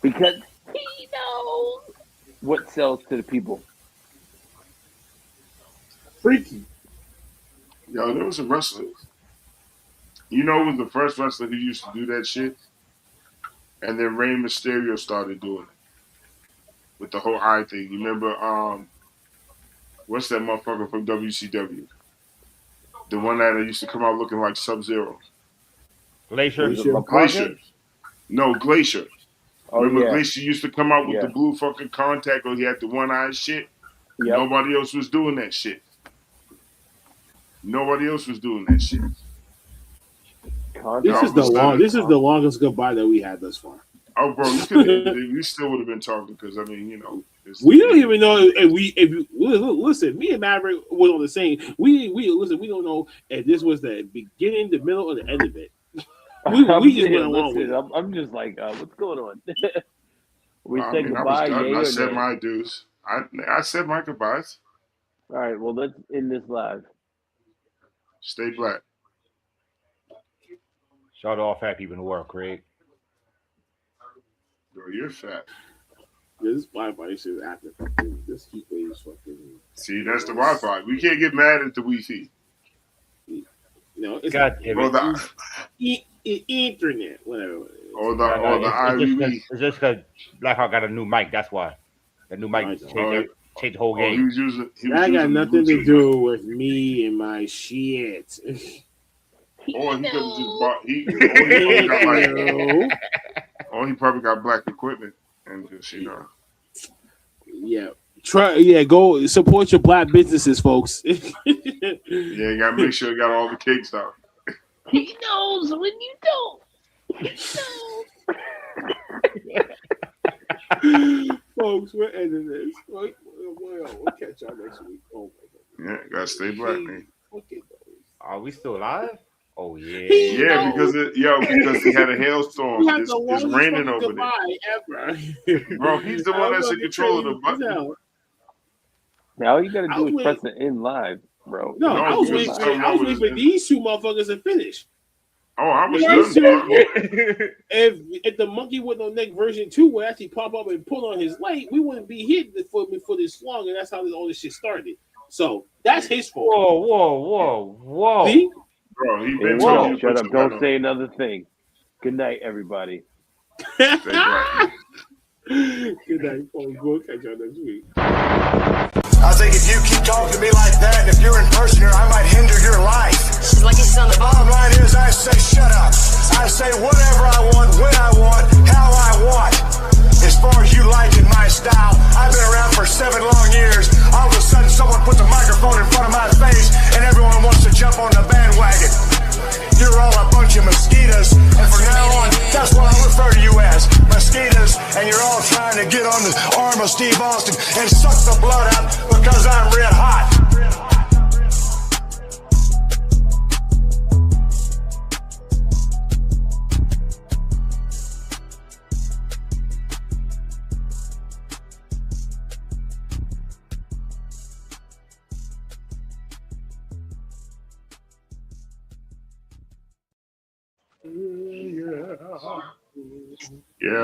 because he knows what sells to the people. Freaky. Yo, there was a wrestler. You know, who was the first wrestler who used to do that shit, and then Rey Mysterio started doing it with the whole eye thing. You remember? What's that motherfucker from WCW? The one that used to come out looking like Sub-Zero. Glacier. Glacier. No, Glacier. Oh, Remember yeah. Glacier used to come out with Yeah. the blue fucking contact, or he had the one eye shit. Yep. Nobody else was doing that shit. Nobody else was doing that shit. This is the longest goodbye that we had thus far. Oh, bro, we still would have been talking because I mean, you know, we don't even know if you listen. Me and Maverick was on the same. We listen. We don't know if this was the beginning, the middle, or the end of it. We just went along with it. I'm just like, what's going on? We I said mean, goodbye. I said nay? my dues. I said my goodbyes. All right, well, let's end this live. Stay black. Shout out to all fat people in the world, Craig. Bro, you're fat. This Wi-Fi shit after fucking this heat wave is fucking. See, that's the Wi-Fi. We can't get mad at the Wi-Fi. You know, it's God damn it. Or the internet, whatever. Or the IWE. It's just because Blackhawk got a new mic. That's why. The new mic changed the whole game. That got nothing to do with me and my shit. Or he could have just bought. Or he probably got black equipment and just Yeah. Go support your black businesses, folks. Yeah, you gotta make sure you got all the cakes out. He knows when you don't. Folks, we're ending this. We'll catch y'all next week. Oh my God. Yeah, gotta stay black, man. Are we still live? Oh yeah. Yeah, because he had a hailstorm. It's raining over there. Ever. Bro, he's the one that's in control of the button. Now all you gotta do is press the end live, bro. No, I was waiting for these two motherfuckers to finish. Oh, I was done. If the monkey with no neck version 2 would actually pop up and pull on his light, we wouldn't be here for this long, and that's how all this shit started. So that's his fault. Whoa. See? Bro, he been Whoa, shut up. Don't say another thing. Good night, everybody. Good night, folks. We'll catch y'all next week. I think if you keep talking to me like that, and if you're in person here, I might hinder your life. She's like it's on the bottom line is I say shut up. I say whatever I want, when I want, how I want. As far as you liking my style, I've been around for 7 long years. All of a sudden, someone puts a microphone in front of my face, and everyone wants to jump on the bandwagon. You're all a bunch of mosquitoes, and from now on, that's what I refer to you as, mosquitoes, and you're all trying to get on the arm of Steve Austin and suck the blood out because I'm red hot. Yeah.